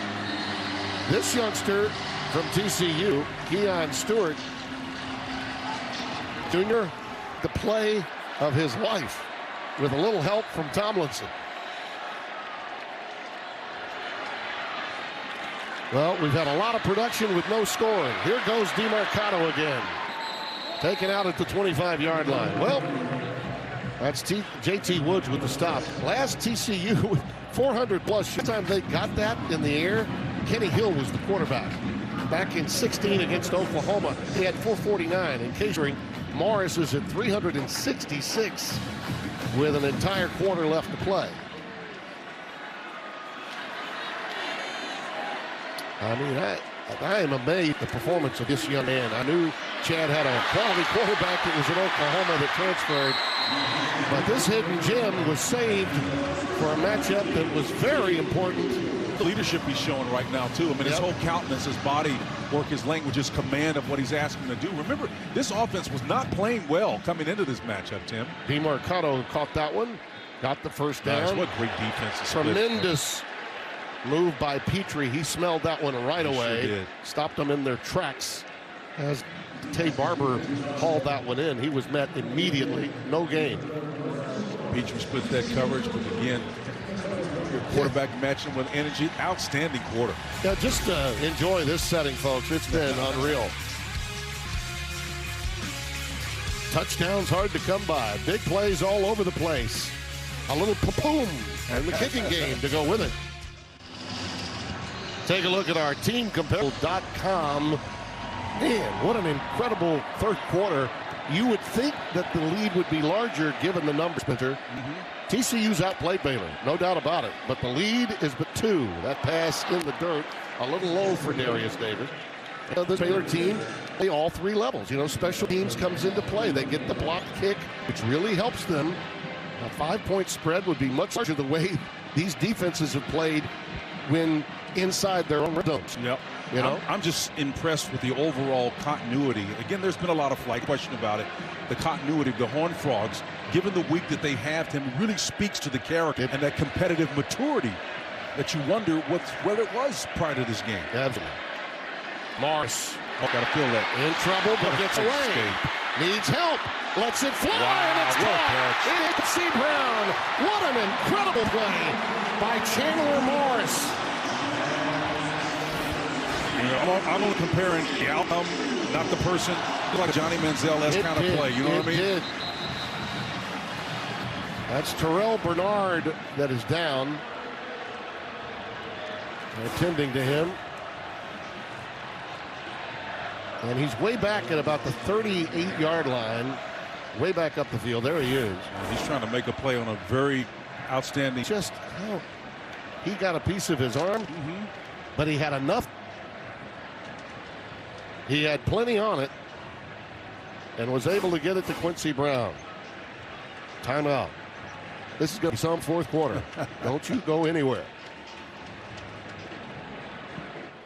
this youngster from TCU, Keon Stewart, Jr., the play of his life with a little help from Tomlinson. Well, we've had a lot of production with no scoring. Here goes DeMarcado again. Taken out at the 25-yard line. Well, that's J.T. Woods with the stop. Last TCU with 400-plus. The time they got that in the air, Kenny Hill was the quarterback. Back in 16 against Oklahoma, he had 449. And catering, Morris is at 366 with an entire quarter left to play. I mean, I am amazed at the performance of this young man. I knew Chad had a quality quarterback that was in Oklahoma that transferred, but this hidden gem was saved for a matchup that was very important. The leadership he's showing right now, too. I mean, his whole countenance, his body work, his language, his command of what he's asking to do. Remember, this offense was not playing well coming into this matchup, Tim. DeMarcado caught that one, got the first down. Nice. What great defense. Tremendous move by Petrie. He smelled that one right away. Sure did. Stopped them in their tracks as Tay Barber hauled that one in. He was met immediately. No gain. Petrie split that coverage, but again, your quarterback matching with energy. Outstanding quarter. Yeah, just enjoy this setting, folks. It's been unreal. Touchdowns hard to come by. Big plays all over the place. A little pa-boom and the kicking game to go with it. Take a look at our teamcomparable.com. Man, what an incredible third quarter. You would think that the lead would be larger given the numbers, Spencer. TCU's outplayed Baylor, no doubt about it. But the lead is but 2. That pass in the dirt, a little low for Darius Davis. The Baylor team, they all 3 levels. You know, special teams comes into play. They get the block kick, which really helps them. A 5-point spread would be much larger the way these defenses have played when inside their own red zones. You know, I'm just impressed with the overall continuity. Again, there's been a lot of flight, question about it. The continuity of the Horned Frogs, given the week that they have, Tim, really speaks to the character and that competitive maturity that you wonder where it was prior to this game. Absolutely. Morris. Got to feel that. In trouble, but gets away. Needs help. Lets it fly, and it's caught. Quincy Brown. What an incredible play by Chandler Morris. I'm only comparing the outcome, not the person. Like Johnny Manziel-esque kind of play. You know what I mean? Did. That's Terrell Bernard that is down. Attending to him. And he's way back at about the 38-yard line. Way back up the field. There he is. He's trying to make a play on a very outstanding. Just, he got a piece of his arm, but he had enough. He had plenty on it and was able to get it to Quincy Brown. Timeout. This is going to be some fourth quarter. Don't you go anywhere.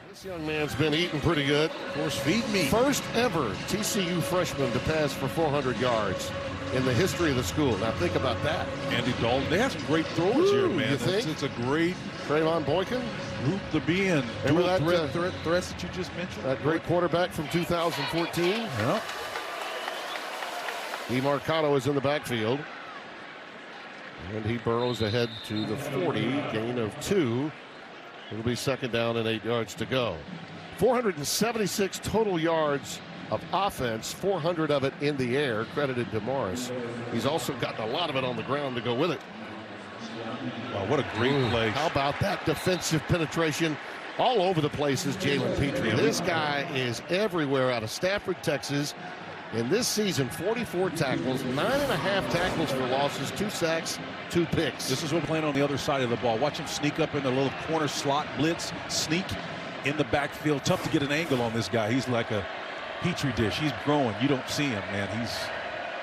This young man's been eating pretty good. Of course, feed me. First ever TCU freshman to pass for 400 yards in the history of the school. Now think about that. Andy Dalton. They have some great throwers here, man. You think? It's a great Trayvon Boykin. group to be in. Remember that Threats that you just mentioned? That great quarterback from 2014. Yeah. DeMarcado is in the backfield. And he burrows ahead to the 40, gain of 2. It'll be second down and 8 yards to go. 476 total yards of offense, 400 of it in the air, credited to Morris. He's also gotten a lot of it on the ground to go with it. Wow, what a great play. How about that defensive penetration? All over the place is Jalen Petrie. This guy is everywhere out of Stafford, Texas. In this season, 44 tackles, 9.5 tackles for losses, 2 sacks, 2 picks. This is what we're playing on the other side of the ball. Watch him sneak up in the little corner slot blitz, sneak in the backfield. Tough to get an angle on this guy. He's like a Petri dish. He's growing. You don't see him, man. He's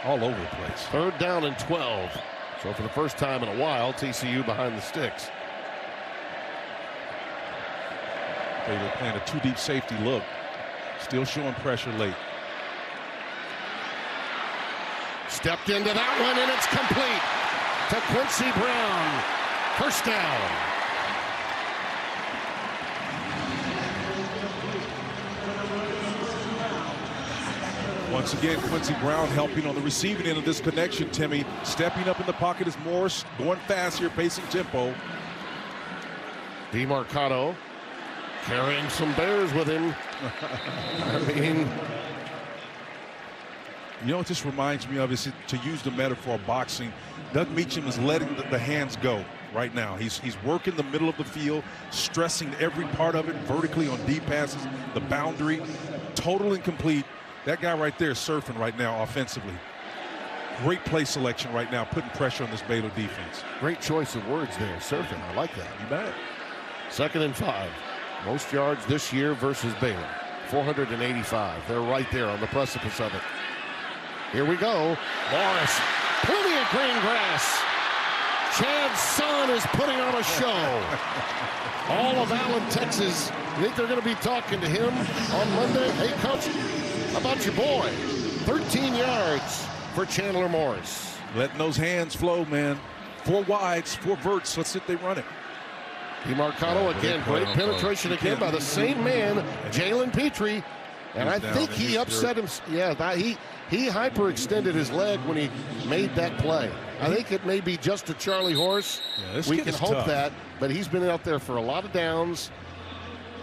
all over the place. Third down and 12. So for the first time in a while, TCU behind the sticks. Baylor playing a 2 deep safety look. Still showing pressure late. Stepped into that one, and it's complete to Quincy Brown. First down. Once again, Quincy Brown helping on the receiving end of this connection, Timmy. Stepping up in the pocket is Morris, going fast here, pacing tempo. DeMarcado carrying some bears with him. I mean, you know what this reminds me of is, to use the metaphor of boxing, Doug Meacham is letting the hands go right now. He's working the middle of the field, stressing every part of it vertically on deep passes, the boundary, total and complete. That guy right there is surfing right now offensively. Great play selection right now, putting pressure on this Baylor defense. Great choice of words there, surfing. I like that. You bet. Second and 5. Most yards this year versus Baylor. 485. They're right there on the precipice of it. Here we go. Morris, plenty of green grass. Chad's son is putting on a show. All of Allen, Texas. You think they're going to be talking to him on Monday? Hey, coach, how about your boy? 13 yards for Chandler Morris. Letting those hands flow, man. 4 wides, 4 verts. Let's see if they run it. DeMarcado again, great penetration again by the same man, Jalen Petrie. And I think he upset him. Yeah, he hyperextended his leg when he made that play. I think it may be just a Charlie horse. Yeah, we can hope that, but he's been out there for a lot of downs,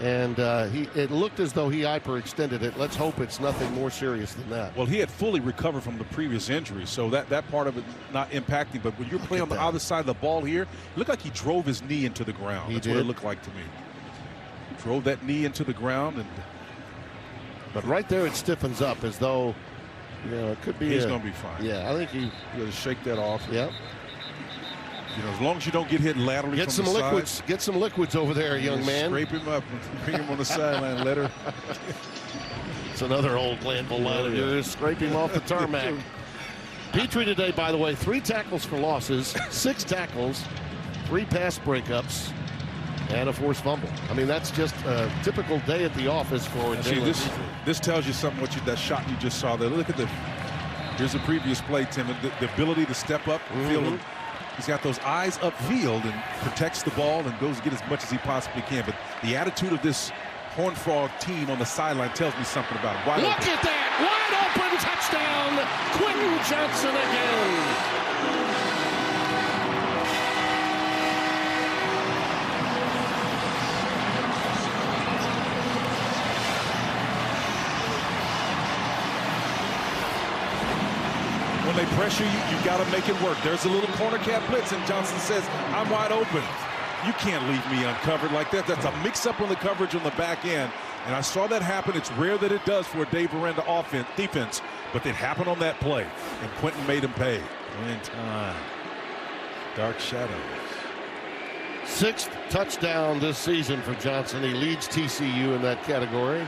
and it looked as though he hyperextended it. Let's hope it's nothing more serious than that. Well, he had fully recovered from the previous injury, so that part of it not impacting. But when you're playing on the other side of the ball here, it looked like he drove his knee into the ground. That's what it looked like to me. Drove that knee into the ground, but right there it stiffens up as though, it could be. He's going to be fine. Yeah, I think he got to shake that off. Yep. As long as you don't get hit laterally get from some the liquids. side. Get some liquids over there, young man. Scrape him up and bring him on the sideline. Let her. It's another old Glanville line of yours. Scrape him off the tarmac. Petrie today, by the way, 3 tackles for losses, 6 tackles, 3 pass breakups, and a forced fumble. I mean, that's just a typical day at the office for Jalen. This tells you something. That shot you just saw there. Look at here's the previous play, Tim. The ability to step up, feel He's got those eyes upfield and protects the ball and goes to get as much as he possibly can. But the attitude of this Horned Frog team on the sideline tells me something about him. Look at that! Wide open touchdown! Quentin Johnson again! When they pressure you, you got to make it work. There's a little corner cat blitz, and Johnson says, I'm wide open. You can't leave me uncovered like that. That's a mix-up on the coverage on the back end. And I saw that happen. It's rare that it does for a Dave Aranda defense, but it happened on that play, and Quentin made him pay. Win time. Dark shadows. 6th touchdown this season for Johnson. He leads TCU in that category.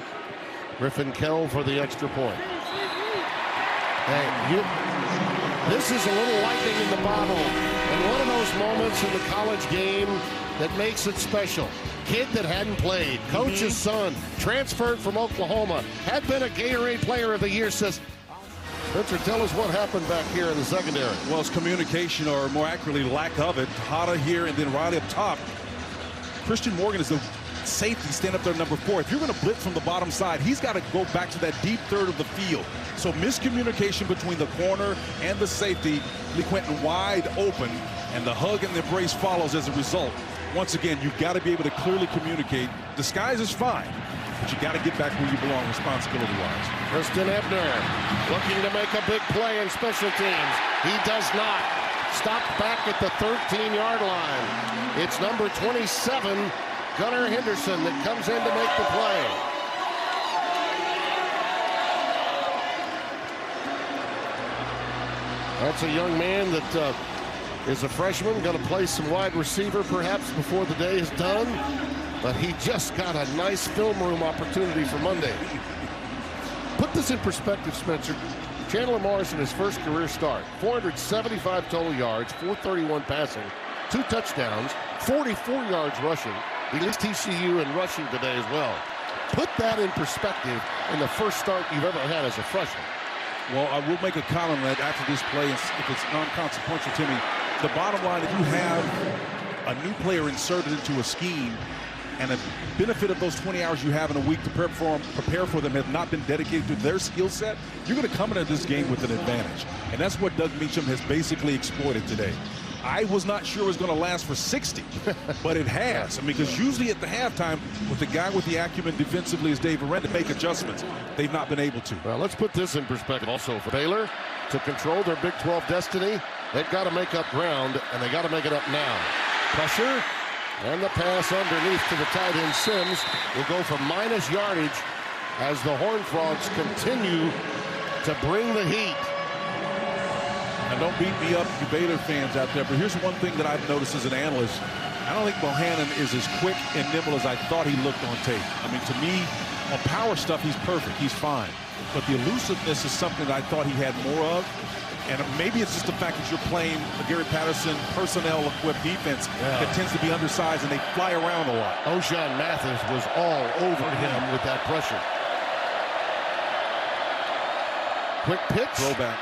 Griffin Kell for the extra point. Hey, this is a little lightning in the bottle, and one of those moments in the college game that makes it special. Kid that hadn't played, coach's son, transferred from Oklahoma, had been a Gatorade Player of the Year, says, Spencer, tell us what happened back here in the secondary. Well, it's communication, or more accurately, lack of it. Hada here, and then right up top, Christian Morgan is the safety, stand up there number 4. If you're going to blitz from the bottom side, he's got to go back to that deep third of the field. So miscommunication between the corner and the safety. Lee Quentin wide open, and the hug and the embrace follows as a result. Once again, you've got to be able to clearly communicate. Disguise is fine, but you got to get back where you belong responsibility-wise. Kristen Ebner looking to make a big play in special teams. He does not. Stopped back at the 13-yard line. It's number 27, Gunnar Henderson, that comes in to make the play. That's a young man that is a freshman, going to play some wide receiver perhaps before the day is done, but he just got a nice film room opportunity for Monday. Put this in perspective, Spencer. Chandler Morris in his first career start, 475 total yards, 431 passing, 2 touchdowns, 44 yards rushing. He leads TCU in rushing today as well. Put that in perspective in the first start you've ever had as a freshman. Well, I will make a comment that after this play, if it's non-consequential to me, the bottom line, if you have a new player inserted into a scheme and the benefit of those 20 hours you have in a week to prepare for them have not been dedicated to their skill set, you're going to come into this game with an advantage. And that's what Doug Meacham has basically exploited today. I was not sure it was going to last for 60, but it has. I mean, because usually at the halftime, with the guy with the acumen defensively as Dave Aranda, make adjustments. They've not been able to. Well, let's put this in perspective also for Baylor to control their Big 12 destiny. They've got to make up ground, and they got to make it up now. Pressure, and the pass underneath to the tight end Sims will go for minus yardage as the Horned Frogs continue to bring the heat. And don't beat me up, you Baylor fans out there, but here's one thing that I've noticed as an analyst. I don't think Bohannon is as quick and nimble as I thought he looked on tape. I mean, to me, on power stuff, he's perfect. He's fine. But the elusiveness is something that I thought he had more of. And maybe it's just the fact that you're playing a Gary Patterson personnel-equipped defense that tends to be undersized and they fly around a lot. O'Shawn Mathis was all over him with that pressure. Quick pitch. Throwback.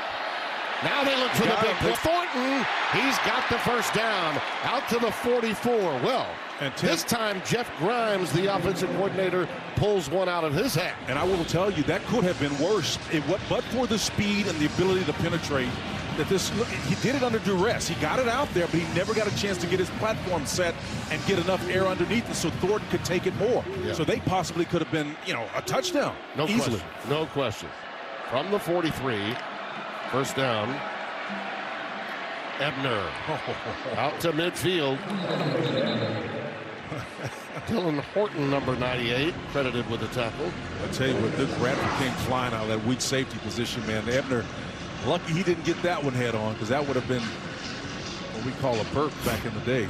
Now they look for the big play. Thornton, he's got the first down out to the 44. Well, and this time Jeff Grimes, the offensive coordinator, pulls one out of his hat. And I will tell you, that could have been worse. But for the speed and the ability to penetrate, he did it under duress. He got it out there, but he never got a chance to get his platform set and get enough air underneath it so Thornton could take it more. Yeah. So they possibly could have been, a touchdown. No easily. Question. No question. From the 43. First down. Ebner out to midfield. Dylan Horton, number 98, credited with the tackle. I tell you what, Luke Radford came flying out of that weak safety position, man. Ebner, lucky he didn't get that one head on, because that would have been what we call a burp back in the day.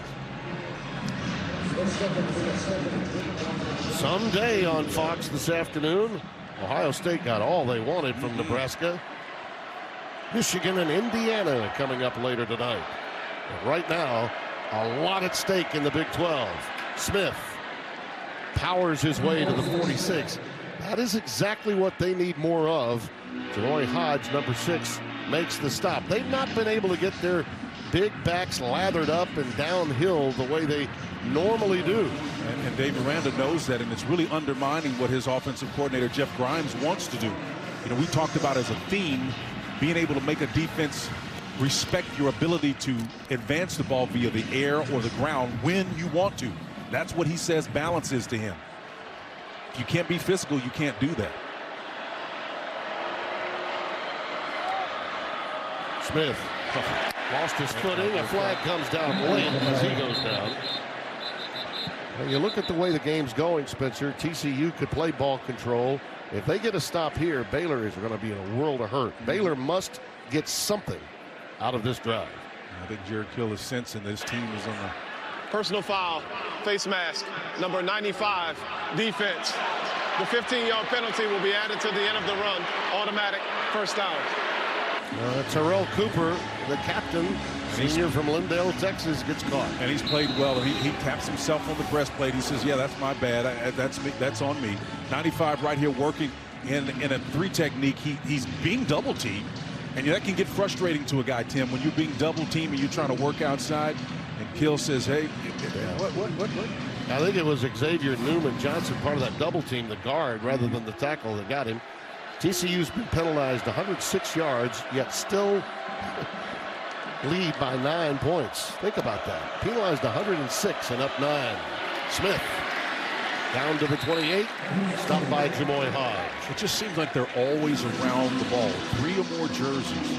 Someday on Fox this afternoon, Ohio State got all they wanted from Nebraska. Michigan and Indiana coming up later tonight. But right now, a lot at stake in the Big 12. Smith powers his way to the 46. That is exactly what they need more of. Jeroy Hodge, number 6, makes the stop. They've not been able to get their big backs lathered up and downhill the way they normally do. And Dave Aranda knows that, and it's really undermining what his offensive coordinator, Jeff Grimes, wants to do. You know, we talked about as a theme, being able to make a defense respect your ability to advance the ball via the air or the ground when you want to. That's what he says balance is to him. If you can't be physical, you can't do that. Smith lost his footing. A flag comes down late as he goes down. When you look at the way the game's going, Spencer, TCU could play ball control. If they get a stop here, Baylor is going to be in a world of hurt. Baylor must get something out of this drive. I think Jared Kill is sensing this team is on the Personal foul, face mask, number 95, defense. The 15-yard penalty will be added to the end of the run. Automatic first down. Terrell Cooper, the captain, senior from Lindale, Texas, gets caught. And he's played well. He taps himself on the breastplate. He says, yeah, that's my bad. That's me. That's on me. 95 right here working in a 3 technique. He's being double teamed. And that can get frustrating to a guy, Tim, when you're being double teamed and you're trying to work outside. And Kill says, hey, what? I think it was Xavier Newman Johnson, part of that double team, the guard, rather than the tackle that got him. TCU's been penalized 106 yards, yet still lead by 9 points. Think about that. Penalized 106 and up 9. Smith down to the 28, stopped by Jamoy Hodge. It just seems like they're always around the ball. 3 or more jerseys.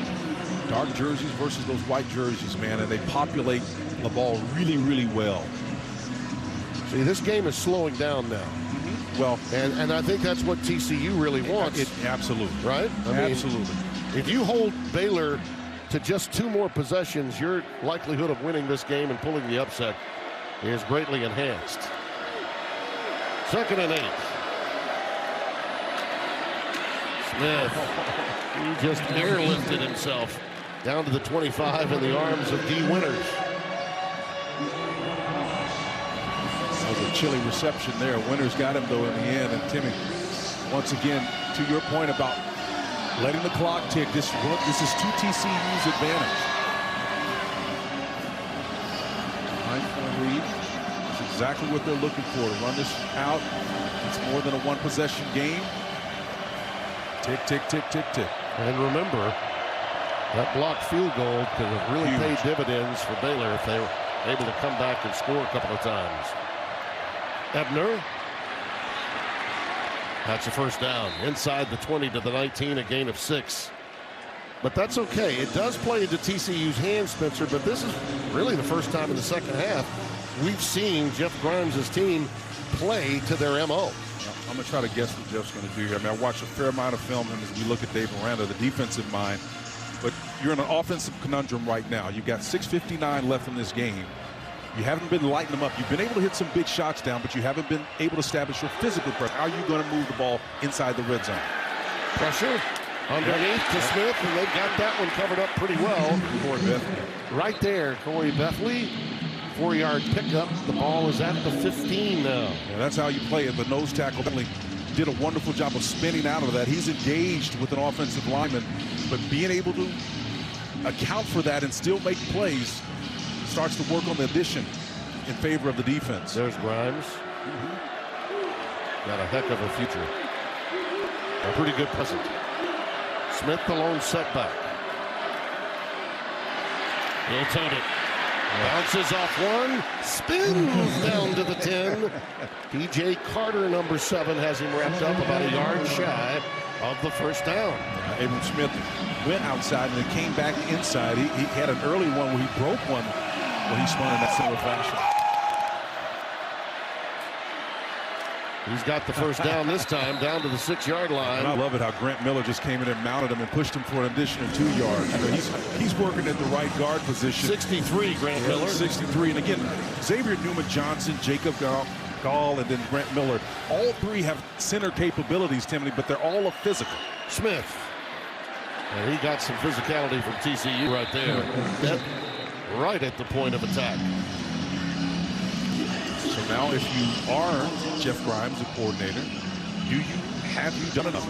Dark jerseys versus those white jerseys, man, and they populate the ball really, really well. See, this game is slowing down now. Well, and I think that's what TCU really wants. Absolutely. Right? Absolutely. If you hold Baylor to just 2 more possessions, your likelihood of winning this game and pulling the upset is greatly enhanced. 2nd and 8. Smith, he just airlifted himself down to the 25 in the arms of D. Winters. That was a chilly reception there. Winters got him, though, in the end. And Timmy, once again, to your point about letting the clock tick, this is to TCU's advantage. 9-point lead. That's exactly what they're looking for, to run this out. It's more than a 1-possession game. Tick, tick, tick, tick, tick. And remember, that blocked field goal could have really paid dividends for Baylor if they were able to come back and score a couple of times. Ebner. That's a first down. Inside the 20 to the 19, a gain of 6. But that's okay. It does play into TCU's hands, Spencer, but this is really the first time in the second half we've seen Jeff Grimes' team play to their MO. I'm going to try to guess what Jeff's going to do here. I mean, I watched a fair amount of film as we look at Dave Aranda, the defensive mind. But you're in an offensive conundrum right now. You've got 6:59 left in this game. You haven't been lighting them up. You've been able to hit some big shots down, but you haven't been able to establish your physical pressure. How are you going to move the ball inside the red zone? Pressure underneath to Smith, and they've got that one covered up pretty well. Corey Bethley. Right there, Corey Bethley. 4-yard pickup. The ball is at the 15 now. Yeah, that's how you play it. The nose tackle Bentley did a wonderful job of spinning out of that. He's engaged with an offensive lineman, but being able to account for that and still make plays starts to work on the addition in favor of the defense. There's Grimes. Got a heck of a future. A pretty good present. Smith, the lone setback. He'll tote it. Bounces off one, spins down to the 10. P.J. Carter, number 7, has him wrapped up about a yard shy of the first down. Abram Smith went outside and then came back inside. He had an early one where he broke one when he spun in that similar fashion. He's got the first down this time, down to the 6-yard line. And I love it how Grant Miller just came in and mounted him and pushed him for an additional 2 yards. You know, he's working at the right guard position. 63, Grant Miller. 63. And again, Xavier Newman Johnson, Jacob Gall, and then Grant Miller. All 3 have center capabilities, Timothy, but they're all physical. Smith. And he got some physicality from TCU right there. Right at the point of attack. So now if you are Jeff Grimes, the coordinator, have you done enough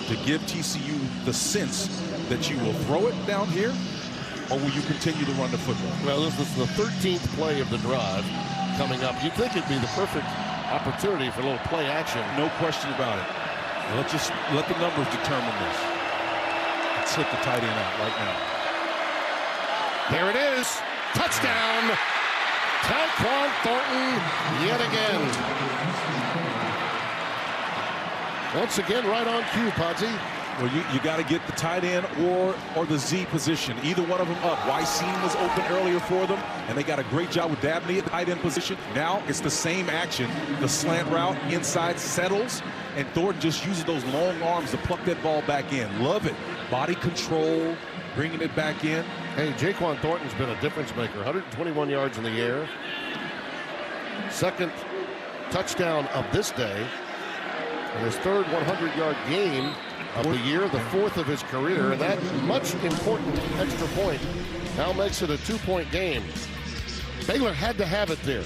to give TCU the sense that you will throw it down here or will you continue to run the football? Well, this is the 13th play of the drive coming up. You'd think it'd be the perfect opportunity for a little play action. No question about it. Let's just let the numbers determine this. Let's hit the tight end out right now. There it is. Touchdown. Tyquan Thornton yet again. Once again, right on cue, Podsy. Well, you got to get the tight end or the Z position. Either one of them up. Wycene was open earlier for them, and they got a great job with Dabney at tight end position. Now it's the same action. The slant route inside settles, and Thornton just uses those long arms to pluck that ball back in. Love it. Body control, bringing it back in. Hey, Jaquan Thornton's been a difference maker. 121 yards in the air. Second touchdown of this day. And his third 100-yard game of the year, the fourth of his career, and that much important extra point now makes it a 2-point game. Baylor had to have it there.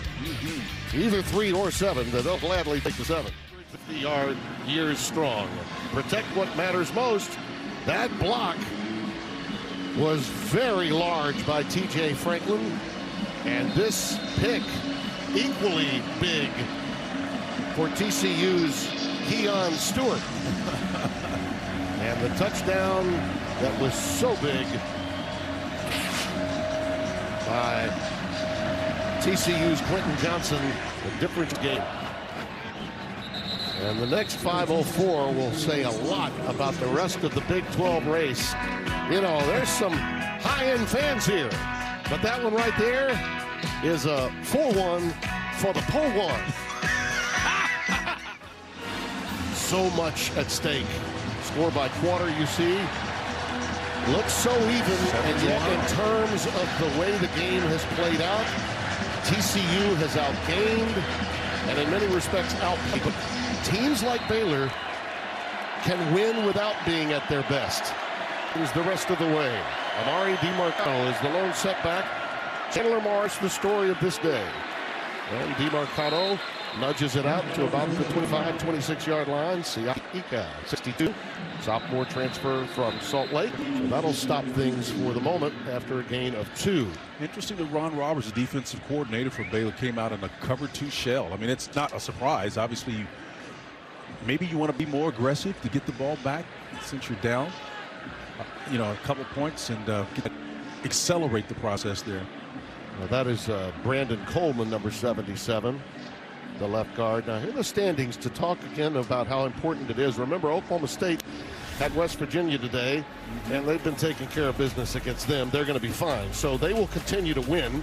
Either 3 or 7, but they'll gladly take the 7. 50-yard years strong. Protect what matters most. That block was very large by T.J. Franklin, and this pick equally big for TCU's Keon Stewart. And the touchdown that was so big by TCU's Quentin Johnson, the difference game. And the next 5:04 will say a lot about the rest of the Big 12 race. You know, there's some high-end fans here, but that one right there is a 4-1 for the pull one. So much at stake. Score by quarter, you see. Looks so even, and yet in terms of the way the game has played out, TCU has outgained and in many respects outplayed. But teams like Baylor can win without being at their best. Is the rest of the way. Amari DiMarcano is the lone setback. Chandler Morris, the story of this day. And DiMarcano nudges it out to about the 25, 26-yard line. Siaka, 62, sophomore transfer from Salt Lake. So that'll stop things for the moment after a gain of 2. Interesting that Ron Roberts, the defensive coordinator for Baylor, came out in a cover 2 shell. I mean, it's not a surprise. Obviously, maybe you want to be more aggressive to get the ball back since you're down, you know, a couple points and accelerate the process there. Well, that is Brandon Coleman, number 77. The left guard. Now, here are the standings to talk again about how important it is. Remember, Oklahoma State had West Virginia today, and they've been taking care of business against them. They're going to be fine. So they will continue to win.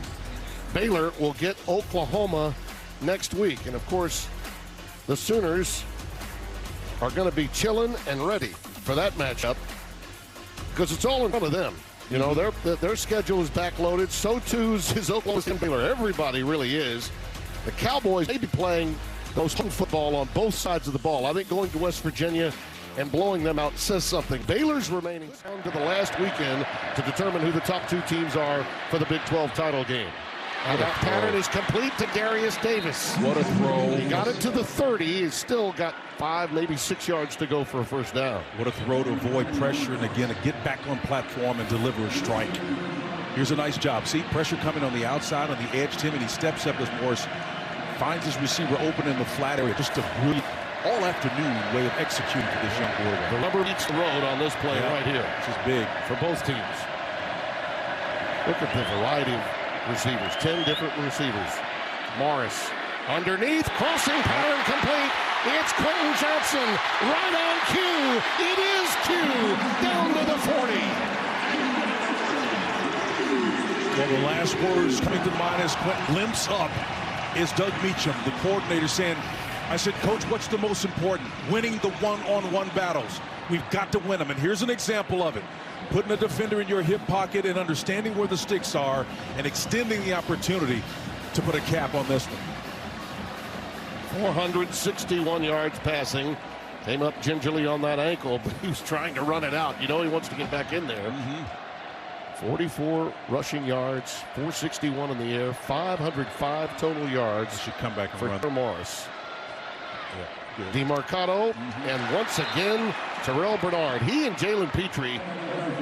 Baylor will get Oklahoma next week. And, of course, the Sooners are going to be chilling and ready for that matchup because it's all in front of them. You know, their schedule is backloaded. So, too, is Oklahoma State and Baylor. Everybody really is. The Cowboys may be playing those home football on both sides of the ball. I think going to West Virginia and blowing them out says something. Baylor's remaining on to the last weekend to determine who the top 2 teams are for the Big 12 title game. And that pattern is complete to Darius Davis. What a throw. He got it to the 30. He's still got 5, maybe 6 yards to go for a first down. What a throw to avoid pressure and, again, to get back on platform and deliver a strike. Here's a nice job. See, pressure coming on the outside, on the edge, Tim, and he steps up as Morris finds his receiver open in the flat area. Just a brilliant all-afternoon way of executing for this young quarterback. The rubber meets the road on this play right here. This is big for both teams. Look at the variety of receivers. 10 different receivers. Morris underneath, crossing pattern complete. It's Quentin Johnson right on cue. It is cue down to the 40. Well, the last words coming to mind as Quentin limps up is Doug Meacham, the coordinator, saying, I said, Coach, what's the most important? Winning the one-on-one battles. We've got to win them. And here's an example of it. Putting a defender in your hip pocket and understanding where the sticks are and extending the opportunity to put a cap on this one. 461 yards passing. Came up gingerly on that ankle, but he was trying to run it out. You know he wants to get back in there. 44 rushing yards, 461 in the air, 505 total yards. Should come back and for run. Morris. DiMarcano, and once again, Terrell Bernard. He and Jalen Petrie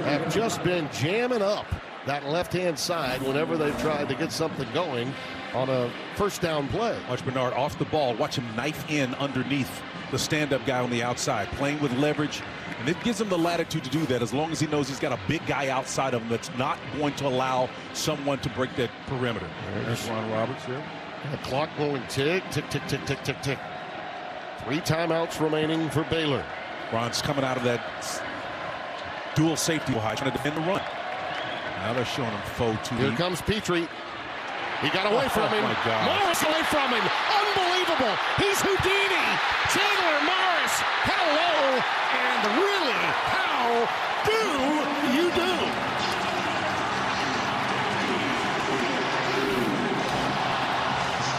have just been jamming up that left-hand side whenever they've tried to get something going on a first down play. Watch Bernard off the ball. Watch him knife in underneath the stand-up guy on the outside, playing with leverage. And it gives him the latitude to do that as long as he knows he's got a big guy outside of him that's not going to allow someone to break that perimeter. There's Ron Roberts here. The clock going tick, tick, tick, tick, tick, tick, tick. 3 timeouts remaining for Baylor. Ron's coming out of that dual safety high, trying to defend the run. Now they're showing him faux 2. Here comes Petrie. He got away from him. My God. Morris away from him. Unbelievable. He's Houdini. Chandler Morris. Hello. And really, how do you do?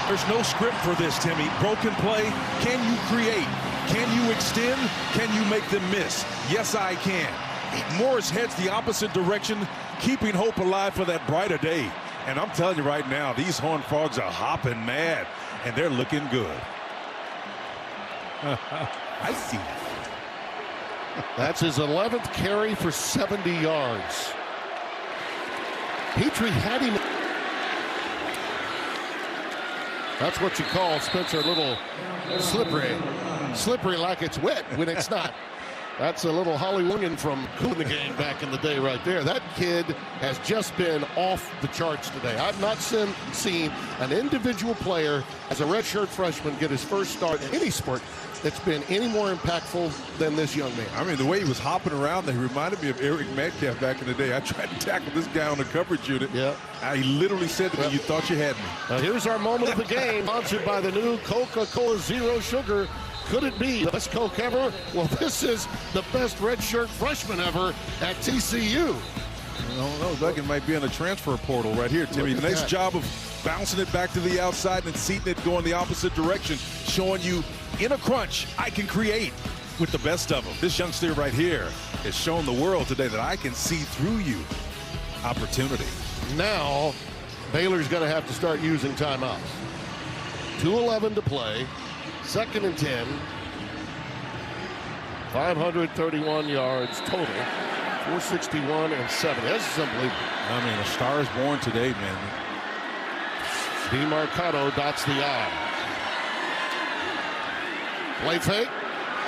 There's no script for this, Timmy. Broken play. Can you create? Can you extend? Can you make them miss? Yes, I can. Morris heads the opposite direction, keeping hope alive for that brighter day. And I'm telling you right now, these Horned Frogs are hopping mad, and they're looking good. I see. That's his 11th carry for 70 yards. Petrie had him. That's what you call, Spencer, a little slippery. Slippery like it's wet when it's not. That's a little Hollywoodian from the game back in the day right there. That kid has just been off the charts today. I've not seen an individual player as a redshirt freshman get his first start in any sport that's been any more impactful than this young man. I mean, the way he was hopping around there, he reminded me of Eric Metcalf back in the day. I tried to tackle this guy on the coverage unit. Yeah. He literally said to me, you thought you had me. Here's our moment of the game, sponsored by the new Coca-Cola Zero Sugar. Could it be the best Coke ever? Well, this is the best redshirt freshman ever at TCU. I don't know. Duggan might be in the transfer portal right here, Timmy. Nice job of bouncing it back to the outside and seating it going the opposite direction, showing you in a crunch, I can create with the best of them. This youngster right here has shown the world today that I can see through you. Opportunity. Now, Baylor's going to have to start using timeouts. 2:11 to play. 2nd and 10. 531 yards total. 461 and 7. That's unbelievable. I mean, a star is born today, man. DeMarcado dots the I. Play fake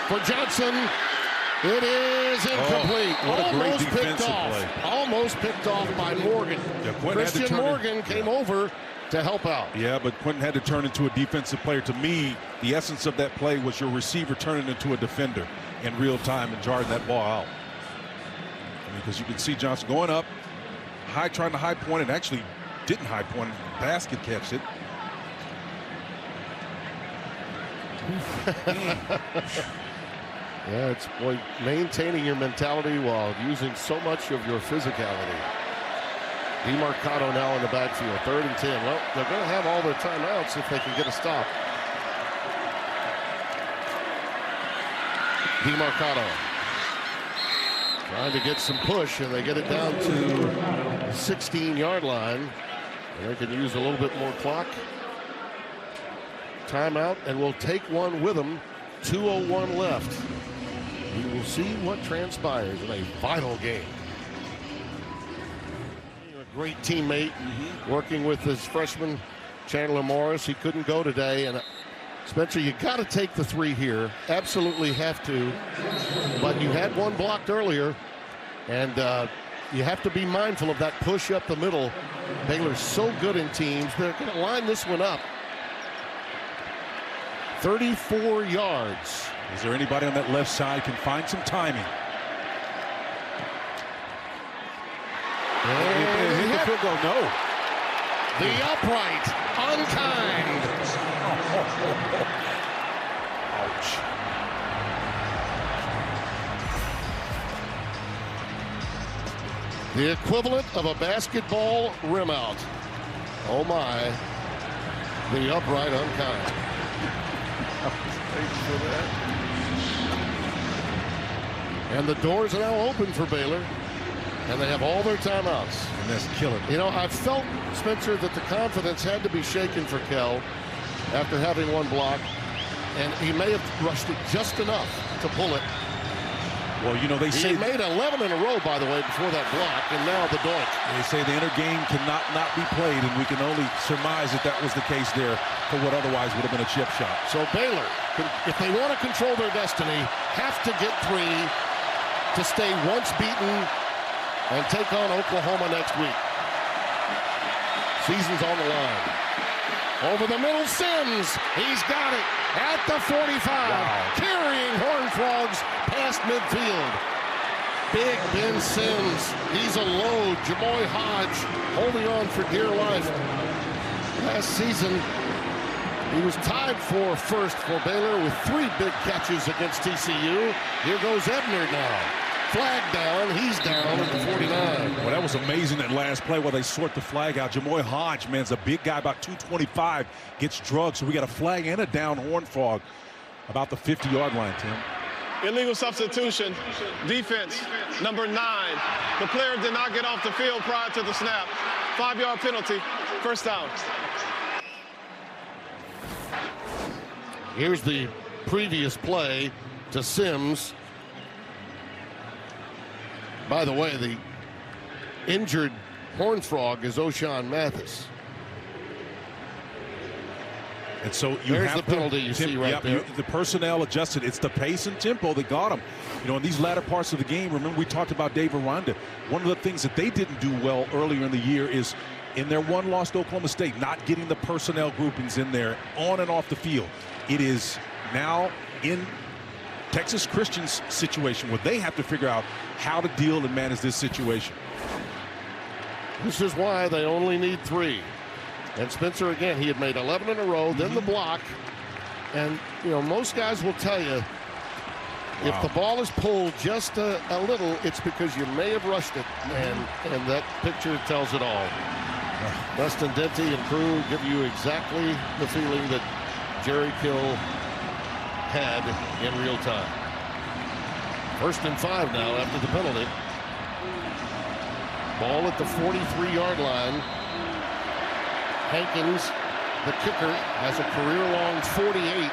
for Johnson. It is incomplete. Oh, what a great defensive play. Almost picked off by Morgan. Yeah, Christian Morgan came over to help out. Yeah, but Quentin had to turn into a defensive player. To me, the essence of that play was your receiver turning into a defender in real time and jarring that ball out. I mean, because you can see Johnson going up, trying to high point, and actually didn't high point. Basket catch it. Yeah, it's maintaining your mentality while using so much of your physicality. DeMarcado now in the backfield, 3rd and 10. Well, they're going to have all their timeouts if they can get a stop. DeMarcado trying to get some push, and they get it down to the 16-yard line. And they can use a little bit more clock. Timeout, and we'll take one with them. 2:01 left. We will see what transpires in a vital game. A great teammate, working with his freshman Chandler Morris. He couldn't go today, and Spencer, you got to take the 3 here. Absolutely have to. But you had one blocked earlier, and you have to be mindful of that push up the middle. Baylor's so good in teams. They're going to line this one up. 34 yards. Is there anybody on that left side can find some timing? And hit the field goal. No. The upright, unkind. Ouch. The equivalent of a basketball rim out. Oh my. The upright, unkind. For that. And the doors are now open for Baylor, and they have all their timeouts. And that's killing. You know, I felt, Spencer, that the confidence had to be shaken for Kell after having one block, and he may have rushed it just enough to pull it. Well, you know, they say he made 11 in a row, by the way, before that block, and now the doink. They say the inner game cannot not be played, and we can only surmise that that was the case there for what otherwise would have been a chip shot. So Baylor, if they want to control their destiny, have to get 3 to stay once beaten and take on Oklahoma next week. Season's on the line. Over the middle, Sims. He's got it at the 45. Wow. Carrying Horned Frogs past midfield. Big Ben Sims. He's a load. Jamoy Hodge holding on for dear life. Last season, he was tied for first for Baylor with 3 big catches against TCU. Here goes Ebner now. Flag down. He's down at the 49. Well, that was amazing, that last play while they sort the flag out. Jamoy Hodge, man, is a big guy, about 225, gets drugged. So we got a flag and a down Horned Frog about the 50-yard line, Tim. Illegal substitution, defense, number 9. The player did not get off the field prior to the snap. 5-yard penalty, first down. Here's the previous play to Sims. By the way, the injured Horned Frog is O'Shawn Mathis. And so there's the penalty you see right there. The personnel adjusted. It's the pace and tempo that got him. You know, in these latter parts of the game, remember we talked about Dave Aranda. One of the things that they didn't do well earlier in the year is in their one loss to Oklahoma State, not getting the personnel groupings in there on and off the field. It is now in Texas Christian's situation where they have to figure out how to deal and manage this situation. This is why they only need 3. And Spencer, again, he had made 11 in a row, then the block. And, you know, most guys will tell you if the ball is pulled just a little, it's because you may have rushed it. And that picture tells it all. Dustin Denty and crew give you exactly the feeling that Jerry Kill had in real time. 1st and 5 now after the penalty. Ball at the 43-yard line. Hankins, the kicker, has a career-long 48.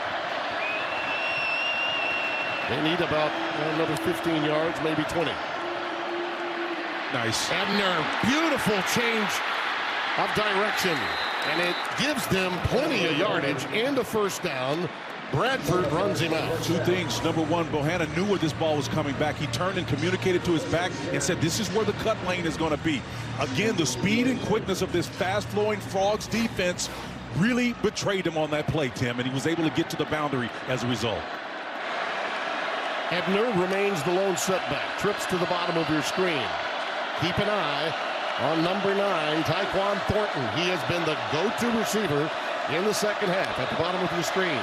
They need about another 15 yards, maybe 20. Nice. Ebner, beautiful change of direction. And it gives them plenty of yardage and a first down. Bradford runs him out. 2 things. Number 1, Bohanna knew where this ball was coming back. He turned and communicated to his back and said, this is where the cut lane is going to be. Again, the speed and quickness of this fast-flowing Frogs defense really betrayed him on that play, Tim, and he was able to get to the boundary as a result. Ebner remains the lone setback. Trips to the bottom of your screen. Keep an eye on number 9, Tyquan Thornton. He has been the go-to receiver in the second half at the bottom of your screen.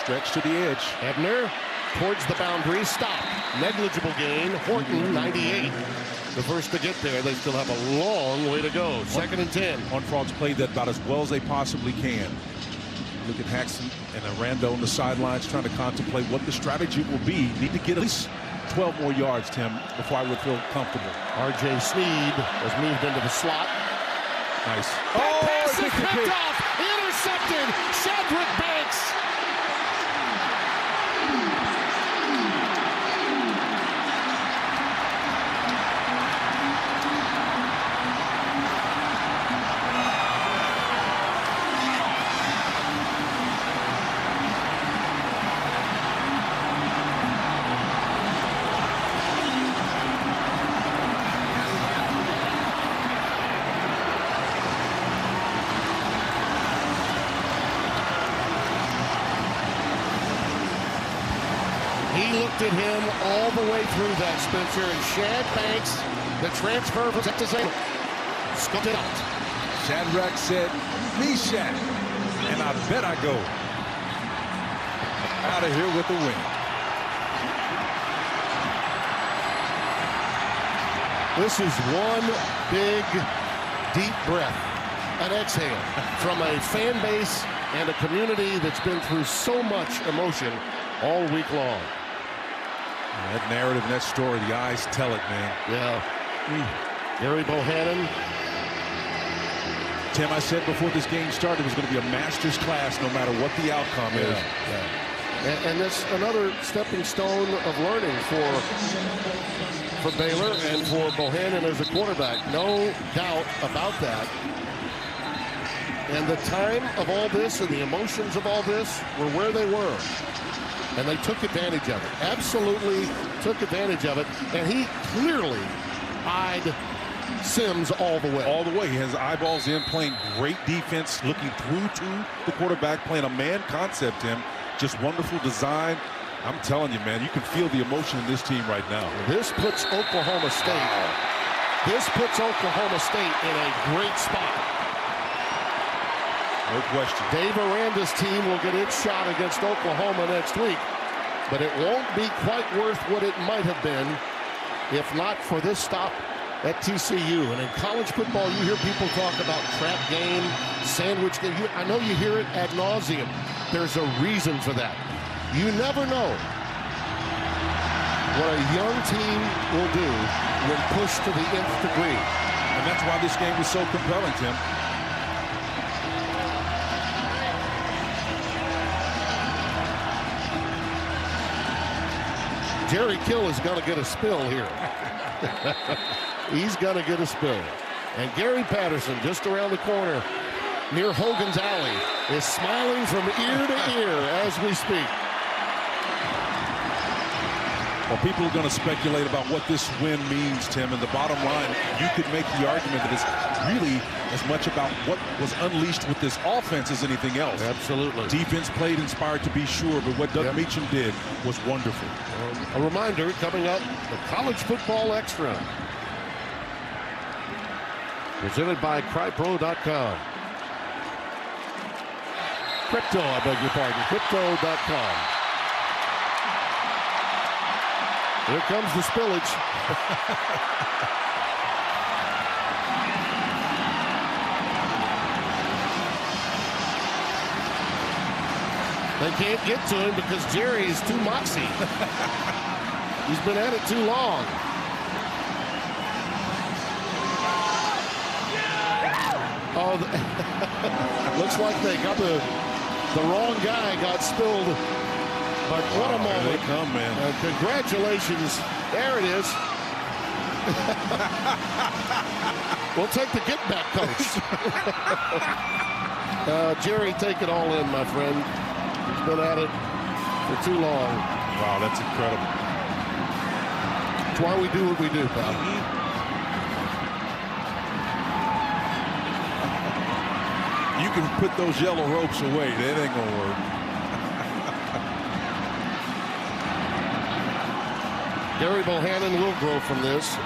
Stretch to the edge. Ebner towards the boundary. Stop. Negligible gain. Horton, 98. The first to get there. They still have a long way to go. 2nd and 10. Horned Frogs played that about as well as they possibly can. Look at Haxton and Aranda on the sidelines trying to contemplate what the strategy will be. Need to get at least 12 more yards, Tim, before I would feel comfortable. R.J. Sneed has moved into the slot. Nice. That pass is picked off. Intercepted. Shadrick Banks. At him all the way through that, Spencer, and Shad Banks, the transfer from Texas A&M, scooped it out. Shadrack said, me Shad, and I bet I go out of here with the win. This is one big, deep breath, an exhale from a fan base and a community that's been through so much emotion all week long. That narrative and that story, the eyes tell it, man. Yeah. Gary Bohannon. Tim, I said before this game started it was going to be a master's class no matter what the outcome is. Yeah. And that's another stepping stone of learning for Baylor and for Bohannon as a quarterback. No doubt about that. And the time of all this and the emotions of all this were where they were. And they took advantage of it. Absolutely took advantage of it. And he clearly eyed Sims all the way. All the way. He has eyeballs in, playing great defense, looking through to the quarterback, playing a man concept, Tim. Just wonderful design. I'm telling you, man, you can feel the emotion in this team right now. This puts Oklahoma State. This puts Oklahoma State in a great spot. No question. Dave Aranda's team will get its shot against Oklahoma next week, but it won't be quite worth what it might have been if not for this stop at TCU. And in college football, you hear people talk about trap game, sandwich game. I know you hear it ad nauseum. There's a reason for that. You never know what a young team will do when pushed to the nth degree. And that's why this game was so compelling, Tim. Jerry Kill is going to get a spill here. He's going to get a spill. And Gary Patterson, just around the corner near Hogan's Alley, is smiling from ear to ear as we speak. Well, people are going to speculate about what this win means, Tim. And the bottom line, you could make the argument that it's really as much about what was unleashed with this offense as anything else. Absolutely. Defense played inspired to be sure, but what Doug Meacham did was wonderful. A reminder, coming up, the College Football Extra. Presented by CryPro.com. Crypto, I beg your pardon. Crypto.com. Here comes the spillage. They can't get to him because Jerry is too moxie. He's been at it too long. Oh, looks like they got the wrong guy got spilled. But what a moment. Here they come, man. Congratulations. There it is. We'll take the get back, coach. Jerry, take it all in, my friend. He's been at it for too long. Wow, that's incredible. That's why we do what we do, pal. You can put those yellow ropes away. That ain't going to work. Gary Bohannon will grow from this.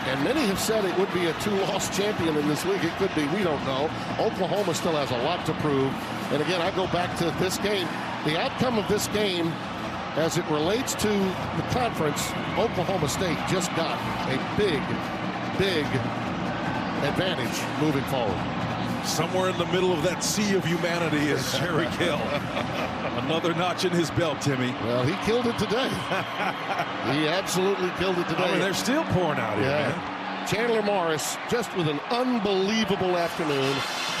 And many have said it would be a two-loss champion in this league. It could be. We don't know. Oklahoma still has a lot to prove. And again, I go back to this game. The outcome of this game, as it relates to the conference, Oklahoma State just got a big, big advantage moving forward. Somewhere in the middle of that sea of humanity is Jerry Kill. Another notch in his belt, Timmy. Well, he killed it today. He absolutely killed it today. I mean, they're still pouring out here, man. Chandler Morris, just with an unbelievable afternoon.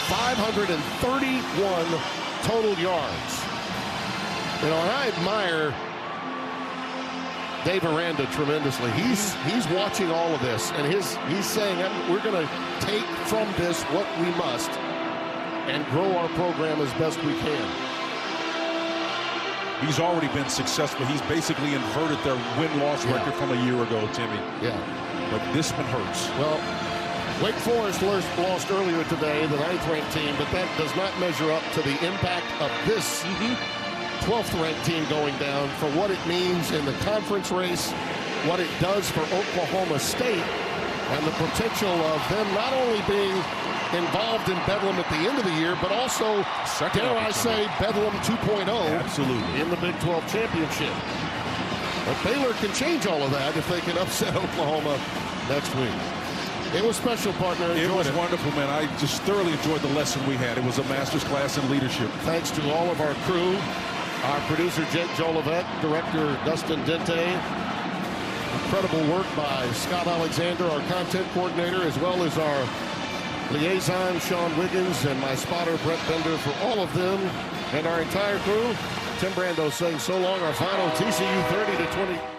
531 total yards. You know, and I admire Dave Aranda tremendously. He's watching all of this, and he's saying we're going to take from this what we must and grow our program as best we can. He's already been successful. He's basically inverted their win-loss record from a year ago, Timmy. Yeah. But this one hurts. Well, Wake Forest lost earlier today, the 9th-ranked team, but that does not measure up to the impact of this 12th-ranked team going down for what it means in the conference race, what it does for Oklahoma State, and the potential of them not only being involved in Bedlam at the end of the year, but also, dare I say, Bedlam 2.0 Absolutely. in the Big 12 championship. But Baylor can change all of that if they can upset Oklahoma next week. It was special, partner. It was wonderful, man. I just thoroughly enjoyed the lesson we had. It was a master's class in leadership. Thanks to all of our crew, our producer, Jake Jolivet, director, Dustin Dente. Incredible work by Scott Alexander, our content coordinator, as well as our liaison, Sean Wiggins, and my spotter, Brett Bender. For all of them and our entire crew, Tim Brando saying so long. Our final TCU 30-20.